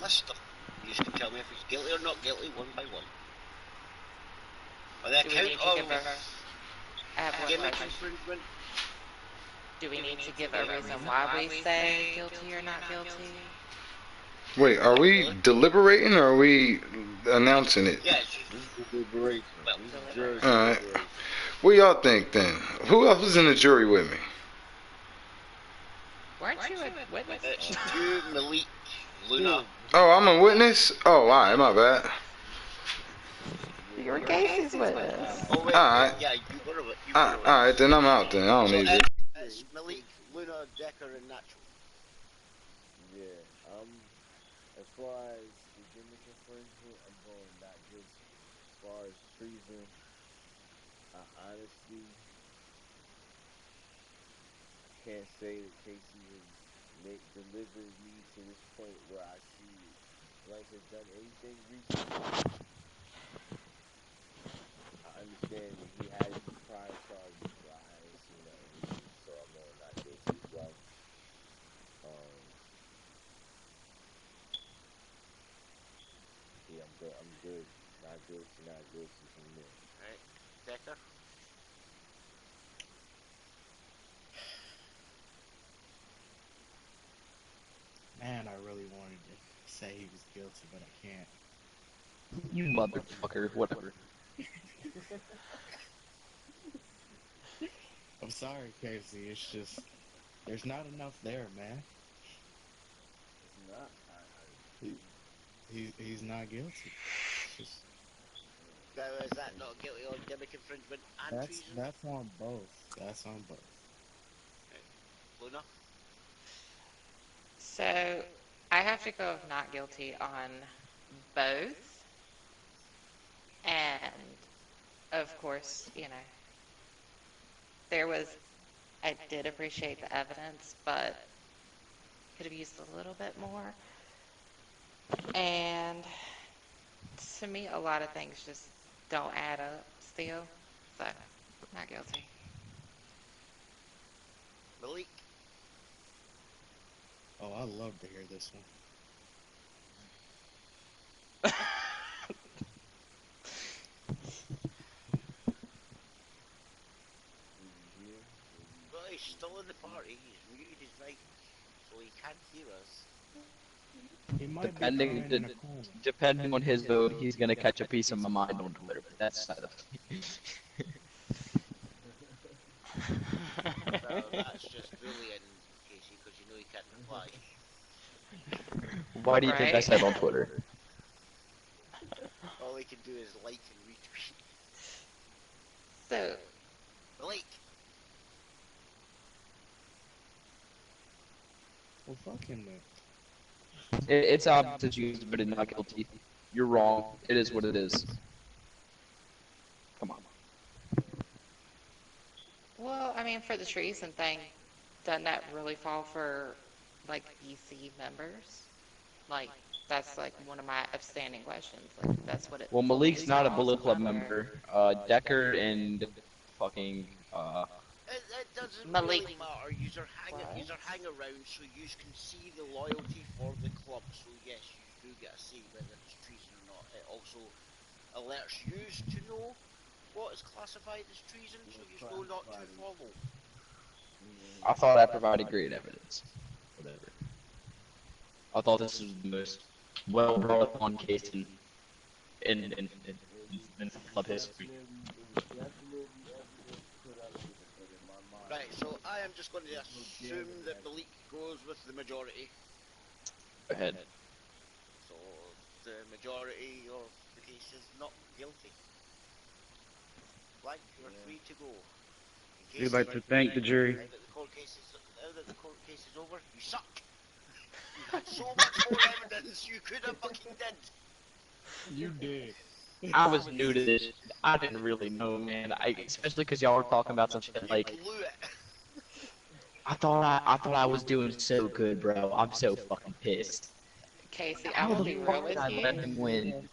list them. You just can tell me if he's guilty or not guilty, one by one. On the account of gimmick infringement. Do we need to give a reason why we say guilty or not guilty? Wait, are we deliberating or are we announcing it? Yeah, deliberation. Alright. What y'all think then? Who else was in the jury with me? Weren't you a witness? You, Malik, Luna. Oh, I'm a witness? Oh, alright, my bad. You were Casey's witness. Oh, wait, Alright. yeah, you were a witness. Alright, then I'm out then. I don't need it. It's Malik, Luna, Decker, and Natural. Yeah, as far as the gimmick infringement, I'm going not guilty. As far as treason, I honestly can't say that Casey has delivered me to this point where I see Blank has done anything recently. I understand that he had some prior charges, but I haven't seen nothing recent, so I'm going not guilty as well. Yeah, I'm good. Not guilty from there. Alright, Decker? Man, I really wanted to say he was guilty, but I can't. You motherfucker, whatever. I'm sorry, Casey. It's just there's not enough there, man. It's not. He's not guilty. It's just Now, is that not guilty on gimmick infringement and treason? that's on both. That's on both. Luna? So I have to go of not guilty on both. And of course, I did appreciate the evidence, but could have used a little bit more. And to me, a lot of things just don't add up still. So, not guilty. Malik? Oh, I love to hear this one. Well, he's still in the party. He's muted his mic, so he can't hear us. He might be crying in a corner. Depending on his vote, he's gonna catch a piece of my mind on Twitter. But that's side of Well, that's just bullying, Casey, because you know he can't reply. Why do you think I said on Twitter? All he can do is like and retweet. So, Malik? Well, fuck him then. It's obvious that you voted not guilty. You're wrong. It is what it is. Come on. well, I mean, for the treason thing, doesn't that really fall for, like, EC members? Like, that's, like, one of my upstanding questions. Like, that's what it Well, Malik's not a falls Bullet Club under. member. Decker and fucking It doesn't Malik. really matter. You're hang around, so you can see the loyalty for the club. So yes, you do get a say whether it's treason or not. It also alerts you to know what is classified as treason, so you know not to follow. I thought I provided great evidence. Whatever. I thought this was the most well brought upon case in club history. Right, so I am just going to assume that Malik goes with the majority. Go ahead. So the majority of the case is not guilty. Blank, you are free to go. We'd like to thank the jury. Now that the court case is over, you suck. You had so much more evidence you could have fucking did. You did. I was new to this. I didn't really know, man. Especially because y'all were talking about some shit like. I thought I was doing so good, bro. I'm so fucking pissed. Casey, I will be real with I let you. him win.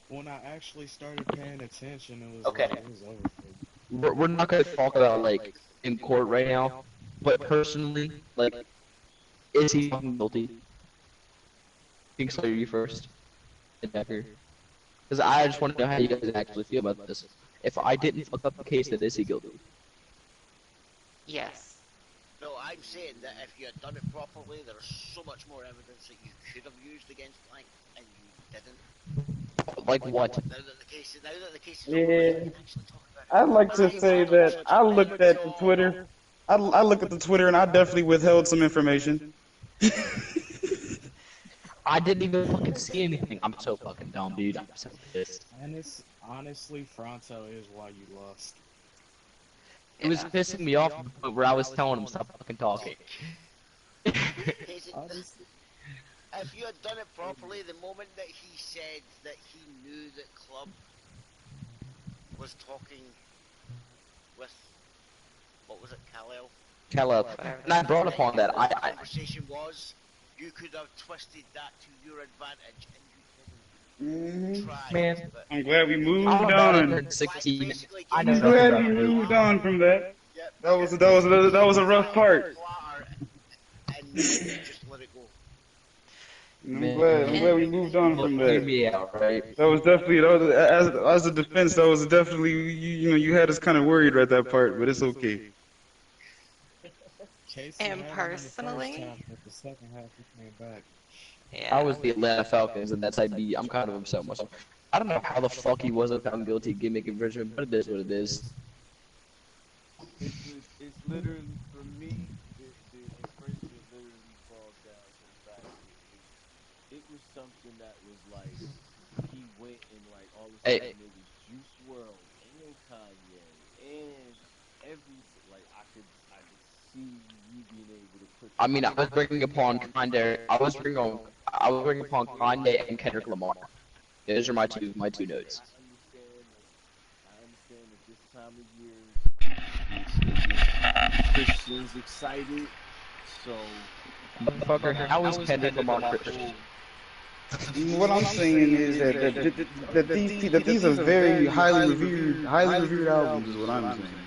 When I actually started paying attention, it was Okay. like, it was over for you. We're not gonna talk about like in court right now, but personally, like, is he fucking guilty? Kingslayer, you first, and Decker. Because I just want to know how you guys actually feel about this. If I didn't fuck up the case, then is he guilty? Yes. No, I'm saying that if you had done it properly, there's so much more evidence that you could have used against Blank, and you didn't. Like what? Now that the case is Yeah. over, we can actually talk about it. I'd like to say that I looked at the Twitter. I looked at the Twitter and I definitely withheld some information. I didn't even fucking see anything. I'm so fucking dumb, dude. I'm so pissed. And it's honestly, Fronto is why you lost. It was pissing me off to the point where I was telling him stop fucking talking. If you had done it properly, the moment that he said that he knew that Club was talking with, what was it, Kal-El? Kal-El. And I brought upon that. The conversation was, you could have twisted that to your advantage, and you didn't try. Man, I'm glad we moved I'm on. about 16. I I'm know glad nothing we about moved on from that. That was a rough part. And you just let it go. I'm glad we moved on from Hear that. me out, right? That was definitely as a defense. That was definitely you had us kind of worried at that part, but it's okay. Casey And had him in the personally- first half, but the second half he came back. I was the Atlanta Falcons, and that's IB. I'm kind of upset with myself. I don't know how the fuck he wasn't found guilty of gimmick infringement, but it is what it is. It's literally for me. The infringement literally falls down to the fact that it was something that was like he went and like all of a Hey. sudden it was Juice World and Kanye and like I could see you being able to put. I mean, I was bringing upon Kanye. I was bringing upon Kanye and Kendrick Lamar. Those are my two notes. I understand that this time of year is Christians excited, so motherfucker, how is Kendrick Lamar Christian? What I'm saying is that these are very highly revered albums. Is what I'm saying.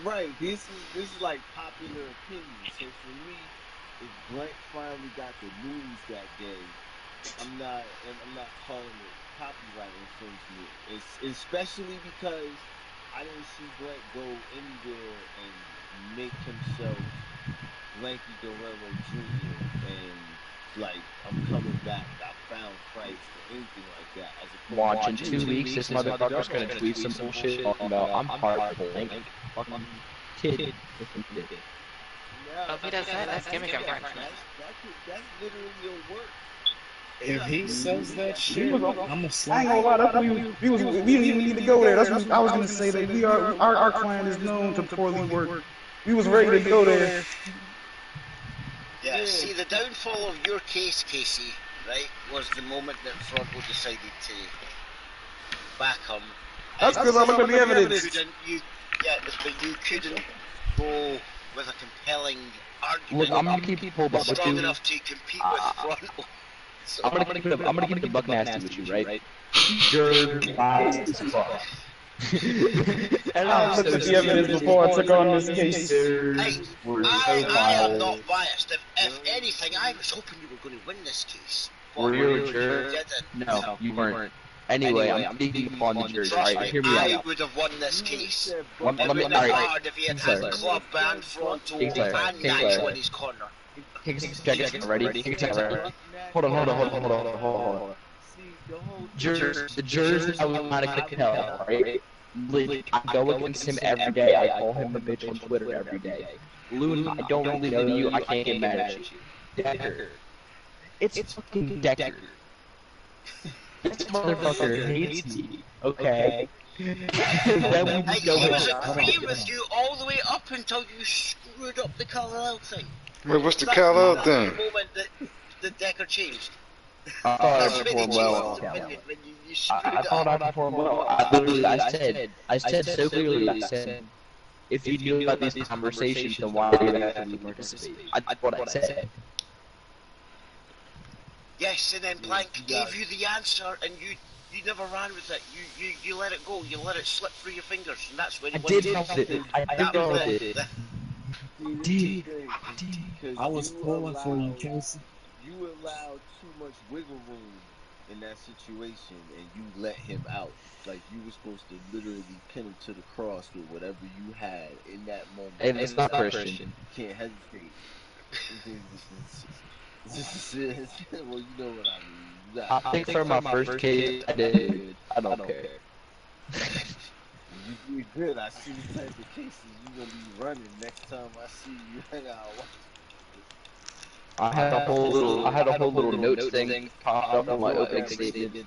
Right. This is like popular opinion. So for me, if Blank finally got the news that day, I'm not calling it copyright infringement. It's especially because I didn't see Blank go anywhere and make himself Blanky Guerrero Jr. and like I'm coming back, I found Christ or anything like that. As Watch in 2 weeks, this motherfucker's gonna tweet some bullshit talking about I'm part Blank. Fucking kid. Well, if he does that's gimmick infringement. That's literally a work. If he says that shit, I'm gonna I ain't gonna lie, that's we didn't even need to go there. That's what I was gonna say, that our clan is known to poorly work. We was ready to go there. Yeah, see, the downfall of your case, Casey, right, was the moment that Fronto decided to back him. That's because I looked at the evidence. But you couldn't go with a compelling argument. Look, I'm gonna keep pulled up with strong you. enough to compete with Fronto. So I'm gonna keep the buck nasty with you, right? You're biased as fuck. And I looked at the evidence before I took on this case. I am not biased. If anything, I was hoping you were going to win this case. Were you a juror? No, you weren't. Anyway, I'm speaking upon the jury. Alright, hear me out. I would have won this case. It Let me, would have been hard if he had had Club and Fronto and Nacho in his corner. Check it. Ready? Hold on. The jurors I was not a compel, right? Like, I go against him every day. I call him a bitch on Twitter every day. Loon, I don't really know you. I can't get mad at you. Decker. It's fucking Decker. This motherfucker hates me. Okay. Then we go he was agreeing with you all the way up until you screwed up the Carlisle thing. Wait, what's the Carlisle thing? The moment that Decker changed. I thought I performed well. I thought I performed well. I said so clearly, I said, if you knew about these conversations, then why do you actually participate? That's what I said. Yes, and then Blank gave you the answer, and you never ran with it. You let it go. You let it slip through your fingers, and that's when I did help it. I was pulling for you, Casey. You allowed too much wiggle room in that situation, and you let him out. Like, you were supposed to literally pin him to the cross with whatever you had in that moment. And it's not Christian. You can't hesitate. Well, you know what I mean. I think for my first case, I did good. I don't care. You did good. I see the type of cases you're gonna be running next time I see you. I gotta watch. I had a whole little notes thing popped up on my opening statement.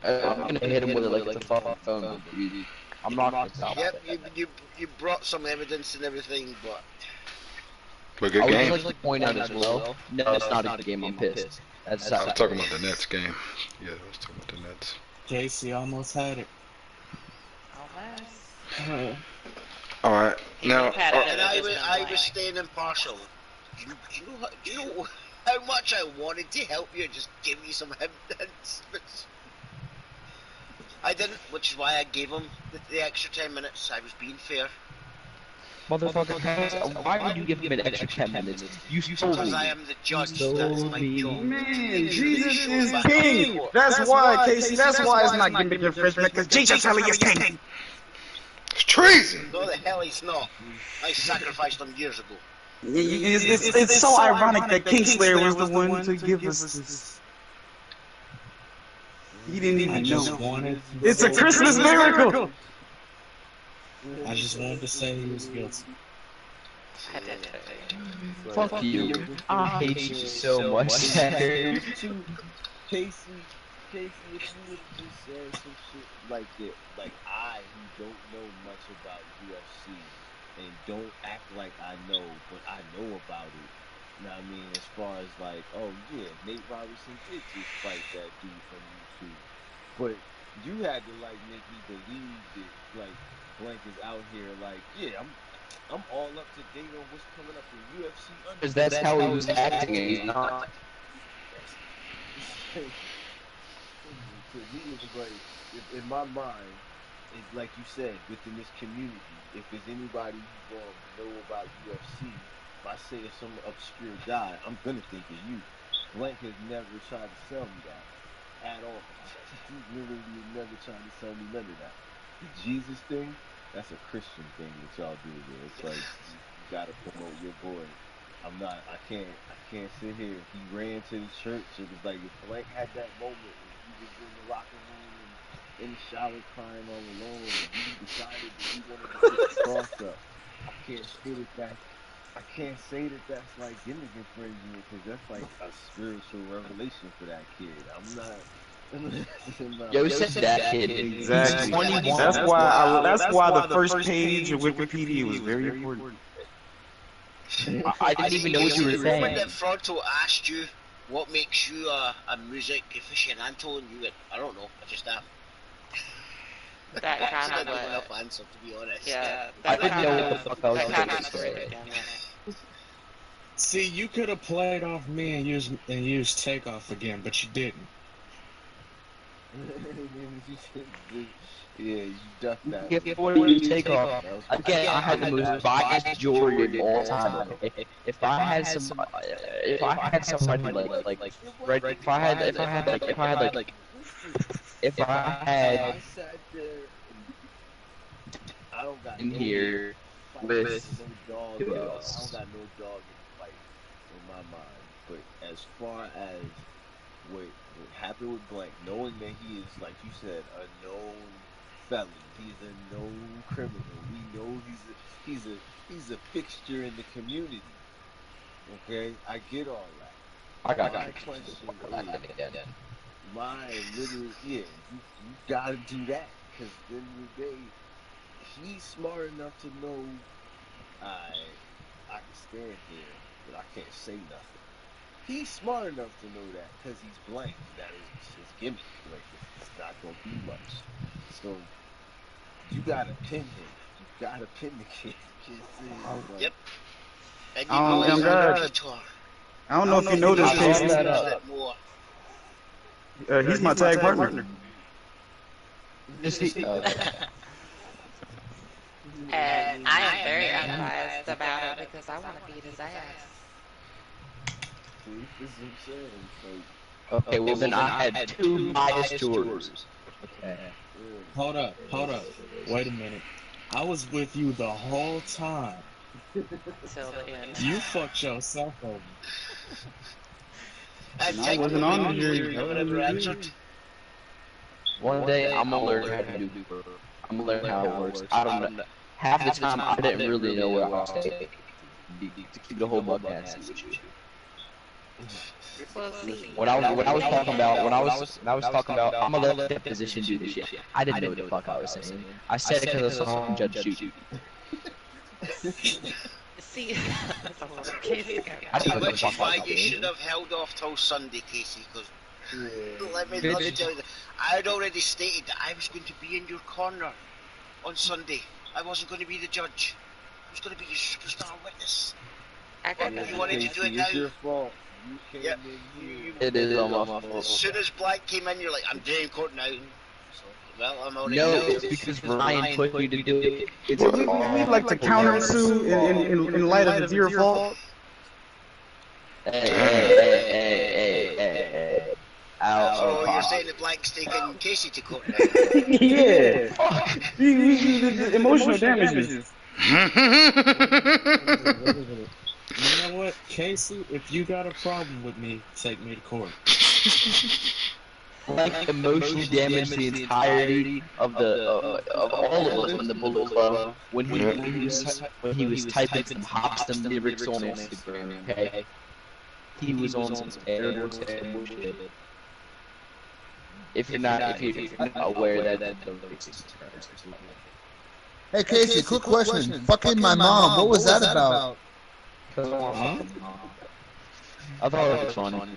I'm gonna hit him with it like it's a fucking phone, dude. I'm not gonna stop. Yep, you brought some evidence and everything, but. But good game. I would like to point out as well. No, it's not a good game. I'm pissed. I was talking about the Nets game. Yeah, I was talking about the Nets. Casey almost had it. Almost. Alright, now. And I was staying impartial. Do you know how much I wanted to help you and just give you some hints? I didn't, which is why I gave him the extra 10 minutes. I was being fair. Motherfucker, why would you give him an extra 10 minutes? You told me. Because I am the judge. That's my job. Man, Jesus is king. That's why, Casey. That's why it's not gimmick infringement, because Jesus really is king. It's treason. No, the hell he's not. I sacrificed him years ago. It's so ironic that Kingslayer was the one to give us this. He didn't even know. It's a Christmas miracle. I just wanted to say he was guilty. I did too. Fuck you. I hate you so much, Zachary. Casey, if you would have just said some shit like that, like I, who don't know much about UFC and don't act like I know, but I know about it. You know what I mean? As far as like, oh yeah, Nate Robinson did just fight that dude from YouTube, but you had to like make me believe that like Blank is out here like, yeah, I'm all up to date on what's coming up in UFC. Because that's how he was acting, and he's not. To me, it's like, if in my mind, it, like you said, within this community, if there's anybody who's going to know about UFC, if I say it's some obscure guy, I'm going to think of you. Blank has never tried to sell me that at all. He literally never tried to sell me none of that. The Jesus thing, that's a Christian thing that y'all do there. It's like, you got to promote your boy. I can't sit here. He ran to the church. It was like if Blank had that moment when he was in the locker room and in the shower crying all alone, and he decided that he wanted to put the cross up. I can't say that that's like gimmick infringement, because that's like a spiritual revelation for that kid. I'm not. Yo said that kid. Exactly. He's 21. That's why the first page of Wikipedia was very important. I didn't even know what you were The moment that saying. Fronto asked you what makes you a music aficionado, and you went, I don't know, I just am. That That's kind not of a good what. enough answer, to be honest. Yeah, I that didn't kind know what of the fuck I was that kind supposed of to threw it say. together. See, you could have played off me and used Takeoff again, but you didn't. Yeah, you ducked that one. Before you take off, again, I had the most biased Jordan all time. Okay, if I had somebody if I had I sat there and I don't got in no here fight, with no dog. who I else? don't got no dog in the fight in my mind. But as far as what happened with Blank, knowing that he is, like you said, a known felon, he's a known criminal. We know he's a fixture in the community. Okay, I get all that. I got My kicked question for that is, again. you gotta do that, because at the end of the day, he's smart enough to know I can stand here, but I can't say nothing. He's smart enough to know that because he's Blank. That is his gimmick. Like, it's not gonna be much. So you gotta pin him. You gotta pin the kid. You can't say it's like, Yep. And you go as a I don't know if you noticed, Casey. more. He's my tag partner. And I am very unbiased about it because I want to beat his ass. see, this is what I'm saying. So, Okay, well then I had two biased Jordans. Okay. Hold up. Wait a minute. I was with you the whole time. Till the end. You fucked yourself over. I wasn't on the jury. One day I'm gonna learn how to do Burr. I'm gonna learn how it works. I don't know. Half the time I didn't really know what I was saying. To keep the whole buck ass with you. When I was talking about, I'm gonna let the position do this shit. I didn't know what the fuck I was saying. I said it because I saw Judge Shvt. See, which is why you should have held off till Sunday, Casey, because let me tell you that I had already stated that I was going to be in your corner on Sunday. I wasn't going to be the judge. I was going to be your superstar witness. You wanted to do it now. It's your fault. You came in here. It is on my fault. As soon as Black came in, you're like, I'm doing court now. So, well, I'm already No, it's because Ryan put you to do it. It's We'd like to counter sue in light of it's your fault. Hey. So you're saying that Black's taking Casey to court now? Yeah. Emotional damages. You know what, Casey? If you got a problem with me, take me to court. Like emotionally damaged the entirety of the of all of us in the Bullet Club when he was typing some Hobson lyrics on Instagram. Okay, he was on some terrible shit. If you're not aware that the racist terms. Hey Casey, quick question. Fucking my mom. What was that about? Because I want to fuck my mom. I thought it was funny.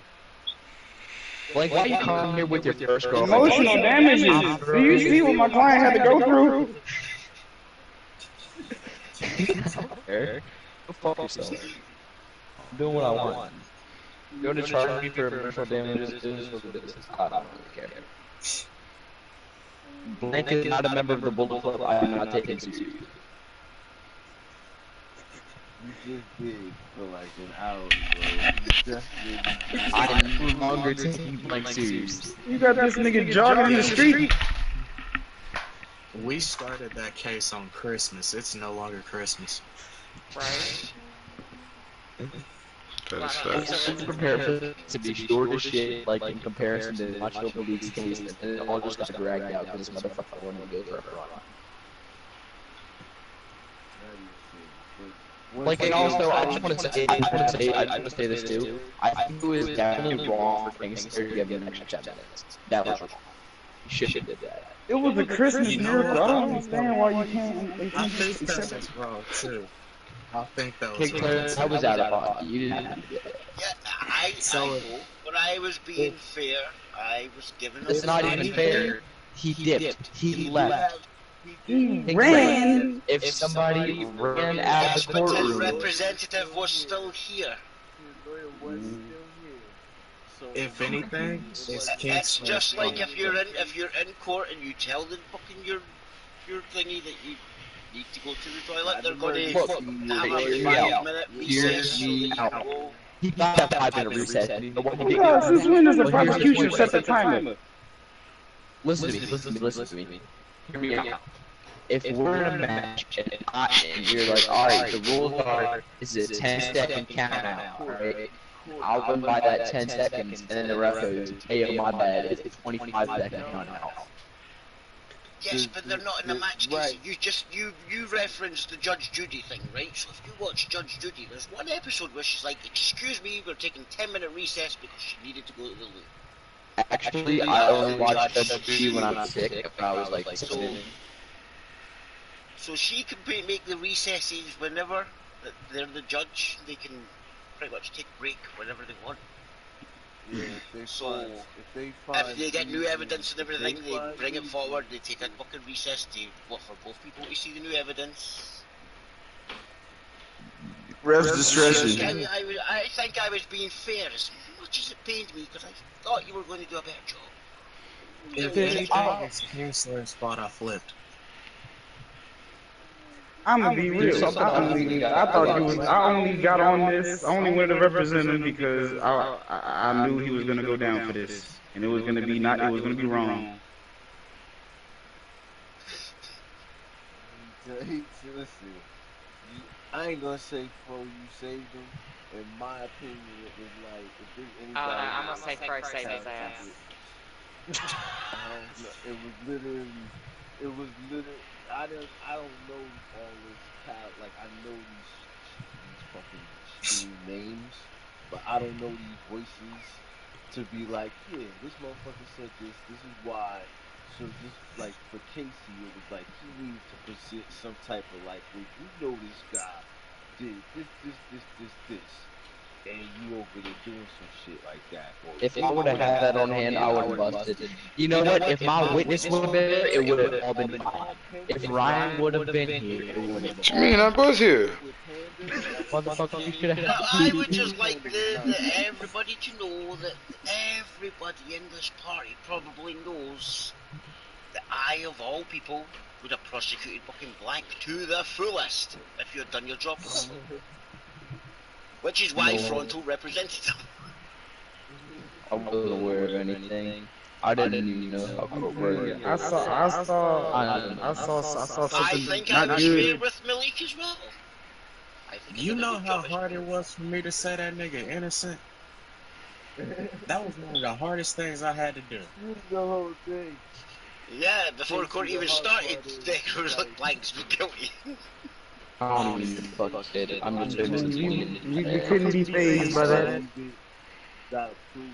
Like, why you come here with your first girlfriend? Emotional damages. Do you see what my client had to go through? Go fuck yourself. I'm doing what I want. You're going to charge me for emotional damages? It is what it is. I don't really care. Blank is not a member of the Bullet Club. I do not take him seriously. You just did for like an hour, bro. You definitely did. I'm no longer taking Blank seriously. You got this nigga jogging in the street. We started that case on Christmas. It's no longer Christmas. Right? That's Let's prepare for it to be short as shit, like in comparison to Nacho Police case, and then it all just got dragged out because this motherfucker wanted to go for a fraud. Like, and also, I just want to say this too. I think it was definitely wrong for Kingston to give him an extra 10 minutes. That was wrong. You should have did that. It was a Christmas miracle. I don't understand why you can't. I think that was wrong too. I think that was Clarence, I was out of pocket. You didn't have to do that. Yeah, I know, but I was being fair. I was given. It's not even fair. He dipped. He left. He ran. If somebody ran out of the But his courtroom, representative was still here. If anything, It's just like if you're in court and you tell the fucking your thingy that you need to go to the toilet, they're going to have a 5-minute recess so that you can go. he got that 5-minute recess. Because since when does the prosecution set the timer? Listen to me. Hear me out. If we're in a match and you're like, alright, the rules are, this is a 10-second count out, alright? I'll run by that 10 seconds, and then the ref goes, hey, oh, my bad, it's a 25-second count out. Yes, but they're not in a match case. You referenced the Judge Judy thing, right? So if you watch Judge Judy, there's one episode where she's like, excuse me, we're taking 10-minute recess because she needed to go to the loo. Actually, I only watch Judge Judy when I'm sick, when I was like 6. So she can make the recesses whenever they're the judge. They can pretty much take a break whenever they want. Yeah, if they get new evidence and everything, they bring it forward. They take a fucking recess for both people to see the new evidence. Ref's discretion. I think I was being fair as much as it pained me because I thought you were going to do a better job. If anything, it's Kingsler's spot I flipped. I'm gonna be real. I thought he was. I only got on this. I only wanted to represent him because I knew he was gonna go down for this, and it was gonna be not. It was gonna be wrong. Listen, I ain't gonna say Fro, you saved him. In my opinion, it was like if there's anybody. I'm gonna say Fro saved his ass. It was literally. I don't know all this talent. Like I know these fucking stream names, but I don't know these voices to be like, yeah, this motherfucker said this. This is why. So just like for Casey, it was like he needs to present some type of like, well, you know this guy did this. And you over there doing some shit like that. If I would have had that on hand, I would have busted. You know what? If my witness would have been there, it would have all been fine. If Ryan would have been here, it would have been fine. What you mean? I was here. Motherfucker, you should have. I would just like everybody to know that everybody in this party probably knows that I, of all people, would have prosecuted fucking Blank to the fullest if you had done your job. Which is why Frontal represented him. I wasn't aware of anything. I didn't even know how court worked. I saw something. I think I was fair with Malik as well. I think You he did a know good how job as hard it was for me to say that nigga innocent? That was one of the hardest things I had to do. This is the whole thing. Yeah, before the court Casey, the even hard started, part is they were like like, Blanks was guilty. I don't even fuck shit. I'm just I mean, disappointed. we couldn't be phased by that. gotta prove it.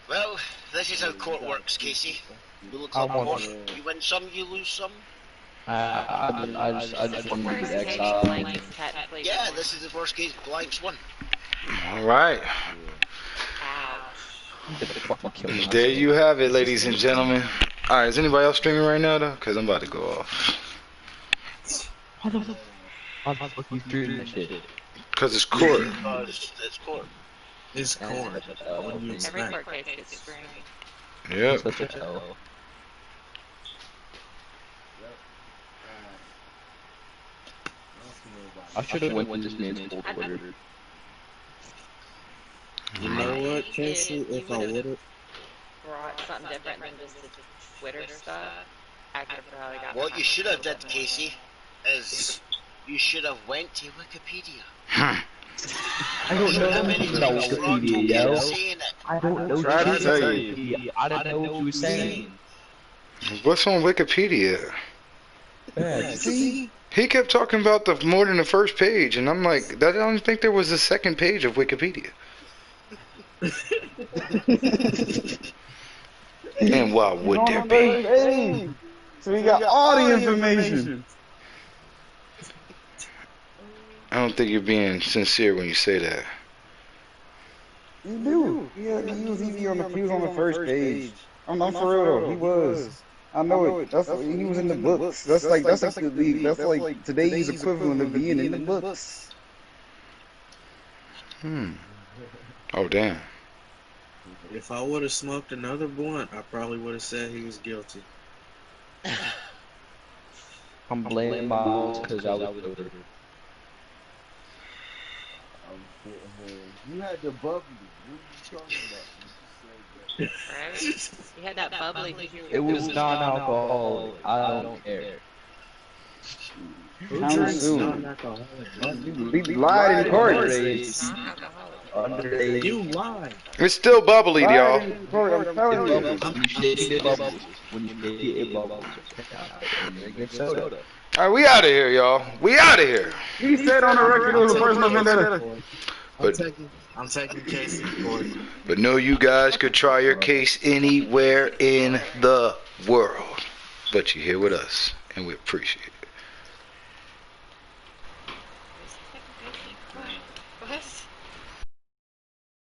Well, this is how Yeah, you court gotta works, prove Casey. it. That's the Bullet I Club want. court. You win some, you lose some. I just want to Worst get case, exiled. Blanks technically Yeah, won. this is the worst case. Blanks won. All right. Ouch. Get the fucking kill There you have it, ladies and gentlemen. All right, is anybody else streaming right now, though? Because I'm about to go off. How the fuck you streaming that shit? Because it's court. It's court. It's court. What do you Every expect? court case gets streamed. Yep. Such a hell. I should have went with this man's full Twitter. You know what, Casey? You If I would've brought something different than just the Twitter stuff, I could have probably got. What you should have did, Casey, is you should have went to Wikipedia. I don't know anything about Wikipedia, yo. I don't know Try to shit tell about you. Wikipedia. I didn't know what you were saying. What's on Wikipedia? See? He kept talking about the more than the first page, and I'm like, I don't think there was a second page of Wikipedia. And why would there be? Hey, so we got all the information. I don't think you're being sincere when you say that. You do. Yeah, he was easy on the first page. I'm for real though. He was. I know it. That's he was in the books. That's like today's equivalent of being in the books. Oh damn. If I would have smoked another blunt, I probably would have said he was guilty. I'm blaming Miles because I was over. I'm sitting here. You had the bubbly. What are you talking about? Right? You had that bubbly. It was non-alcoholic. I don't care. Who drinks non-alcoholic? We lied in court. Underage. You lied. It's still bubbly, y'all. I'm telling you. When you shake it, bubbles. When you shake it, bubbles. Drink soda. All right, we out of here, y'all. We out of here. He said on the record it was a personal vendetta. I'm taking Casey to court. But no, you guys could try your case anywhere in the world. But you're here with us, and we appreciate it.